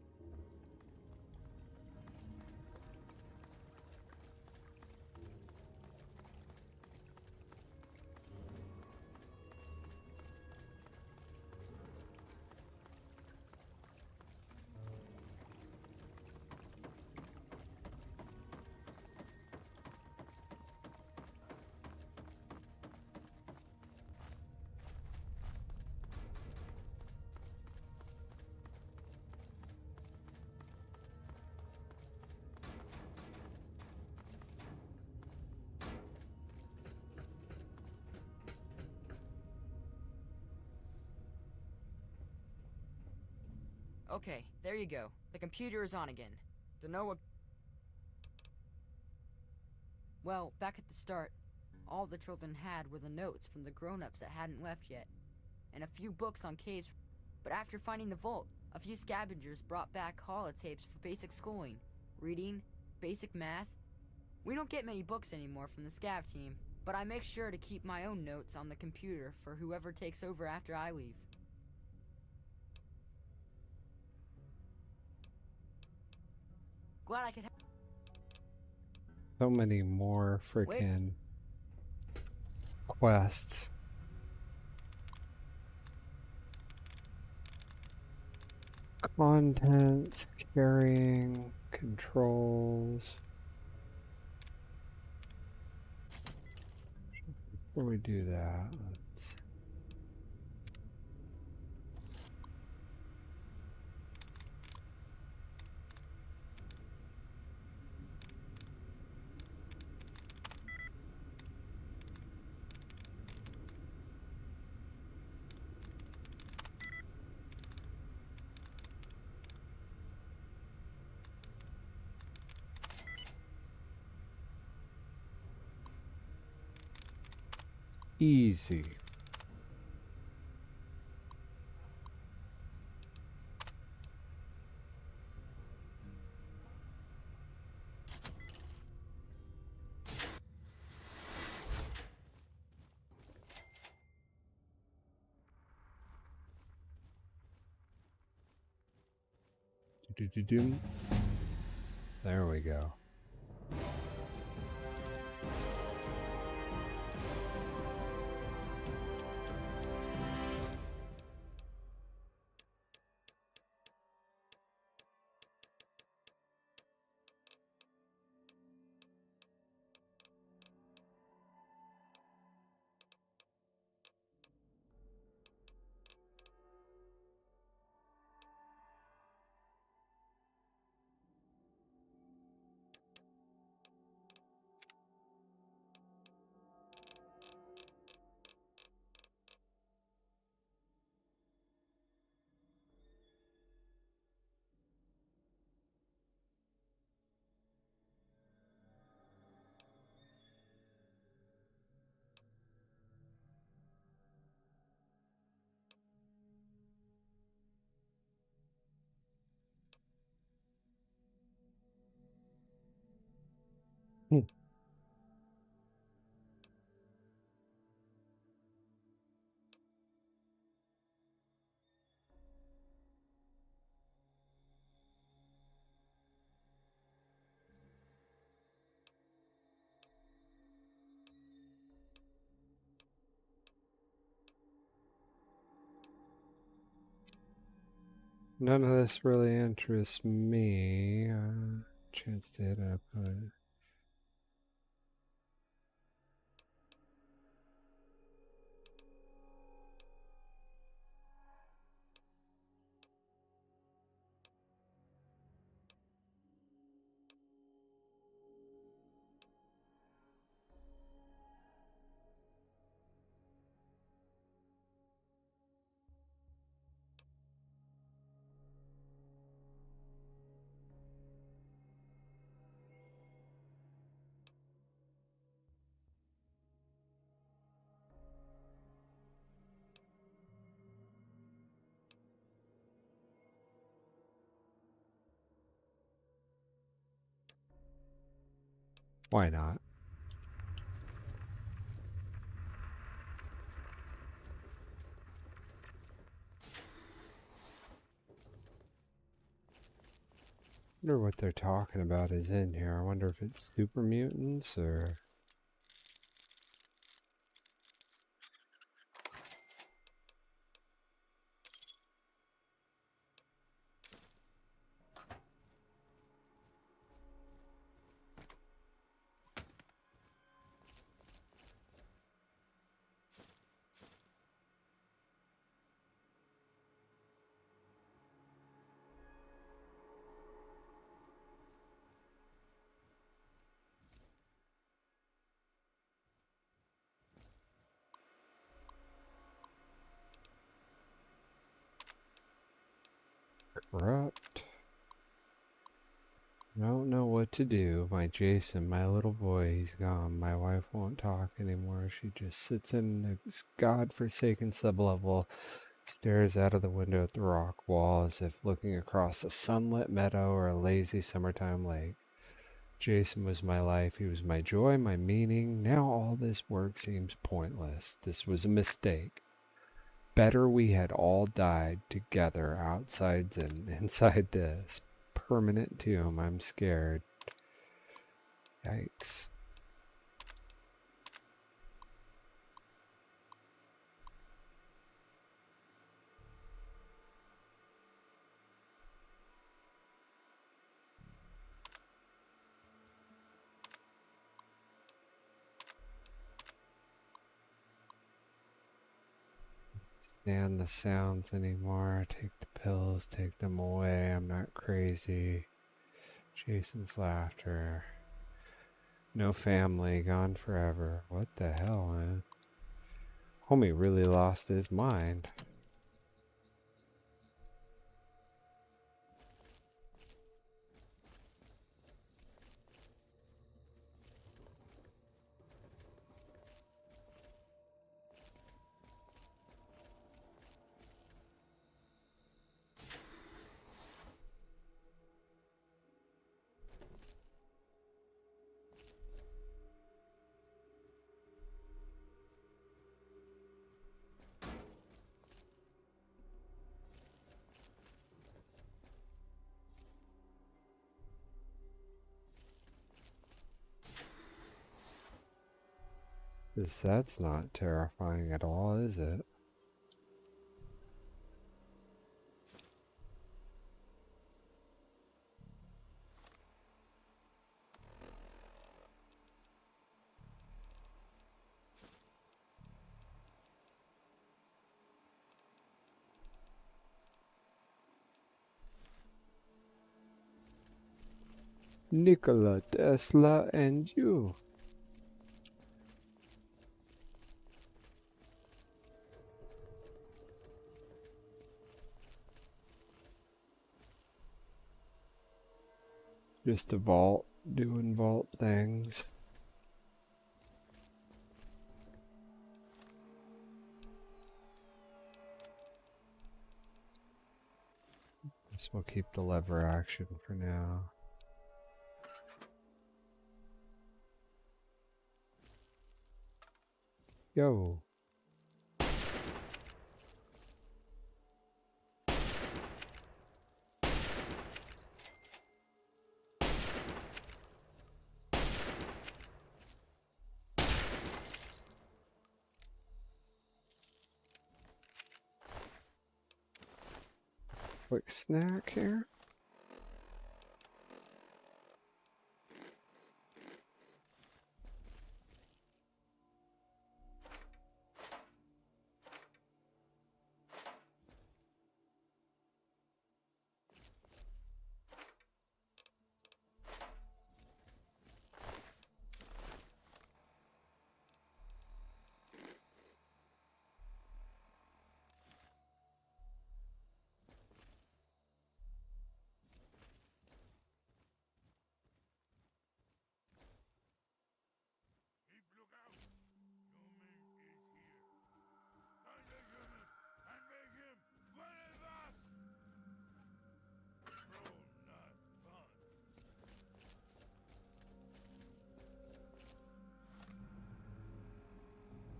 Okay, there you go. The computer is on again. Dunno what... Well, back at the start, all the children had were the notes from the grown-ups that hadn't left yet, and a few books on caves. But after finding the vault, a few scavengers brought back holotapes for basic schooling, reading, basic math. We don't get many books anymore from the scav team, but I make sure to keep my own notes on the computer for whoever takes over after I leave. Glad I could So many more freaking quests. Content, carrying, controls. Before we do that, let's... Easy. Do-do-do-do. There we go. None of this really interests me. Chance to hit up. Why not? I wonder what they're talking about is in here. I wonder if it's super mutants or... Corrupt. I don't know what to do. My Jason, my little boy, he's gone. My wife won't talk anymore. She just sits in the godforsaken sublevel, stares out of the window at the rock wall as if looking across a sunlit meadow or a lazy summertime lake. Jason was my life. He was my joy, my meaning. Now all this work seems pointless. This was a mistake. Better we had all died together outside and inside this permanent tomb. I'm scared. Yikes. Stand the sounds anymore. Take the pills, take them away. I'm not crazy. Jason's laughter. No family, gone forever. What the hell, man? Homie really lost his mind. That's not terrifying at all, is it? Nikola Tesla and you. Just a vault, doing vault things. Guess we'll keep the lever action for now. Yo. Quick snack here.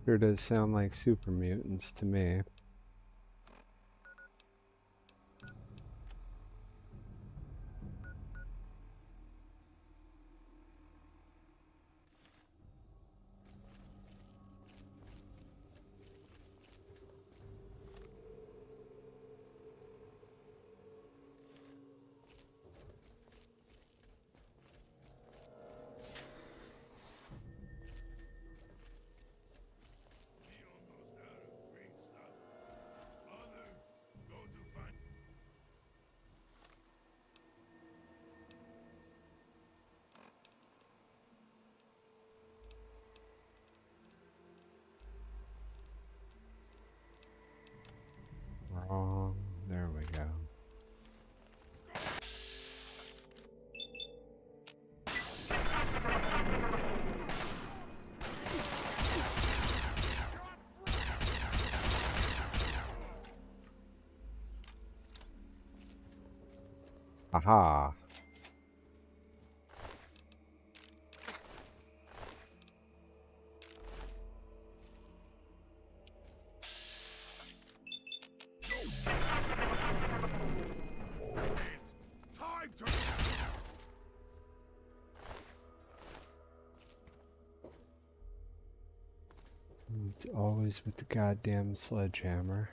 Sure does sound like super mutants to me. Wrong. There we go. Aha. Time to... It's always with the goddamn sledgehammer.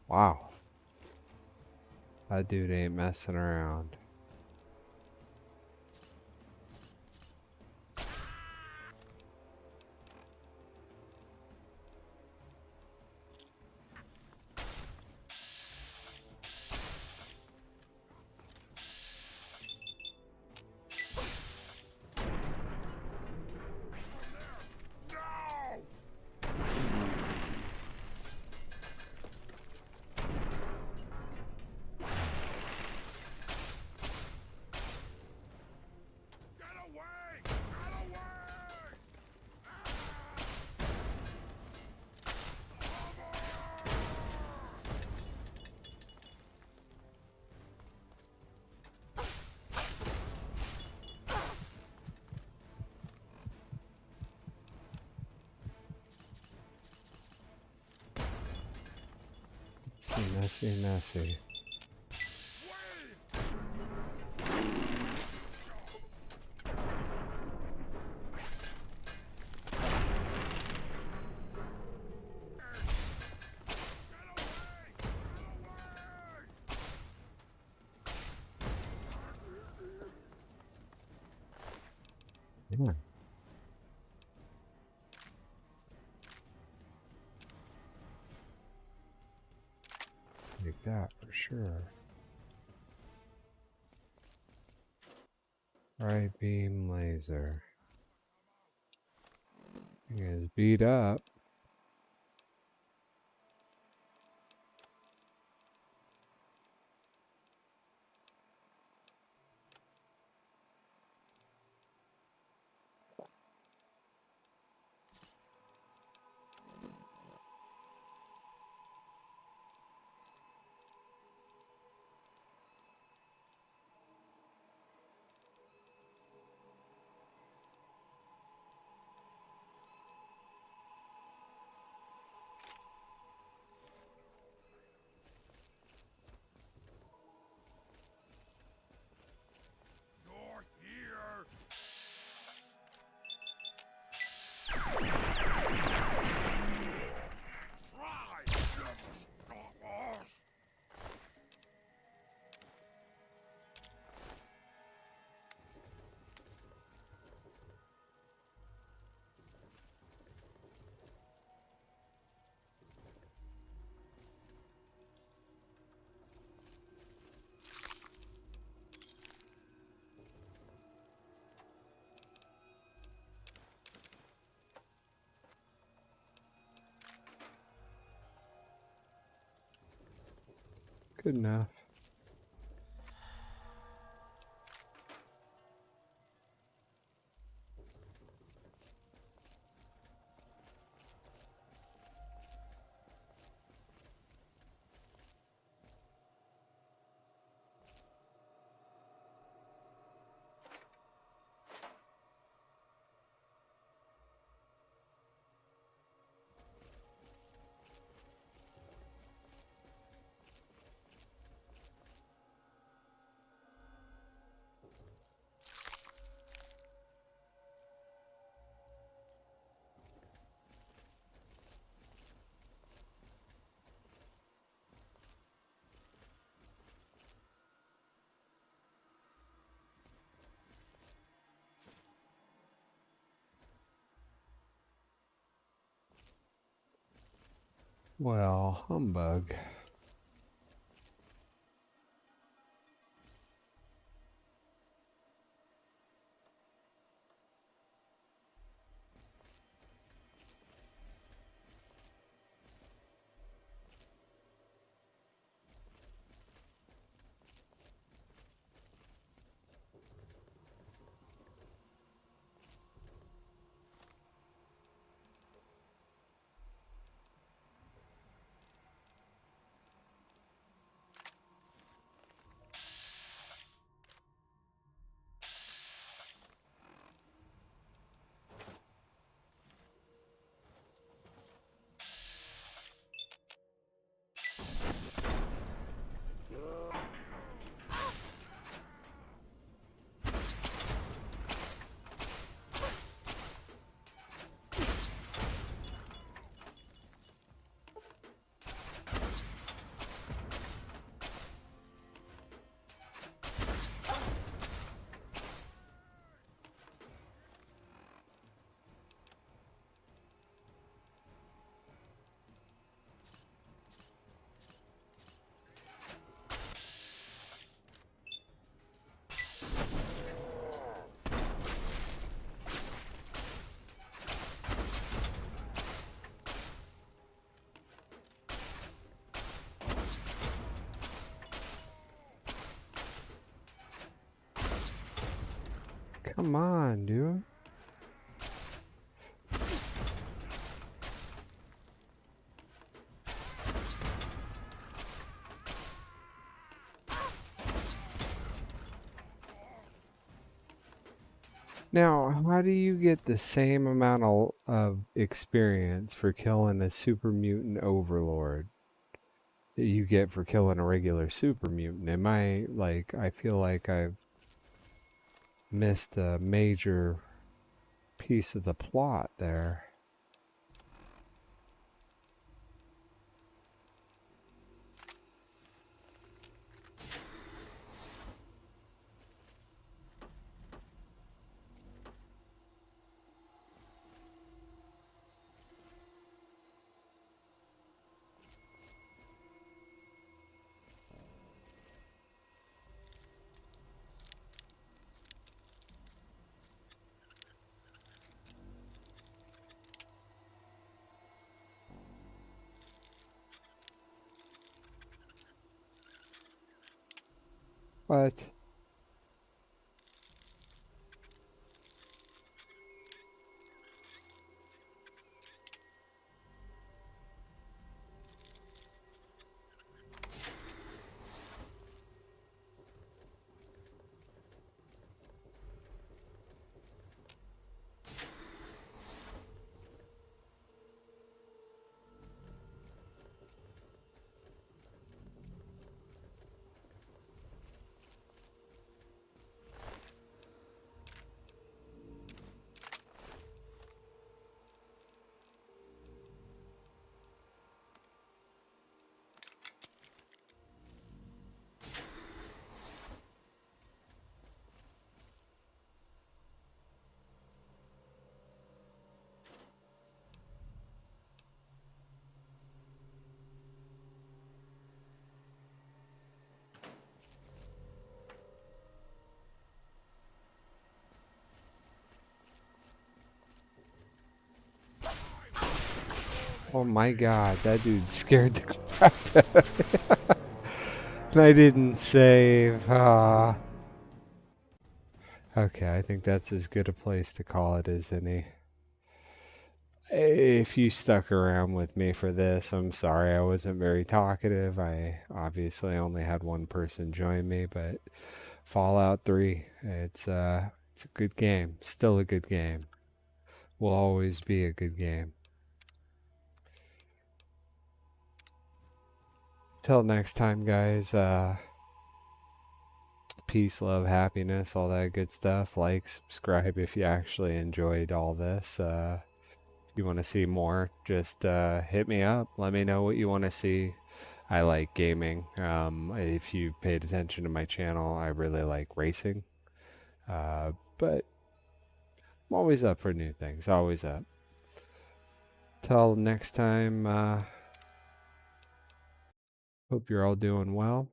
Wow. That dude ain't messing around. Messy, messy. Yeah. Like that for sure. Right beam laser. He is beat up. Good enough. Well, humbug. Come on, dude. Now, how do you get the same amount of experience for killing a super mutant overlord that you get for killing a regular super mutant? Am I, like, I feel like I've missed a major piece of the plot there. What? Oh my god, that dude scared the crap out of me. I didn't save. Okay, I think that's as good a place to call it as any. If you stuck around with me for this, I'm sorry I wasn't very talkative. I obviously only had one person join me, but Fallout 3, it's a good game. Still a good game. Will always be a good game. Till next time, guys, peace, love, happiness, all that good stuff. Like, subscribe if you actually enjoyed all this. If you want to see more, just hit me up. Let me know what you want to see. I like gaming. If you paid attention to my channel, I really like racing. But I'm always up for new things. Always up. Till next time, hope you're all doing well.